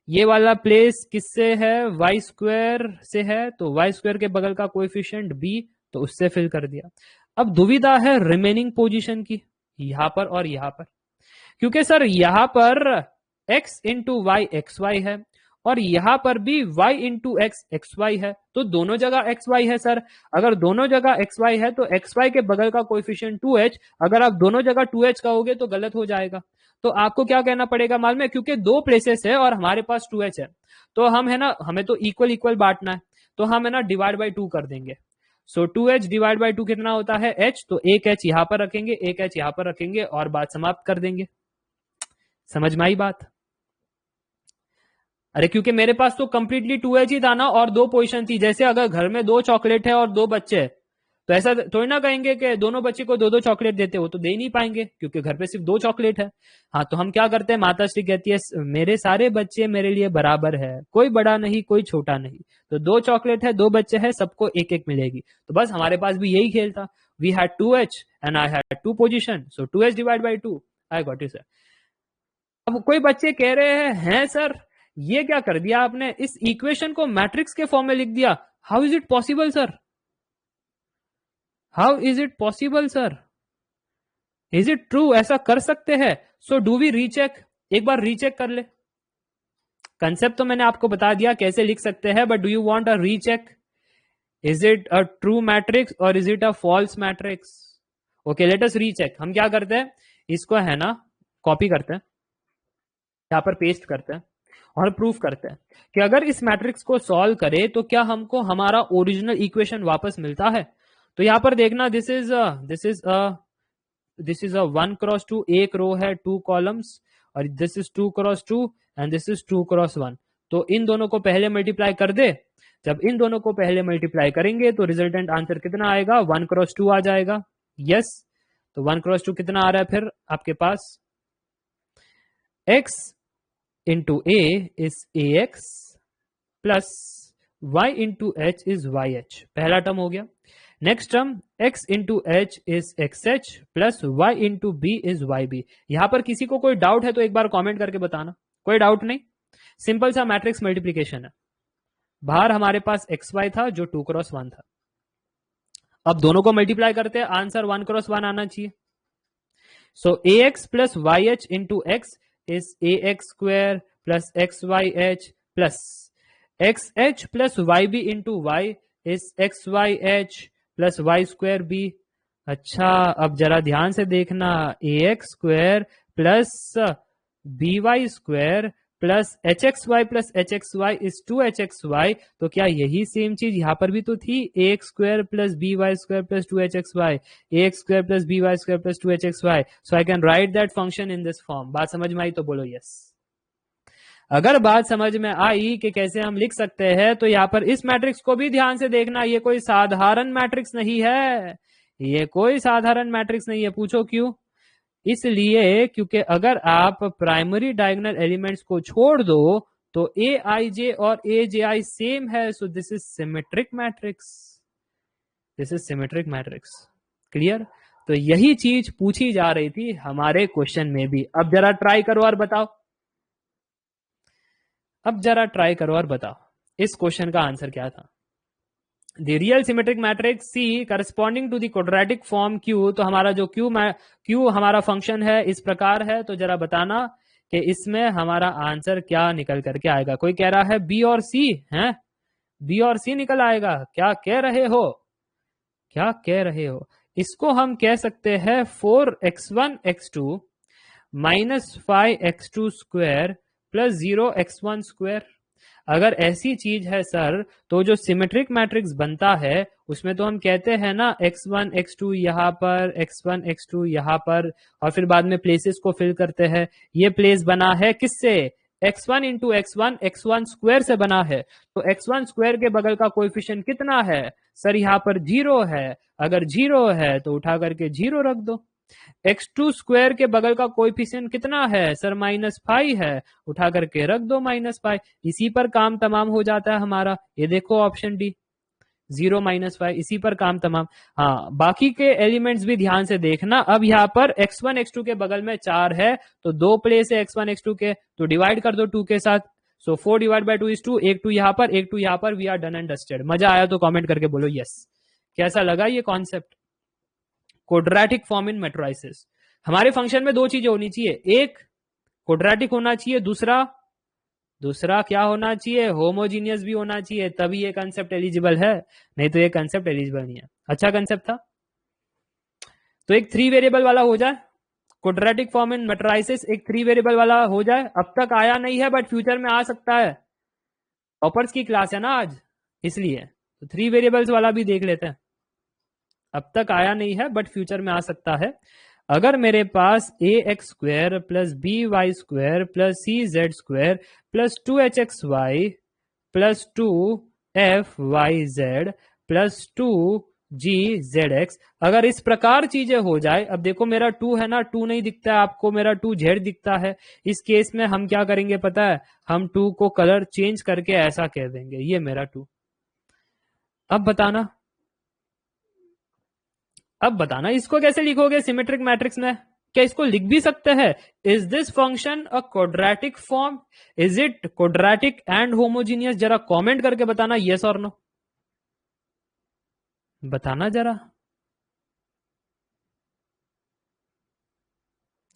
ये वाला प्लेस किससे है? वाई स्क्वायर से है, तो वाई स्क्वायर के बगल का कोएफिशिएंट b, तो उससे फिल कर दिया। अब दुविधा है रिमेनिंग पोजीशन की, यहां पर और यहां पर, क्योंकि सर यहां पर x into Y X Y है और यहां पर भी y into X X Y है, तो दोनों जगह एक्स वाई है सर। अगर दोनों जगह एक्स वाई है तो एक्स वाई के बगल का कोएफिशिएंट 2h, अगर आप दोनों जगह 2h कहोगे तो गलत हो जाएगा। तो आपको क्या कहना पड़ेगा मालूम है? क्योंकि दो प्लेसेस है और हमारे पास 2h है, तो हम है ना, हमें तो इक्वल इक्वल बांटना है, तो हम है ना डिवाइड बाई 2 कर देंगे। सो 2h डिवाइड बाई 2 कितना होता है? h, तो एक h यहां पर रखेंगे, एक h यहां पर रखेंगे और बात समाप्त कर देंगे। समझ में आई बात? अरे क्योंकि मेरे पास तो कंप्लीटली 2H ही था ना, और 2 पोजीशन थी। जैसे अगर घर में 2 चॉकलेट है और 2 बच्चे हैं, तो ऐसा थोड़ी ना कहेंगे कि दोनों बच्चे को 2-2 चॉकलेट देते हो, तो दे नहीं पाएंगे क्योंकि घर पे सिर्फ 2 चॉकलेट है। हाँ, तो हम क्या करते हैं, माता श्री कहती है मेरे सारे बच्चे मेरे लिए बराबर है, कोई बड़ा नहीं कोई छोटा नहीं, तो 2 चॉकलेट है 2 बच्चे है, सबको एक एक मिलेगी। तो बस हमारे पास भी यही खेल था। We had 2H and I had 2 position, so 2H divide by 2। I got it sir. अब कोई बच्चे कह रहे हैं सर ये क्या कर दिया आपने, इस इक्वेशन को मैट्रिक्स के फॉर्म में लिख दिया, how is it possible sir, how is it possible sir, is it true, ऐसा कर सकते हैं? सो डू वी रीचेक, एक बार रीचेक कर ले। कंसेप्ट तो मैंने आपको बता दिया कैसे लिख सकते हैं, but do you want a recheck, is it a true matrix और is it a false matrix? Okay, let us recheck. हम क्या करते हैं, इसको है ना कॉपी करते हैं, यहां पर पेस्ट करते हैं और प्रूफ करते हैं कि अगर इस मैट्रिक्स को सॉल्व करे तो क्या हमको हमारा ओरिजिनल इक्वेशन वापस मिलता है। तो यहां पर देखना, दिस इज अ 1x2, एक रो है 2 कॉलम्स, और this is 2x2 and this is 2x1। तो इन दोनों को पहले मल्टीप्लाई कर दे। जब इन दोनों को पहले मल्टीप्लाई करेंगे तो रिजल्टेंट आंसर कितना आएगा, 1x2 आ जाएगा। यस, तो 1x2 कितना आ रहा है फिर आपके पास, x into a is ax plus y into h is yh, पहला टर्म हो गया। Next term x into h is xh plus y into b is yb। यहां पर किसी को कोई डाउट है तो एक बार कमेंट करके बताना। कोई डाउट नहीं, सिंपल सा मैट्रिक्स मल्टीप्लीकेशन है। बाहर हमारे पास xy था जो 2x1 था, अब दोनों को मल्टीप्लाई करते हैं, आंसर 1x1 आना चाहिए। सो ax plus yh into x is ax square plus xyh plus xh plus yb into y is xyh plus y square b। अच्छा, अब जरा ध्यान से देखना, ax square plus by square plus hxy plus hxy is 2hxy, तो क्या यही same चीज यहां पर भी तो थी, ax square plus by square plus 2hxy, ax square plus by square plus 2hxy। So I can write that function in this form. बात समझ में आई तो बोलो यस। अगर बात समझ में आई कि कैसे हम लिख सकते हैं, तो यहां पर इस मैट्रिक्स को भी ध्यान से देखना, ये कोई साधारण मैट्रिक्स नहीं है, ये कोई साधारण मैट्रिक्स नहीं है। पूछो क्यों? इसलिए क्योंकि अगर आप प्राइमरी डायगोनल एलिमेंट्स को छोड़ दो तो ए आई जे और ए जे आई सेम है, so this is symmetric matrix, this is symmetric matrix. Clear? तो यही चीज पूछी जा रही थी हमारे क्वेश्चन में भी। अब जरा ट्राई करो और बताओ, अब जरा ट्राई करो और बताओ इस क्वेश्चन का आंसर क्या था। The real symmetric matrix C corresponding to the quadratic form Q, तो हमारा जो Q हमारा फंक्शन है इस प्रकार है, तो जरा बताना कि इसमें हमारा आंसर क्या निकल करके आएगा। कोई कह रहा है B और C है, B और C निकल आएगा, क्या कह रहे हो, क्या कह रहे हो? इसको हम कह सकते हैं 4x1 x2 minus 5x2 square plus 0x1 square. अगर ऐसी चीज है सर तो जो सिमेट्रिक मैट्रिक्स बनता है उसमें तो हम कहते हैं ना x1 x2 यहाँ पर, x1 x2 यहाँ पर, और फिर बाद में प्लेसेस को फिल करते हैं। ये प्लेस बना है किससे, x1 इंटू x1 स्क्वायर से बना है। तो x1 स्क्वायर के बगल का कोएफिशिएंट कितना है सर, यहाँ पर 0 है, अगर 0 है तो उठा करके 0 रख दो। x2 स्क्वायर के बगल का कोएफिशिएंट कितना है सर, -5 है, उठा करके रख दो -5। इसी पर काम तमाम हो जाता है हमारा। ये देखो ऑप्शन डी, 0 -5, इसी पर काम तमाम। हाँ, बाकी के एलिमेंट्स भी ध्यान से देखना। अब यहाँ पर x1 x2 के बगल में 4 है, तो 2 प्लेस है x1 x2 के, तो डिवाइड कर दो 2 के साथ। सो 4 डिवाइड बाई 2 इज 2, एक 2 यहाँ पर एक 2 यहाँ पर। We are done and dusted. मजा आया तो कमेंट करके बोलो यस। कैसा लगा ये concept, quadratic form in matrices. हमारे फंक्शन में 2 चीजें होनी चाहिए, एक क्वाड्रेटिक होना चाहिए, दूसरा क्या होना चाहिए, होमोजीनियस भी होना चाहिए, तभी ये कंसेप्ट एलिजिबल है, नहीं तो ये कंसेप्ट एलिजिबल नहीं है। अच्छा कंसेप्ट था। तो एक 3 वेरिएबल वाला हो जाए, क्वाड्रेटिक फॉर्म इन मैट्रिसेस एक 3 वेरिएबल वाला हो जाए। अब तक आया नहीं है बट फ्यूचर में आ सकता है, टॉपर्स की क्लास है ना आज, इसलिए तो 3 वेरिएबल्स वाला भी देख लेते हैं। अब तक आया नहीं है बट फ्यूचर में आ सकता है। अगर मेरे पास a x square plus b y square plus c z square plus 2hxy plus 2fyz plus 2gzx, अगर इस प्रकार चीजें हो जाए, अब देखो मेरा 2 है ना, 2 नहीं दिखता है आपको, मेरा 2z दिखता है। इस केस में हम क्या करेंगे पता है, हम 2 को कलर चेंज करके ऐसा कह देंगे, ये मेरा 2। अब बताना इसको कैसे लिखोगे सिमेट्रिक मैट्रिक्स में, क्या इसको लिख भी सकते हैं? Is this function a quadratic form, is it quadratic and homogeneous? जरा कमेंट करके बताना यस और नो, बताना जरा।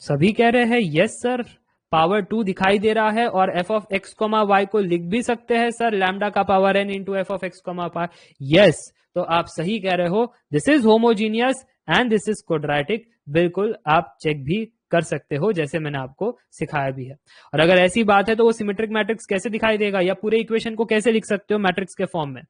सभी कह रहे हैं यस सर, पावर 2 दिखाई दे रहा है और F of X comma Y को लिख भी सकते हैं सर, लैम्डा का power N into F of X comma Y. Yes, तो आप सही कह रहे हो, this is homogeneous and this is quadratic. बिल्कुल आप चेक भी कर सकते हो, जैसे मैंने आपको सिखाया भी है। और अगर ऐसी बात है तो वो सिमेट्रिक मैट्रिक्स कैसे दिखाई देगा, या पूरे इक्वेशन को कैसे लिख सकते हो मैट्रिक्स के फॉर्म में?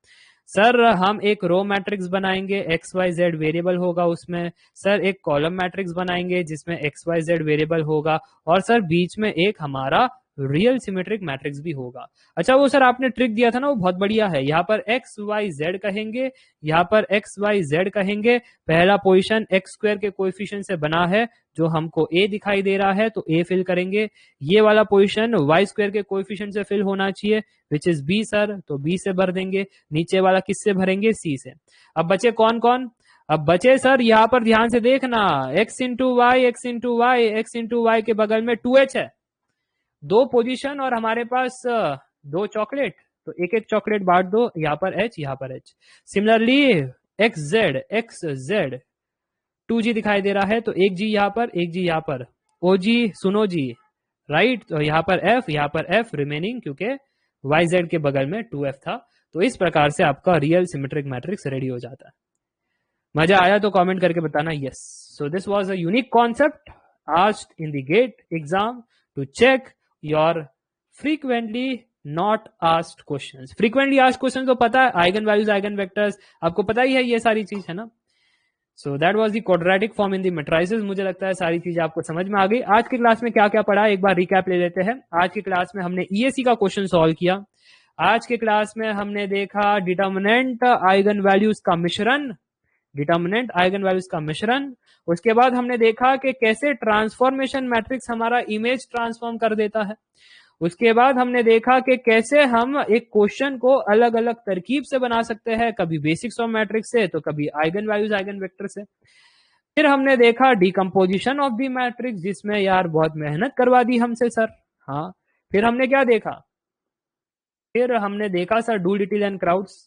सर हम एक रो मैट्रिक्स बनाएंगे, एक्स वाई जेड वेरिएबल होगा उसमें। सर एक कॉलम मैट्रिक्स बनाएंगे जिसमें एक्स वाई जेड वेरिएबल होगा, और सर बीच में एक हमारा रियल सिमेट्रिक मैट्रिक्स भी होगा। अच्छा वो सर आपने ट्रिक दिया था ना, वो बहुत बढ़िया है। यहाँ पर एक्स वाई जेड कहेंगे, यहाँ पर एक्स वाई जेड कहेंगे। पहला पोजीशन एक्स स्क्वायर के कोएफिशिएंट से बना है, जो हमको ए दिखाई दे रहा है, तो ए फिल करेंगे। ये वाला पोजीशन वाई स्क्वायर के कोएफिशिएंट से फिल होना चाहिए, विच इज बी सर, तो बी से भर देंगे। नीचे वाला किससे भरेंगे? सी से। अब बचे कौन कौन? अब बचे सर यहाँ पर ध्यान से देखना, X into Y, X into Y, X into Y के बगल में 2h है, दो पोजीशन और हमारे पास दो चॉकलेट, तो एक एक चॉकलेट बांट दो, यहाँ पर h, यहाँ पर h। Similarly x Z 2g दिखाई दे रहा है, तो एक जी यहाँ पर, एक जी यहाँ पर, ओ जी सुनो जी, राइट। तो यहाँ पर f, यहाँ पर f रिमेनिंग, क्योंकि वाई जेड के बगल में 2f था। तो इस प्रकार से आपका रियल सिमेट्रिक मैट्रिक्स रेडी हो जाता है। मजा आया तो कमेंट करके बताना yes. So this was a unique concept asked in the GATE exam to check your frequently not asked questions. Frequently asked question तो पता है, आइगन वैल्यूज, आइगन वेक्टर्स, आपको पता ही है ये सारी चीज, है ना। So that was the quadratic form in the matrices. मुझे लगता है सारी चीजें आपको समझ में आ गई। आज की क्लास में क्या क्या पढ़ा, एक बार रिकैप ले लेते हैं। आज की क्लास में हमने ईएसी का क्वेश्चन सॉल्व किया। आज के क्लास में हमने देखा डिटर्मिनेंट आइगन वैल्यूज का मिश्रण, डिटर्मिनेंट आइगन वैल्यूज का मिश्रण। उसके बाद हमने देखा कि कैसे ट्रांसफॉर्मेशन मैट्रिक्स हमारा इमेज ट्रांसफॉर्म कर देता है। उसके बाद हमने देखा कि कैसे हम एक क्वेश्चन को अलग अलग तरकीब से बना सकते हैं, कभी बेसिक्स ऑफ मैट्रिक्स से, तो कभी आइगन वैल्यूज आइगन वेक्टर से। फिर हमने देखा डिकम्पोजिशन ऑफ दी मैट्रिक्स, जिसमें यार बहुत मेहनत करवा दी हमसे सर। हाँ, फिर हमने क्या देखा, फिर हमने देखा sir do little and crowds.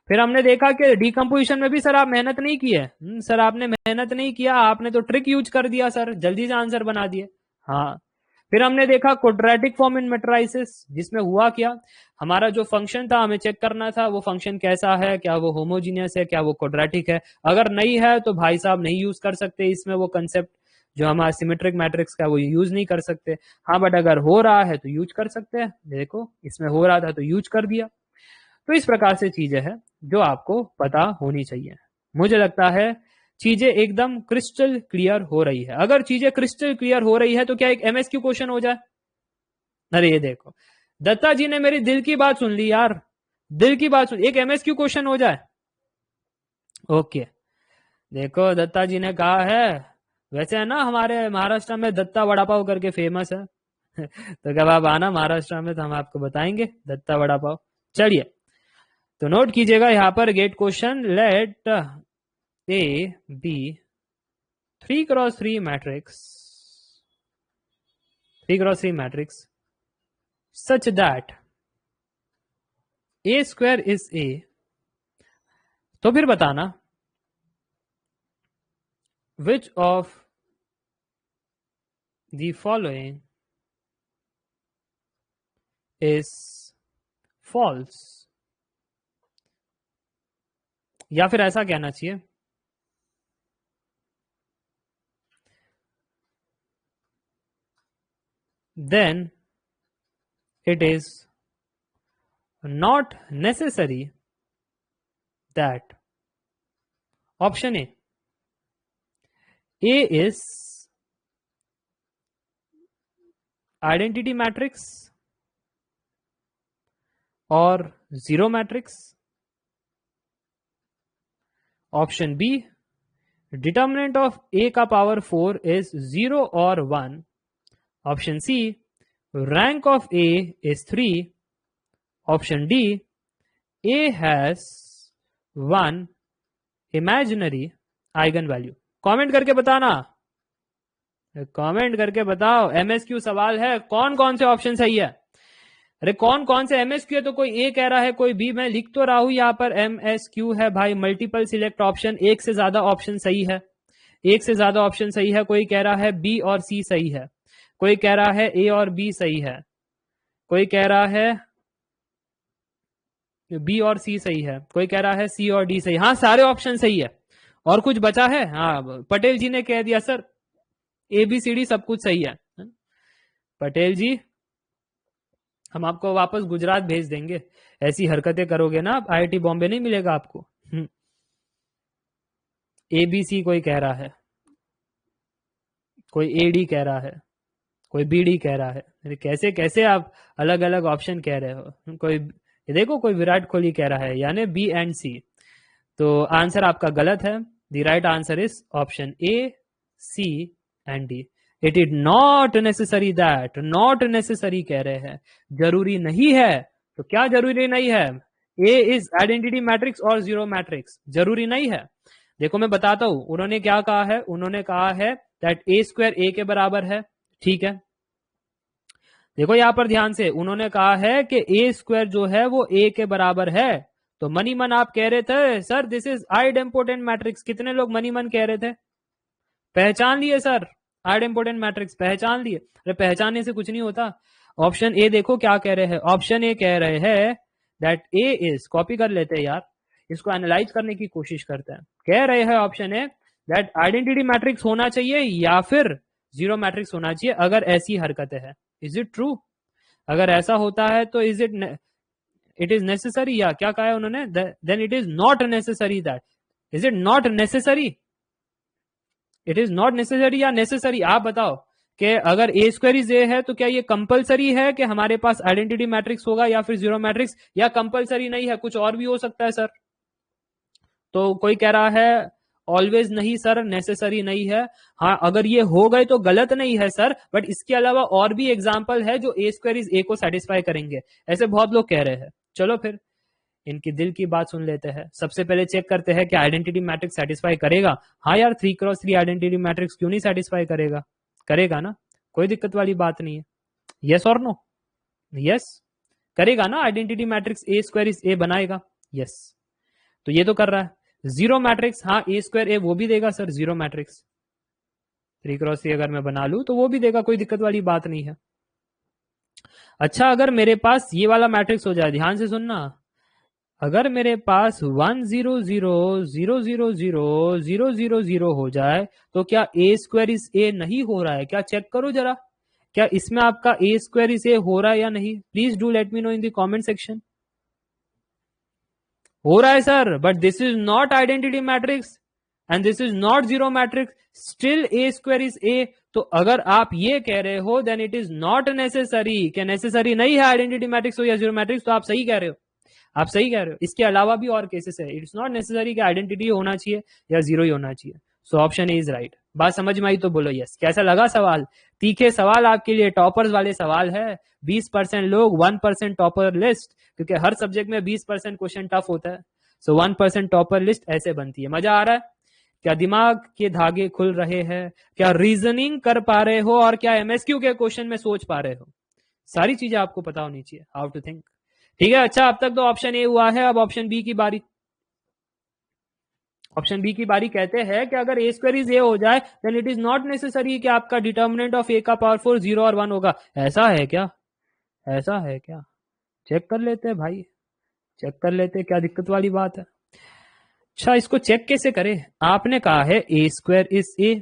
फिर हमने देखा कि डिकम्पोजिशन में भी सर आप मेहनत नहीं की है। सर आपने मेहनत नहीं किया, आपने तो ट्रिक यूज कर दिया सर, जल्दी से आंसर बना दिए। हाँ, फिर हमने देखा क्वाड्रेटिक फॉर्म इन मैट्रिसेस, जिसमें हुआ क्या, हमारा जो फंक्शन था हमें चेक करना था वो फंक्शन कैसा है, क्या वो होमोजीनियस है, क्या वो क्वाड्रेटिक है। अगर नहीं है तो भाई साहब नहीं यूज कर सकते इसमें वो कंसेप्ट जो हमारा सिमेट्रिक मैट्रिक्स का, वो यूज नहीं कर सकते। हाँ बट अगर हो रहा है तो यूज कर सकते हैं। देखो इसमें हो रहा था तो यूज कर दिया। तो इस प्रकार से चीजें हैं जो आपको पता होनी चाहिए। मुझे लगता है चीजें एकदम क्रिस्टल क्लियर हो रही है। अगर चीजें क्रिस्टल क्लियर हो रही है तो क्या एक एमएसक्यू क्वेश्चन हो जाए? अरे ये देखो, दत्ता जी ने मेरी दिल की बात सुन ली यार, दिल की बात सुन, एक एमएसक्यू क्वेश्चन हो जाए। ओके, देखो दत्ता जी ने कहा है, वैसे है ना हमारे महाराष्ट्र में दत्ता वड़ा पाव करके फेमस है तो कब आप आना महाराष्ट्र में तो हम आपको बताएंगे दत्ता वड़ा पाव। चलिए, तो नोट कीजिएगा यहां पर GATE question, let A B 3x3 matrix, 3x3 matrix such that a square is a। तो फिर बताना which of the following is false, या फिर ऐसा कहना चाहिए then it is not necessary that option A A is identity matrix or zero matrix? Option B, determinant of A का power 4 is 0 or 1. Option C, rank of A is 3. Option D, A has 1 imaginary eigenvalue. Comment करके बताना, comment करके बताओ। MSQ सवाल है, कौन कौन से ऑप्शन सही है? अरे कौन कौन से एमएसक्यू है? तो कोई ए कह रहा है, कोई बी। मैं लिख तो रहा हूं यहां पर एमएसक्यू है भाई, मल्टीपल सिलेक्ट ऑप्शन, एक से ज्यादा ऑप्शन सही है, एक से ज्यादा ऑप्शन सही है। कोई कह रहा है बी और सी सही है, कोई कह रहा है ए और बी सही है, कोई कह रहा है बी और सी सही है, कोई कह रहा है सी और डी सही। हाँ, सारे ऑप्शन सही है। और कुछ बचा है? हाँ, पटेल जी ने कह दिया sir A B C D सब कुछ सही है। पटेल जी, हम आपको वापस गुजरात भेज देंगे, ऐसी हरकतें करोगे ना आप, आईआईटी बॉम्बे नहीं मिलेगा आपको। एबीसी कोई कह रहा है, कोई एडी कह रहा है, कोई बीडी कह रहा है। अरे कैसे कैसे आप अलग अलग ऑप्शन कह रहे हो? कोई देखो, कोई विराट कोहली कह रहा है, यानी बी एंड सी। तो आंसर आपका गलत है। The right answer is option A, C and D. It is not necessary that, not necessary कह रहे हैं, जरूरी नहीं है। तो क्या जरूरी नहीं है? ए इज आइडेंटिटी मैट्रिक्स और जीरो मैट्रिक्स, जरूरी नहीं है। देखो मैं बताता हूं, उन्होंने क्या कहा है, उन्होंने कहा है दैट ए स्क्वायर ए के बराबर है, ठीक है। देखो यहां पर ध्यान से, उन्होंने कहा है कि ए स्क्वायर जो है वो ए के बराबर है। तो मनी मन आप कह रहे थे sir this is idempotent matrix, कितने लोग मनी मन कह रहे थे? पहचान लिए सर, आइडेम्पोटेंट मैट्रिक्स पहचान लिए। अरे पहचानने से कुछ नहीं होता। ऑप्शन ए देखो क्या कह रहे हैं, ऑप्शन ए कह रहे हैं दैट ए इज, कॉपी कर लेते हैं यार, इसको एनालाइज करने की कोशिश करते हैं। कह रहे हैं option A that identity matrix होना चाहिए या फिर जीरो मैट्रिक्स होना चाहिए अगर ऐसी हरकतें हैं। Is it true? अगर ऐसा होता है तो इज इट इज नेसेसरी, या क्या कहा है उन्होंने? Then it is not necessary that. Is it not necessary? It is not necessary या नेसेसरी? आप बताओ कि अगर ए स्क्वायर इज ए है तो क्या ये कंपलसरी है कि हमारे पास आइडेंटिटी मैट्रिक्स होगा या फिर जीरो मैट्रिक्स, या कंपलसरी नहीं है, कुछ और भी हो सकता है सर? तो कोई कह रहा है ऑलवेज नहीं सर, नेसेसरी नहीं है। हाँ, अगर ये हो गए तो गलत नहीं है सर, बट इसके अलावा और भी एग्जाम्पल है जो ए स्क्वायर इज ए को सेटिस्फाई करेंगे, ऐसे बहुत लोग कह रहे हैं। चलो फिर इनकी दिल की बात सुन लेते हैं। सबसे पहले चेक करते हैं कि आइडेंटिटी मैट्रिक्स सेटिस्फाई करेगा। हाँ यार, 3x3 आइडेंटिटी मैट्रिक्स क्यों नहीं सेटिस्फाई करेगा? करेगा ना, कोई दिक्कत वाली बात नहीं है। यस और नो? यस करेगा ना, identity matrix A square is ए बनाएगा। यस, तो ये तो कर रहा है। जीरो मैट्रिक्स, हाँ ए स्क्वायर ए वो भी देगा सर, जीरो मैट्रिक्स 3x3 अगर मैं बना लू तो वो भी देगा, कोई दिक्कत वाली बात नहीं है। अच्छा, अगर मेरे पास ये वाला मैट्रिक्स हो जाए, ध्यान से सुनना, अगर मेरे पास 1 0 0 0 0 0 0 0 0 हो जाए तो क्या ए स्क्वायर इज ए नहीं हो रहा है? क्या चेक करो जरा, क्या इसमें आपका ए स्क्वायर इज ए हो रहा है या नहीं? Please do let me know in the comment section. हो रहा है sir, but this is not identity matrix and this is not zero matrix, still A square is A. तो अगर आप ये कह रहे हो then it is not necessary, क्या नेसेसरी नहीं है आइडेंटिटी मैट्रिक्स हो या जीरो मैट्रिक्स, तो आप सही कह रहे हो, आप सही कह रहे हो। इसके अलावा भी और केसेस है, इट्स नॉट नेसेसरी कि आइडेंटिटी होना चाहिए या जीरो ही होना चाहिए। So option A is right. बात समझ में आई तो बोलो यस। कैसा लगा सवाल? तीखे सवाल आपके लिए, टॉपर्स वाले सवाल है। 20% लोग 1% टॉपर लिस्ट, क्योंकि हर सब्जेक्ट में 20% क्वेश्चन टफ होता है। सो 1% टॉपर लिस्ट ऐसे बनती है। मजा आ रहा है? क्या दिमाग के धागे खुल रहे हैं? क्या रीजनिंग कर पा रहे हो? और क्या एमएसक्यू के क्वेश्चन में सोच पा रहे हो? सारी चीजें आपको पता होनी चाहिए, हाउ टू थिंक। ठीक है, अच्छा अब तक तो ऑप्शन ए हुआ है, अब ऑप्शन बी की बारी। ऑप्शन बी की बारी कहते हैं कि अगर ए स्क्वायर इज ए हो जाए then it is not necessary कि आपका डिटर्मिनेंट ऑफ ए का पावर 4 0 और 1 होगा। ऐसा है क्या? ऐसा है क्या? चेक कर लेते हैं भाई, चेक कर लेते हैं, क्या दिक्कत वाली बात है। अच्छा, इसको चेक कैसे करें? आपने कहा है ए स्क्वायर इज ए,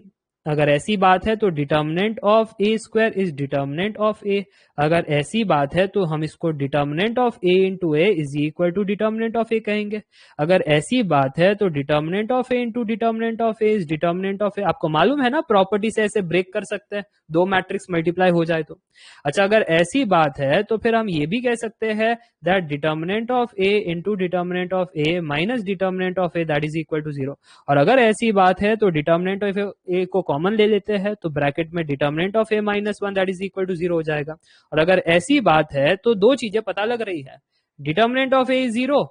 अगर ऐसी बात है तो determinant of A square is determinant of A. अगर ऐसी बात है तो हम इसको determinant of A into A is equal to determinant of A कहेंगे। अगर ऐसी बात है तो determinant of A into determinant of A is determinant of A. आपको मालूम है ना, प्रॉपर्टी से ऐसे ब्रेक कर सकते हैं, दो मैट्रिक्स मल्टीप्लाई हो जाए तो। अच्छा, अगर ऐसी बात है तो फिर हम ये भी कह सकते हैं that determinant of A into determinant of A minus determinant of A that is equal to 0। और अगर ऐसी बात है तो डिटर्मिनेंट ऑफ ए को कॉमन ले लेते हैं तो ब्रैकेट में determinant of A minus 1 that is equal to 0 हो जाएगा। और अगर ऐसी बात है तो दो चीजें पता लग रही है, डिटर्मिनेंट ऑफ ए 0,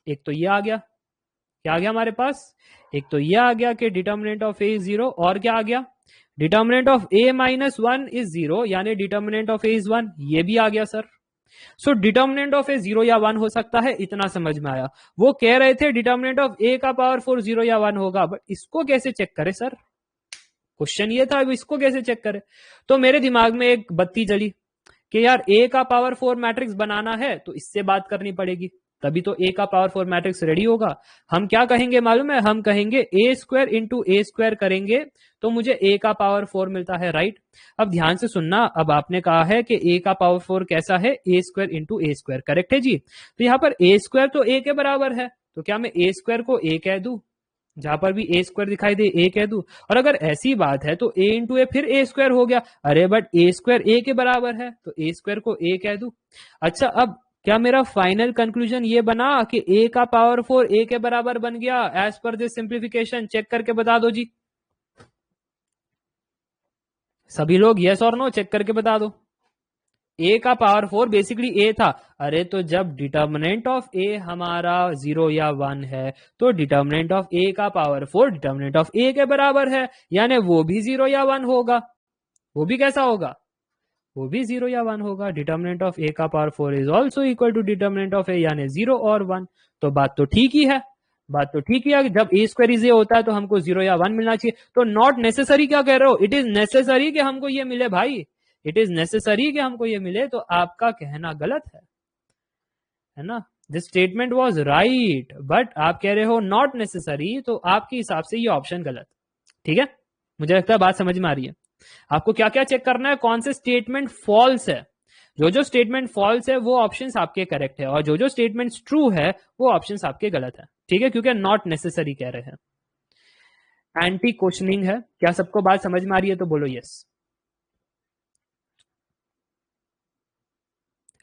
एक तो ये आ गया, क्या आ गया हमारे पास, एक तो ये आ गया कि डिटर्मिनेंट ऑफ ए 0, और क्या आ गया, determinant of A minus 1 is 0 यानी डिटर्मिनेंट ऑफ ए इज 1, ये भी आ गया सर। सो डिटर्मिनेंट ऑफ ए 0 या 1 हो सकता है, इतना समझ में आया। वो कह रहे थे डिटर्मिनेंट ऑफ ए का पावर 4 0 या 1 होगा, बट इसको कैसे चेक करें सर, क्वेश्चन ये था, अब इसको कैसे चेक करें। तो मेरे दिमाग में एक बत्ती जली कि यार ए का पावर 4 मैट्रिक्स बनाना है तो इससे बात करनी पड़ेगी, तभी तो ए का पावर 4 मैट्रिक्स रेडी होगा। हम क्या कहेंगे मालूम है, हम कहेंगे ए स्क्वायर इंटू ए स्क्वायर करेंगे तो मुझे ए का पावर 4 मिलता है, राइट। अब ध्यान से सुनना, अब आपने कहा है कि ए का पावर 4 कैसा है, ए स्क्वायर इंटू ए स्क्वायर, करेक्ट है जी। तो यहां पर ए स्क्वायर तो ए के बराबर है, तो क्या मैं ए स्क्वायर को ए कह दूं, जहां पर भी ए स्क्वायर दिखाई दे ए कह दूं। और अगर ऐसी बात है तो ए इंटू ए फिर ए स्क्वायर हो गया, अरे बट ए स्क्वायर ए के बराबर है तो ए स्क्वायर को ए कह दूं। अच्छा, अब क्या मेरा फाइनल कंक्लूजन ये बना कि ए का पावर 4 ए के बराबर बन गया as per this simplification, check करके बता दो जी सभी लोग, यस और नो, चेक करके बता दो। ए का पावर 4 बेसिकली ए था, अरे तो जब डिटर्मिनेंट ऑफ ए हमारा 0 या 1 है तो डिटर्मिनेंट ऑफ ए का पावर 4 डिटर्मिनेंट ऑफ ए के बराबर है, यानी वो भी 0 या 1 होगा। वो भी कैसा होगा, वो भी 0 या 1 होगा। डिटर्मिनेंट ऑफ ए का power 4 is also equal to determinant of A, यानी 0 और 1। तो बात तो ठीक ही है, बात तो ठीक ही है। जब ए स्क्वायर इज ए होता है तो हमको 0 या 1 मिलना चाहिए। तो नॉट नेसेसरी क्या कह रहे हो, इट इज नेसेसरी कि हमको ये मिले भाई, इट इज नेसेसरी कि हमको ये मिले, तो आपका कहना गलत है ना। This statement was right but आप कह रहे हो नॉट नेसेसरी, तो आपके हिसाब से ये ऑप्शन गलत, ठीक है। मुझे लगता है बात समझ में आ रही है। आपको क्या क्या चेक करना है, कौन से स्टेटमेंट फॉल्स है, जो स्टेटमेंट फॉल्स है वो ऑप्शंस आपके करेक्ट है, और जो स्टेटमेंट ट्रू है वो ऑप्शंस आपके गलत है, ठीक है, क्योंकि नॉट नेसेसरी कह रहे हैं। एंटी क्वेश्चनिंग है, क्या सबको बात समझ में आ रही है, तो बोलो यस।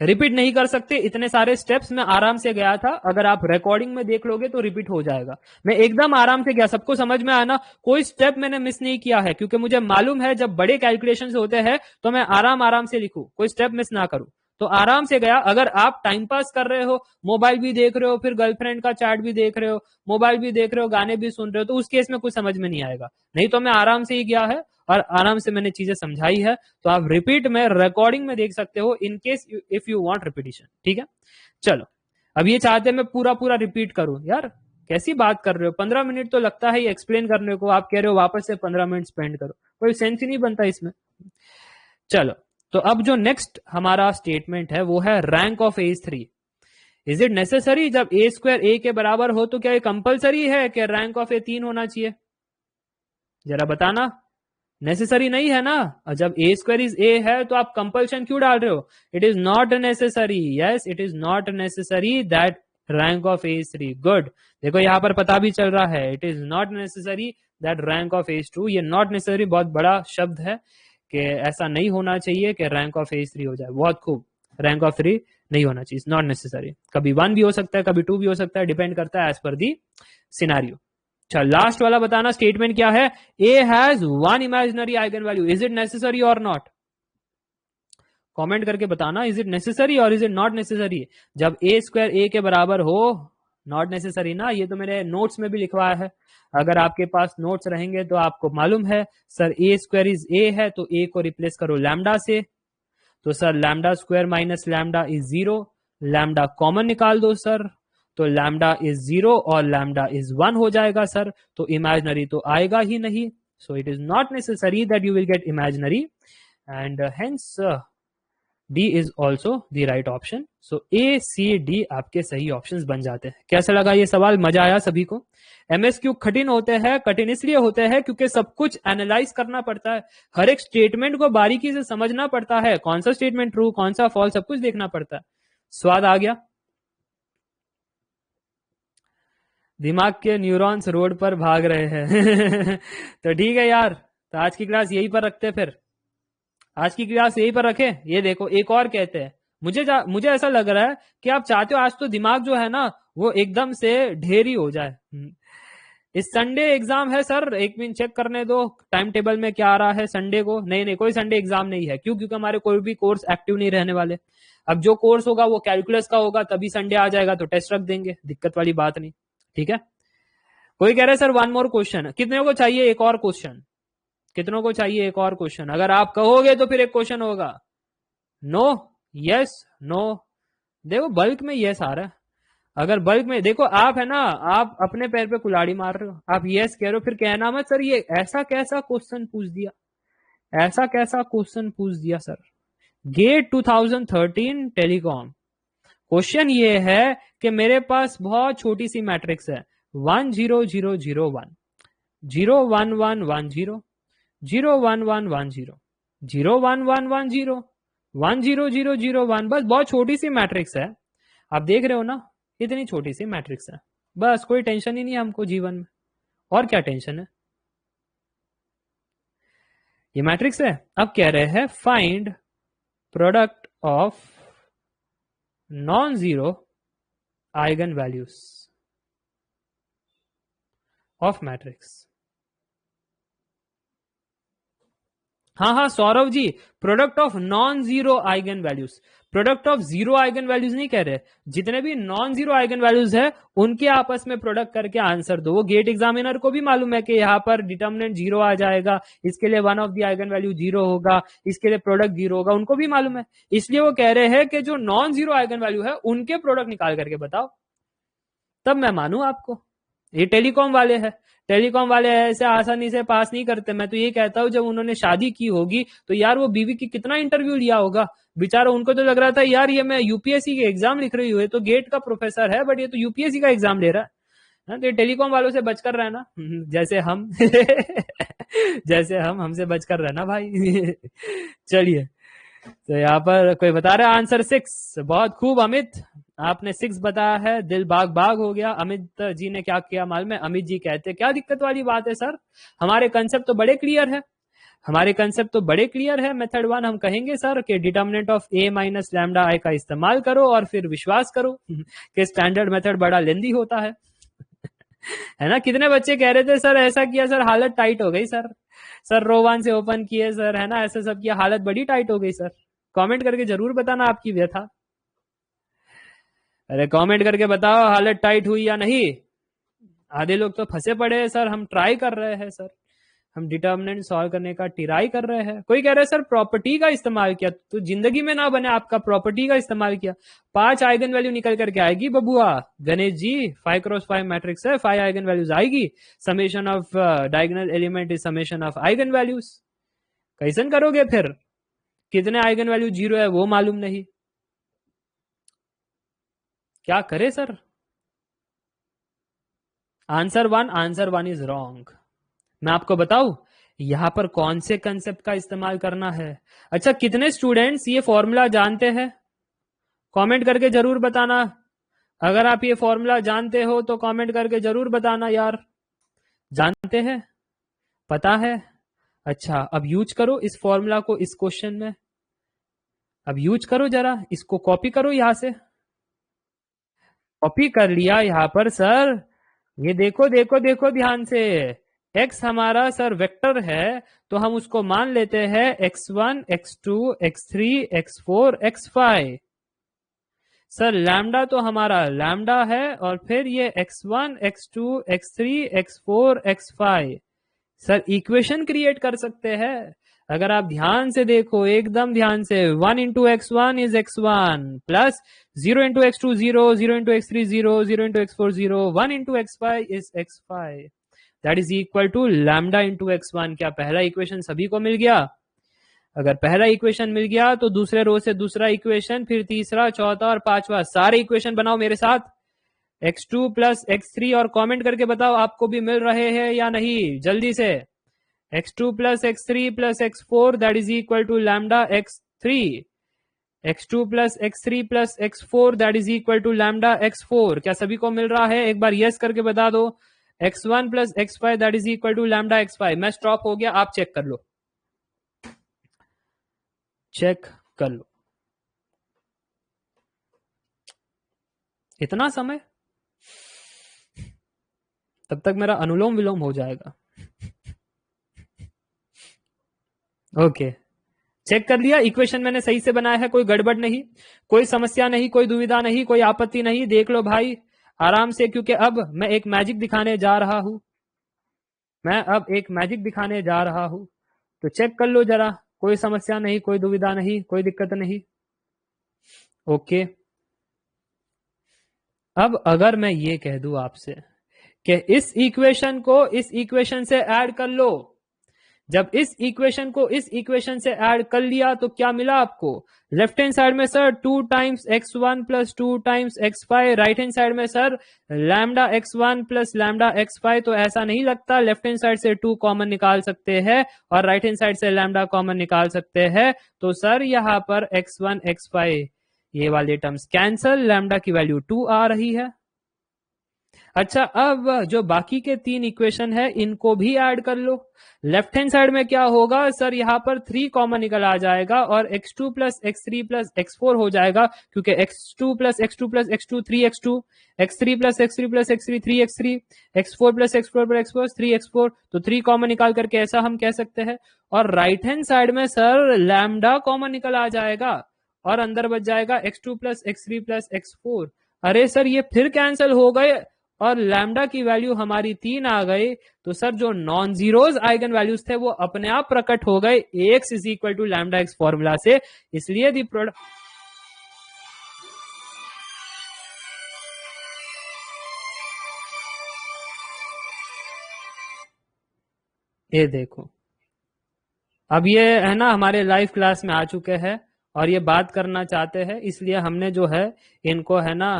रिपीट नहीं कर सकते, इतने सारे स्टेप्स मैं आराम से गया था, अगर आप रिकॉर्डिंग में देख लोगे तो रिपीट हो जाएगा। मैं एकदम आराम से गया, सबको समझ में आना, कोई स्टेप मैंने मिस नहीं किया है, क्योंकि मुझे मालूम है जब बड़े कैलकुलेशंस होते हैं तो मैं आराम से लिखूं, कोई स्टेप मिस ना करूं, तो आराम से गया। अगर आप टाइम पास कर रहे हो, मोबाइल भी देख रहे हो, फिर गर्लफ्रेंड का चैट भी देख रहे हो, मोबाइल भी देख रहे हो, गाने भी सुन रहे हो, तो उस केस में कुछ समझ में नहीं आएगा। नहीं तो मैं आराम से ही गया है और आराम से मैंने चीजें समझाई है, तो आप रिपीट में रिकॉर्डिंग में देख सकते हो in case if you want repetition, ठीक है। चलो, अब ये चाहते मैं पूरा रिपीट करूं, यार कैसी बात कर रहे हो, 15 मिनट तो लगता है ये एक्सप्लेन करने को, आप कह रहे हो वापस से 15 मिनट स्पेंड करो, कोई सेंस ही नहीं बनता इसमें। चलो, तो अब जो नेक्स्ट हमारा स्टेटमेंट है वो है rank of A is 3। Is it necessary, जब ए स्क्वायर ए के बराबर हो तो क्या ये कंपलसरी है कि रैंक ऑफ ए 3 होना चाहिए, जरा बताना। नेसेसरी नहीं है ना, जब ए स्क्वायर इज ए है तो आप कंपल्शन क्यों डाल रहे हो। It is not necessary, yes it is not necessary that rank of A is 3। Good, देखो यहां पर पता भी चल रहा है, it is not necessary that rank of A is 2। ये नॉट नेसेसरी बहुत बड़ा शब्द है कि ऐसा नहीं होना चाहिए कि रैंक ऑफ ए इज 3 हो जाए, बहुत खूब, रैंक ऑफ 3 नहीं होना चाहिए, नॉट नेसेसरी। कभी 1 भी हो सकता है, कभी 2 भी हो सकता है, डिपेंड करता है एज पर दी सिनेरियो। अच्छा, लास्ट वाला बताना स्टेटमेंट क्या है, A has 1 imaginary eigen value, is it necessary और नॉट, कमेंट करके बताना, इज इट नेसेसरी और इज इट नॉट नेसेसरी। जब ए स्क्वायर ए के बराबर हो, नॉट नेसेसरी ना, ये तो मेरे नोट्स में भी लिखवाया है, अगर आपके पास नोट्स रहेंगे तो आपको मालूम है सर ए स्क्वायर इज ए है तो ए को रिप्लेस करो लैम्डा से, तो sir lambda square minus lambda is 0, lambda common निकाल दो सर, तो लैम्डा इज 0 और लैम्डा इज 1 हो जाएगा सर, तो इमेजिनरी तो आएगा ही नहीं, so it is not necessary that you will get imaginary and hence D is also the right option. So A C D आपके सही ऑप्शंस बन जाते हैं। कैसा लगा ये सवाल? मजा आया सभी को? एमएसक्यू कठिन होते हैं, कठिन इसलिए होते हैं क्योंकि सब कुछ एनालाइज करना पड़ता है, हर एक स्टेटमेंट को बारीकी से समझना पड़ता है, कौन सा स्टेटमेंट ट्रू कौन सा फॉल्स सब कुछ देखना पड़ता है। स्वाद आ गया? दिमाग के न्यूरॉन्स रोड पर भाग रहे हैं तो ठीक है यार, तो आज की क्लास यहीं पर रखते हैं। फिर आज की क्लास यहीं पर रखें। ये देखो एक और कहते हैं, मुझे ऐसा लग रहा है कि आप चाहते हो आज तो दिमाग जो है ना वो एकदम से ढेरी हो जाए। इस संडे एग्जाम है सर, एक मिनट चेक करने दो टाइम टेबल में क्या आ रहा है संडे को। नहीं कोई संडे एग्जाम नहीं है। क्यों? क्योंकि हमारे कोई भी कोर्स एक्टिव नहीं रहने वाले। अब जो कोर्स होगा वो कैलकुलस का होगा, तभी संडे आ जाएगा तो टेस्ट रख देंगे, दिक्कत वाली बात नहीं। ठीक है। कोई कह रहे सर वन मोर क्वेश्चन, कितने को चाहिए एक और क्वेश्चन? कितनों को चाहिए एक और क्वेश्चन? अगर आप कहोगे तो फिर एक क्वेश्चन होगा। No, yes, no. देखो बल्क में यस आ रहा है। अगर बल्क में देखो आप है ना, आप अपने पैर पे कुल्हाड़ी मार रहे हो, आप यस कह रहे हो, फिर कहना मत सर ये ऐसा कैसा क्वेश्चन पूछ दिया, ऐसा कैसा क्वेश्चन पूछ दिया सर। गेट 2013 टेलीकॉम, क्वेश्चन ये है कि मेरे पास बहुत छोटी सी मैट्रिक्स है 10001 01110 01110 01110 10001, बस बहुत छोटी सी मैट्रिक्स है। आप देख रहे हो ना, इतनी छोटी सी मैट्रिक्स है, बस कोई टेंशन ही नहीं है हमको जीवन में। और क्या टेंशन है? ये मैट्रिक्स है। अब कह रहे हैं find product of non zero eigen values of matrix. हाँ Saurabh ji, product of non zero eigen values, product of zero eigen values नहीं कह रहे, जितने भी नॉन जीरो आइगन वैल्यूज है उनके आपस में प्रोडक्ट करके आंसर दो। वो गेट एग्जामिनर को भी मालूम है कि यहाँ पर डिटर्मिनेंट जीरो आ जाएगा, इसके लिए one of the eigen value zero होगा, इसके लिए प्रोडक्ट जीरो होगा, उनको भी मालूम है। इसलिए वो कह रहे हैं कि जो नॉन जीरो आइगन वैल्यू है उनके प्रोडक्ट निकाल करके बताओ, तब मैं मानू आपको। ये टेलीकॉम वाले हैं, टेलीकॉम वाले ऐसे आसानी से पास नहीं करते। मैं तो ये कहता हूं जब उन्होंने शादी की होगी तो यार वो बीवी की कितना इंटरव्यू लिया होगा बेचारा। उनको तो लग रहा था यार ये मैं यूपीएससी के एग्जाम लिख रही हूँ, तो गेट का प्रोफेसर है बट ये तो यूपीएससी का एग्जाम ले रहा है। तो टेलीकॉम वालों से बचकर रहना जैसे हम जैसे हम, हमसे बचकर रहना भाई चलिए, तो यहाँ पर कोई बता रहा है आंसर 6। बहुत खूब अमित, आपने 6 बताया है, दिल बाग बाग हो गया। अमित जी ने क्या किया मालूम है? अमित जी कहते क्या दिक्कत वाली बात है सर, हमारे कंसेप्ट तो बड़े क्लियर है, हमारे कंसेप्ट तो बड़े क्लियर है। मेथड 1 हम कहेंगे सर कि determinant of A minus lambda I का इस्तेमाल करो और फिर विश्वास करो कि स्टैंडर्ड मेथड बड़ा लेंदी होता है ना। कितने बच्चे कह रहे थे सर ऐसा किया सर हालत टाइट हो गई सर रो 1 से ओपन किए सर, है ना, ऐसा सब किया हालत बड़ी टाइट हो गई सर। कमेंट करके जरूर बताना आपकी व्यथा। अरे कमेंट करके बताओ हालत टाइट हुई या नहीं। आधे लोग तो फंसे पड़े हैं सर, हम ट्राई कर रहे हैं सर, हम डिटर्मिनेंट सॉल्व करने का ट्राई कर रहे हैं। कोई कह रहे हैं सर प्रॉपर्टी का इस्तेमाल किया तो जिंदगी में ना बने आपका, प्रॉपर्टी का इस्तेमाल किया 5 आइगन वैल्यू निकल करके आएगी बबुआ। गणेश जी 5x5 मैट्रिक्स है, 5 आइगन वैल्यूज आएगी, summation of diagonal element is summation of eigen values. कैसन करोगे फिर? कितने आइगन वैल्यू जीरो है वो मालूम नहीं, क्या करे sir? Answer one is wrong. मैं आपको बताऊं यहां पर कौन से कंसेप्ट का इस्तेमाल करना है। अच्छा कितने स्टूडेंट्स ये फॉर्मूला जानते हैं? कमेंट करके जरूर बताना। अगर आप ये फॉर्मूला जानते हो तो कमेंट करके जरूर बताना यार। जानते हैं? पता है? अच्छा अब यूज करो इस फॉर्मूला को इस क्वेश्चन में, अब यूज करो, जरा इसको कॉपी करो यहां से। कॉपी कर लिया यहां पर सर, ये देखो देखो देखो ध्यान से। x हमारा सर वेक्टर है तो हम उसको मान लेते हैं x1 x2 x3 x4 x5। Sir lambda तो हमारा लैम्डा है और फिर ये x1 x2 x3 x4 x5। Sir equation create कर सकते हैं अगर आप ध्यान से देखो, एकदम ध्यान से। 1 into x1 is x1 plus 0 into x2 0, 0 into x3 0, 0 into x4 0, 1 into x5 is x5 that is equal to lambda into x1। क्या पहला इक्वेशन सभी को मिल गया? अगर पहला इक्वेशन मिल गया तो दूसरे रो से दूसरा इक्वेशन, फिर तीसरा, चौथा और पांचवा, सारे इक्वेशन बनाओ मेरे साथ, x2 प्लस x3, और कमेंट करके बताओ आपको भी मिल रहे हैं या नहीं, जल्दी से। x2 plus x3 plus x4 that is equal to lambda x3, x2 plus x3 plus x4 that is equal to lambda x4। क्या सभी को मिल रहा है? एक बार यस करके बता दो। x1 plus x5 that is equal to lambda x5। मैं स्टॉप हो गया, आप चेक कर लो, चेक कर लो। इतना समय, तब तक मेरा अनुलोम विलोम हो जाएगा। ओके, चेक कर लिया, इक्वेशन मैंने सही से बनाया है, कोई गड़बड़ नहीं, कोई समस्या नहीं, कोई दुविधा नहीं, कोई आपत्ति नहीं। देख लो भाई आराम से, क्योंकि अब मैं एक मैजिक दिखाने जा रहा हूं, मैं अब एक मैजिक दिखाने जा रहा हूं, तो चेक कर लो जरा, कोई समस्या नहीं, कोई दुविधा नहीं, कोई दिक्कत नहीं। ओके, अब अगर मैं ये कह दूं आपसे कि इस इक्वेशन को इस इक्वेशन से ऐड कर लो, जब इस इक्वेशन को इस इक्वेशन से ऐड कर लिया तो क्या मिला आपको? लेफ्ट हैंड साइड में sir 2 times x1 plus 2 times x5, right hand side में sir lambda x1 plus lambda x5। तो ऐसा नहीं लगता, लेफ्ट हैंड साइड से 2 कॉमन निकाल सकते हैं और राइट हैंड साइड से लैम्डा कॉमन निकाल सकते हैं। तो सर यहां पर x1 x5 ये वाले टर्म्स कैंसल, लैम्डा की वैल्यू 2 आ रही है। अच्छा, अब जो बाकी के 3 इक्वेशन है इनको भी ऐड कर लो। लेफ्ट हैंड साइड में क्या होगा सर, यहां पर 3 कॉमन निकल आ जाएगा और x2 plus x3 plus x4 हो जाएगा, क्योंकि x2 plus x2 plus x2 3x2, x3 plus x3 plus x3 3x3, x4 plus x4 plus x4 3x4। तो 3 कॉमन निकाल करके ऐसा हम कह सकते हैं। और राइट हैंड साइड में सर लैम्डा कॉमन निकल आ जाएगा और अंदर बच जाएगा x2 plus x3 plus x4। अरे सर ये फिर कैंसिल हो गए और लैम्डा की वैल्यू हमारी 3 आ गई। तो सर जो नॉन जीरोज आइगन वैल्यूज थे वो अपने आप प्रकट हो गए Ax is equal to lambda X formula से। इसलिए दी प्रोडक्ट, ये देखो, अब ये है ना हमारे लाइव क्लास में आ चुके हैं और ये बात करना चाहते हैं, इसलिए हमने जो है इनको है ना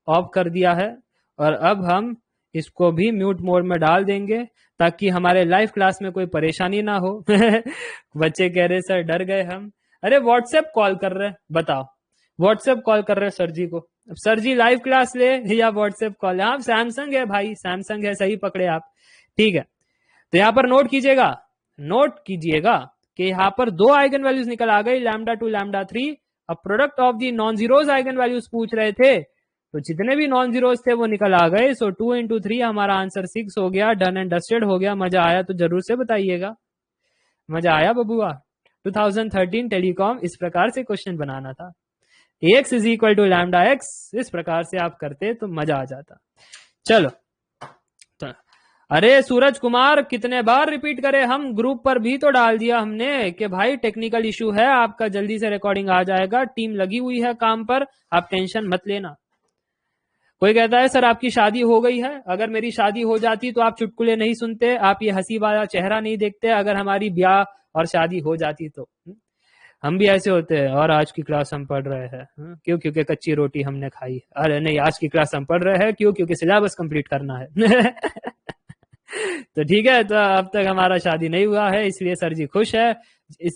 ऑफ कर दिया है और अब हम इसको भी म्यूट मोड में डाल देंगे ताकि हमारे लाइव क्लास में कोई परेशानी ना हो। बच्चे कह रहे सर डर गए हम। अरे व्हाट्सएप कॉल कर रहे, बताओ, व्हाट्सएप कॉल कर रहे सर जी को। अब सर जी लाइव क्लास ले या व्हाट्सएप कॉल? आप सैमसंग है भाई, सैमसंग है, सही पकड़े आप, ठीक है। तो यहाँ पर नोट कीजिएगा, नोट कीजिएगा कि यहाँ पर 2 आइगन वैल्यूज निकल आ गई, लैम्डा 2 लैम्डा 3। अब product of the non zeros eigen values पूछ रहे थे, तो जितने भी नॉन जीरोज थे वो निकल आ गए। सो 2 इंटू 3 हमारा आंसर 6 हो गया। डन एंड डस्टेड हो गया। मजा आया तो जरूर से बताइएगा, मजा आया बबुआ? 2013 टेलीकॉम इस प्रकार से क्वेश्चन बनाना था, Ax is equal to lambda X, इस प्रकार से आप करते तो मजा आ जाता। चलो तो, अरे सूरज कुमार कितने बार रिपीट करें हम, ग्रुप पर भी तो डाल दिया हमने कि भाई टेक्निकल इशू है, आपका जल्दी से रिकॉर्डिंग आ जाएगा, टीम लगी हुई है काम पर, आप टेंशन मत लेना। कोई कहता है सर आपकी शादी हो गई है, अगर मेरी शादी हो जाती तो आप चुटकुले नहीं सुनते, आप ये हंसी वाला चेहरा नहीं देखते, अगर हमारी ब्याह और शादी हो जाती तो। हम भी ऐसे होते हैं, और आज की क्लास हम पढ़ रहे हैं क्यों? क्योंकि कच्ची रोटी हमने खाई। अरे नहीं, आज की क्लास हम पढ़ रहे हैं क्यों? क्योंकि सिलेबस कंप्लीट करना है। तो ठीक है, तो अब तक हमारा शादी नहीं हुआ है, इसलिए सर जी खुश है।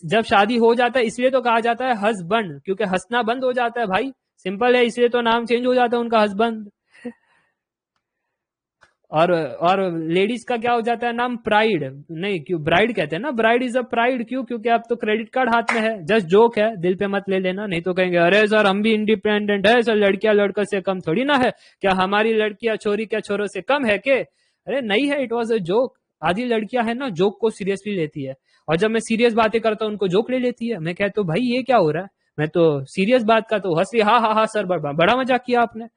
जब शादी हो जाता है इसलिए तो कहा जाता है हस्बैंड, क्योंकि हंसना बंद हो जाता है भाई, सिंपल है, इसलिए तो नाम चेंज हो जाता है उनका हस्बैंड। और लेडीज का क्या हो जाता है नाम? प्राइड। नहीं, क्यों ब्राइड कहते हैं ना, ब्राइड इज अ प्राइड, क्यों? क्योंकि अब तो क्रेडिट कार्ड हाथ में है। जस्ट जोक है, दिल पे मत ले लेना, नहीं तो कहेंगे अरे सर हम भी इंडिपेंडेंट है सर, लड़कियां लड़कों से कम थोड़ी ना है, क्या हमारी लड़कियां छोरी क्या छोरों से कम है के? अरे नहीं है, इट वॉज अ जोक। आधी लड़कियां है ना जोक को सीरियसली लेती है, और जब मैं सीरियस बातें करता हूँ उनको जोक ले लेती है। मैं कहता हूँ भाई ये क्या हो रहा है, मैं तो सीरियस बात का तो हंसी, हाँ हाँ हाँ सर बड़ा मजाक किया आपने।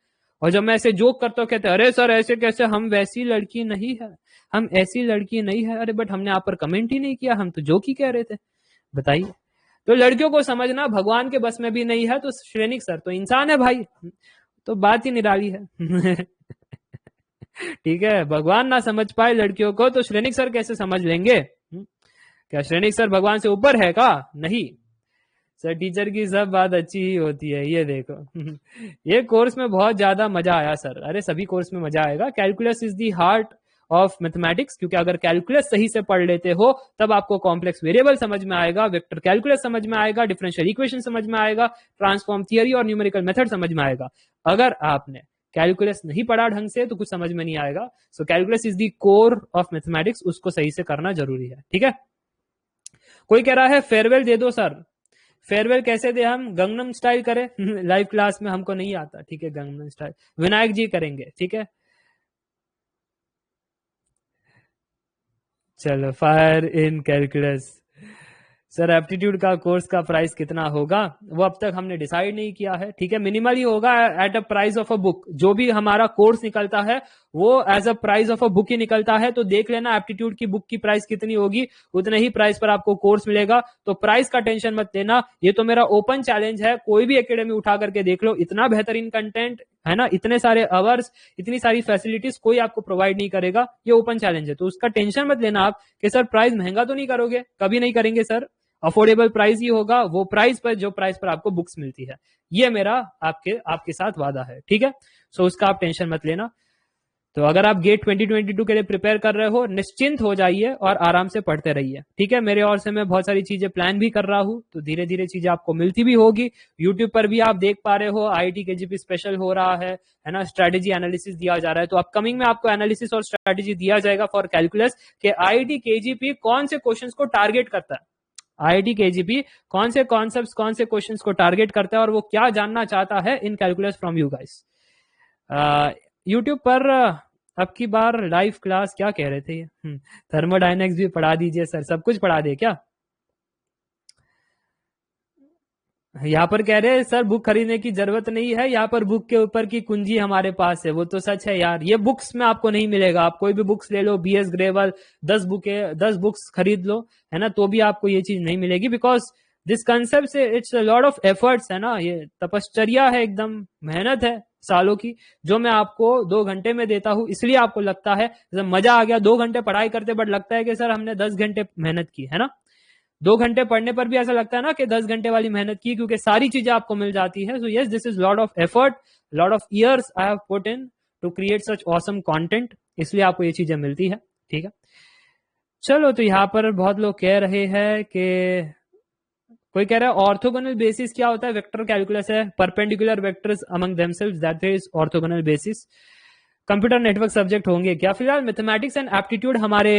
और जब मैं ऐसे जोक करता हूँ कहते अरे सर ऐसे कैसे, हम वैसी लड़की नहीं है, हम ऐसी लड़की नहीं है। अरे बट हमने आप पर कमेंट ही नहीं किया, हम तो जोक ही कह रहे थे, बताइए। तो लड़कियों को समझना भगवान के बस में भी नहीं है, तो श्रेणिक सर तो इंसान है भाई, तो बात ही निराली है। ठीक है, भगवान ना समझ पाए लड़कियों को तो श्रेणिक सर कैसे समझ लेंगे? क्या श्रेणिक सर भगवान से ऊपर है का? नहीं सर, टीचर की सब बात अच्छी ही होती है, ये देखो। ये कोर्स में बहुत ज्यादा मजा आया सर। अरे सभी कोर्स में मजा आएगा। Calculus is the heart of mathematics, क्योंकि अगर कैलकुलस सही से पढ़ लेते हो तब आपको कॉम्प्लेक्स वेरिएबल समझ में आएगा, वेक्टर कैलकुलस समझ में आएगा, डिफरेंशियल इक्वेशन समझ में आएगा, ट्रांसफॉर्म थियरी और न्यूमेरिकल मेथड समझ में आएगा। अगर आपने कैलकुलस नहीं पढ़ा ढंग से तो कुछ समझ में नहीं आएगा। So calculus is the core of mathematics, उसको सही से करना जरूरी है। ठीक है, कोई कह रहा है फेयरवेल दे दो सर। फेयरवेल कैसे दे? हम गंगनम स्टाइल करें? लाइव क्लास में हमको नहीं आता, ठीक है, गंगनम स्टाइल विनायक जी करेंगे, ठीक है। चलो, fire in calculus. Sir aptitude का कोर्स का प्राइस कितना होगा? वो अब तक हमने डिसाइड नहीं किया है, ठीक है। मिनिमल ही होगा, at a price of a book. जो भी हमारा कोर्स निकलता है वो as a price of a book ही निकलता है। तो देख लेना एप्टीट्यूड की बुक की प्राइस कितनी होगी, उतने ही प्राइस पर आपको कोर्स मिलेगा। तो प्राइस का टेंशन मत लेना, ये तो मेरा ओपन चैलेंज है। कोई भी एकेडमी उठा करके देख लो, इतना बेहतरीन कंटेंट है ना, इतने सारे अवर्स, इतनी सारी फैसिलिटीज कोई आपको प्रोवाइड नहीं करेगा। ये ओपन चैलेंज है, तो उसका टेंशन मत लेना आप कि सर प्राइस महंगा तो नहीं करोगे। कभी नहीं करेंगे सर, अफोर्डेबल प्राइस ही होगा, वो प्राइस पर जो प्राइस पर आपको बुक्स मिलती है। ये मेरा आपके साथ वादा है, ठीक है। सो उसका आप टेंशन मत लेना। तो अगर आप गेट 2022 के लिए प्रिपेयर कर रहे हो, निश्चिंत हो जाइए और आराम से पढ़ते रहिए, ठीक है। मेरे ओर से मैं बहुत सारी चीजें प्लान भी कर रहा हूं, तो धीरे धीरे चीजें आपको मिलती भी होगी। यूट्यूब पर भी आप देख पा रहे हो, IIT KGP स्पेशल हो रहा है ना, स्ट्रेटेजी एनालिसिस दिया जा रहा है। तो अपकमिंग में आपको एनालिसिस और स्ट्रेटेजी दिया जाएगा फॉर कैलकुलस कि IIT KGP कौन से क्वेश्चन को टारगेट करता है, IIT KGP कौन से कॉन्सेप्ट्स, कौन से क्वेश्चंस को टारगेट करता है और वो क्या जानना चाहता है in calculus from you guys. YouTube पर अब की बार लाइव क्लास क्या कह रहे थे? थर्मोडायनेमिक्स भी पढ़ा दीजिए सर, सब कुछ पढ़ा दे क्या? यहाँ पर कह रहे हैं सर बुक खरीदने की जरूरत नहीं है, यहाँ पर बुक के ऊपर की कुंजी हमारे पास है। वो तो सच है यार, ये बुक्स में आपको नहीं मिलेगा। आप कोई भी बुक्स ले लो, BS ग्रेवल, 10 बुक्स खरीद लो, है ना, तो भी आपको ये चीज नहीं मिलेगी। बिकॉज दिस कंसेप्ट से इट्स लॉट ऑफ एफर्ट्स, है ना, ये तपश्चर्या है, एकदम मेहनत है सालों की, जो मैं आपको 2 घंटे में देता हूँ। इसलिए आपको लगता है जब मजा आ गया 2 घंटे पढ़ाई करते, बट लगता है कि सर हमने 10 घंटे मेहनत की, है ना। 2 घंटे पढ़ने पर भी ऐसा लगता है ना कि 10 घंटे वाली मेहनत की, क्योंकि सारी चीजें आपको मिल जाती है। So yes, this is lot of effort, lot of years I have put in to create such awesome content, इसलिए आपको ये चीजें मिलती है, ठीक है। चलो, तो यहाँ पर बहुत लोग कह रहे हैं कि, कोई कह रहा है ऑर्थोगोनल बेसिस क्या होता है? वेक्टर कैलकुलस है, perpendicular vectors among themselves, that is orthogonal basis. Computer network subject होंगे क्या? फिलहाल मैथमेटिक्स एंड एप्टीट्यूड हमारे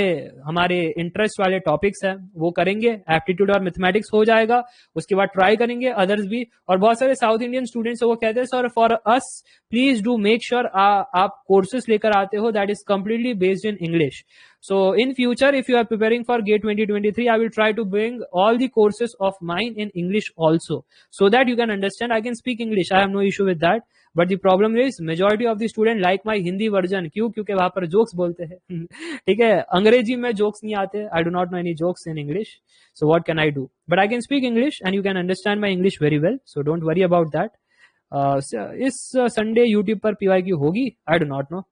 हमारे इंटरेस्ट वाले टॉपिक्स हैं, वो करेंगे। एप्टीट्यूड और मैथमेटिक्स हो जाएगा, उसके बाद ट्राई करेंगे अदर्स भी। और बहुत सारे साउथ इंडियन स्टूडेंट्स वो कहते हैं sir for us please do make sure आप कोर्सेज लेकर आते हो that is completely based in English. So in future, if you are preparing for GATE 2023, I will try to bring all the courses of mine in English also, so that you can understand. I can speak English, I have no issue with that. But the problem is majority of the student like my Hindi version. क्यों? क्योंकि वहां पर jokes बोलते हैं। ठीक है, अंग्रेजी में जोक्स नहीं आते। I do not know any jokes in English, so what can I do? But I can speak English and you can understand my English very well, so don't worry about that. इस Sunday YouTube पर PY की होगी, I do not know.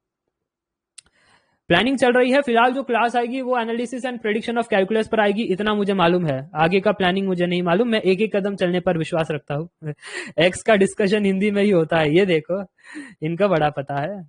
Planning चल रही है। फिलहाल जो class आएगी वो analysis and prediction of calculus पर आएगी, इतना मुझे मालूम है। आगे का प्लानिंग मुझे नहीं मालूम, मैं एक एक कदम चलने पर विश्वास रखता हूँ। एक्स का डिस्कशन हिंदी में ही होता है, ये देखो, इनका बड़ा पता है।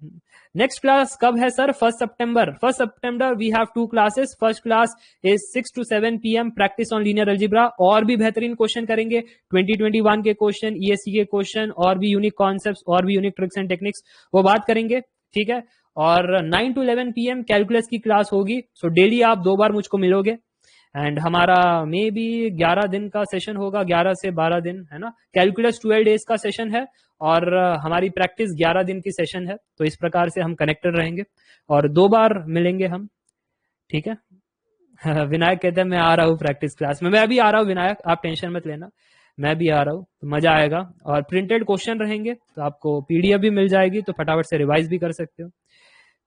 नेक्स्ट क्लास कब है सर? 1 सितंबर। 1 सितंबर we have 2 classes. First class is 6 to 7 PM, practice on linear algebra. और भी बेहतरीन क्वेश्चन करेंगे, 2021 के क्वेश्चन, ESC के क्वेश्चन, और भी यूनिक कॉन्सेप्ट्स, और भी यूनिक ट्रिक्स एंड टेक्निक्स, वो बात करेंगे, ठीक है। और 9 to 11 PM कैलकुलस की क्लास होगी। सो डेली आप 2 बार मुझको मिलोगे। एंड हमारा मे बी 11 दिन का सेशन होगा, 11 से 12 दिन, है ना। कैलकुलस 12 डेज का सेशन है और हमारी प्रैक्टिस 11 दिन की सेशन है। तो इस प्रकार से हम कनेक्टेड रहेंगे और 2 बार मिलेंगे हम, ठीक है। विनायक कहते हैं मैं आ रहा हूँ प्रैक्टिस क्लास में। मैं भी आ रहा हूँ विनायक, आप टेंशन मत लेना, मैं भी आ रहा हूँ, तो मजा आएगा। और प्रिंटेड क्वेश्चन रहेंगे, तो आपको PDF भी मिल जाएगी, तो फटाफट से रिवाइज भी कर सकते हो।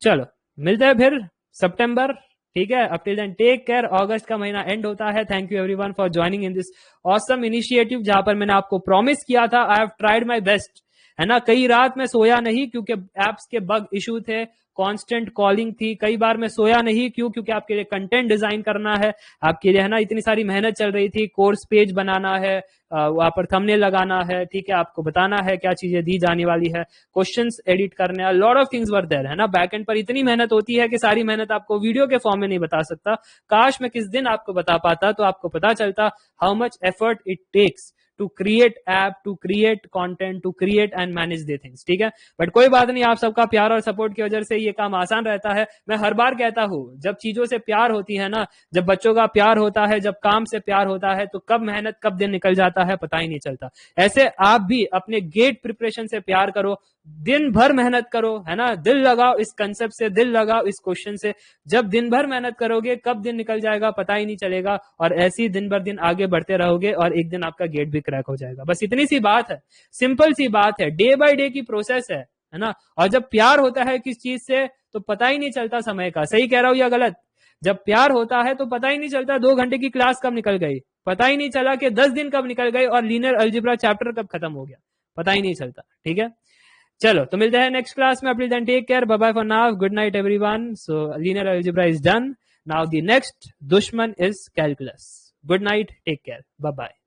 चलो, मिलते हैं फिर सितंबर, ठीक है। Up till then take care. अगस्त का महीना एंड होता है। Thank you everyone for joining in this awesome initiative, जहां पर मैंने आपको प्रॉमिस किया था, I have tried my best, है ना। कई रात में सोया नहीं, क्योंकि एप्स के बग इशू थे, कांस्टेंट कॉलिंग थी, कई बार मैं सोया नहीं, क्यों? क्योंकि आपके लिए कंटेंट डिजाइन करना है, आपके लिए है ना इतनी सारी मेहनत चल रही थी, कोर्स पेज बनाना है, वहां पर थंबनेल लगाना है, ठीक है, आपको बताना है क्या चीजें दी जाने वाली है, क्वेश्चंस एडिट करने हैं, lot of things were there, है ना। बैकएंड पर इतनी मेहनत होती है कि सारी मेहनत आपको वीडियो के फॉर्म में नहीं बता सकता। काश मैं किस दिन आपको बता पाता, तो आपको पता चलता how much effort it takes to create app, to create content, to create and manage the things, ठीक है। बट कोई बात नहीं, आप सबका प्यार और सपोर्ट की वजह से ये काम आसान रहता है। मैं हर बार कहता हूं, जब चीजों से प्यार होती है ना, जब बच्चों का प्यार होता है, जब काम से प्यार होता है, तो कब मेहनत कब दिन निकल जाता है पता ही नहीं चलता। ऐसे आप भी अपने गेट प्रिपरेशन से प्यार करो, दिन भर मेहनत करो, है ना, दिल लगाओ इस कंसेप्ट से, दिल लगाओ इस क्वेश्चन से। जब दिन भर मेहनत करोगे, कब दिन निकल जाएगा पता ही नहीं चलेगा, और ऐसे ही दिन भर दिन आगे बढ़ते रहोगे और एक दिन आपका गेट भी क्रैक हो जाएगा। बस इतनी सी बात है, सिंपल सी बात है, डे बाय डे की प्रोसेस है ना। और जब प्यार होता है किस चीज से, तो पता ही नहीं चलता समय का। सही कह रहा हूं या गलत? जब प्यार होता है तो पता ही नहीं चलता 2 घंटे की क्लास कब निकल गई, पता ही नहीं चला कि 10 दिन कब निकल गए, और लीनियर अलजेब्रा चैप्टर कब खत्म हो गया, पता ही नहीं चलता, ठीक है। चलो, तो मिलते हैं नेक्स्ट क्लास में। अपनी then take care, bye bye for now, good night everyone. So linear algebra is done. Now the next दुश्मन is calculus. Good night, take care, bye bye.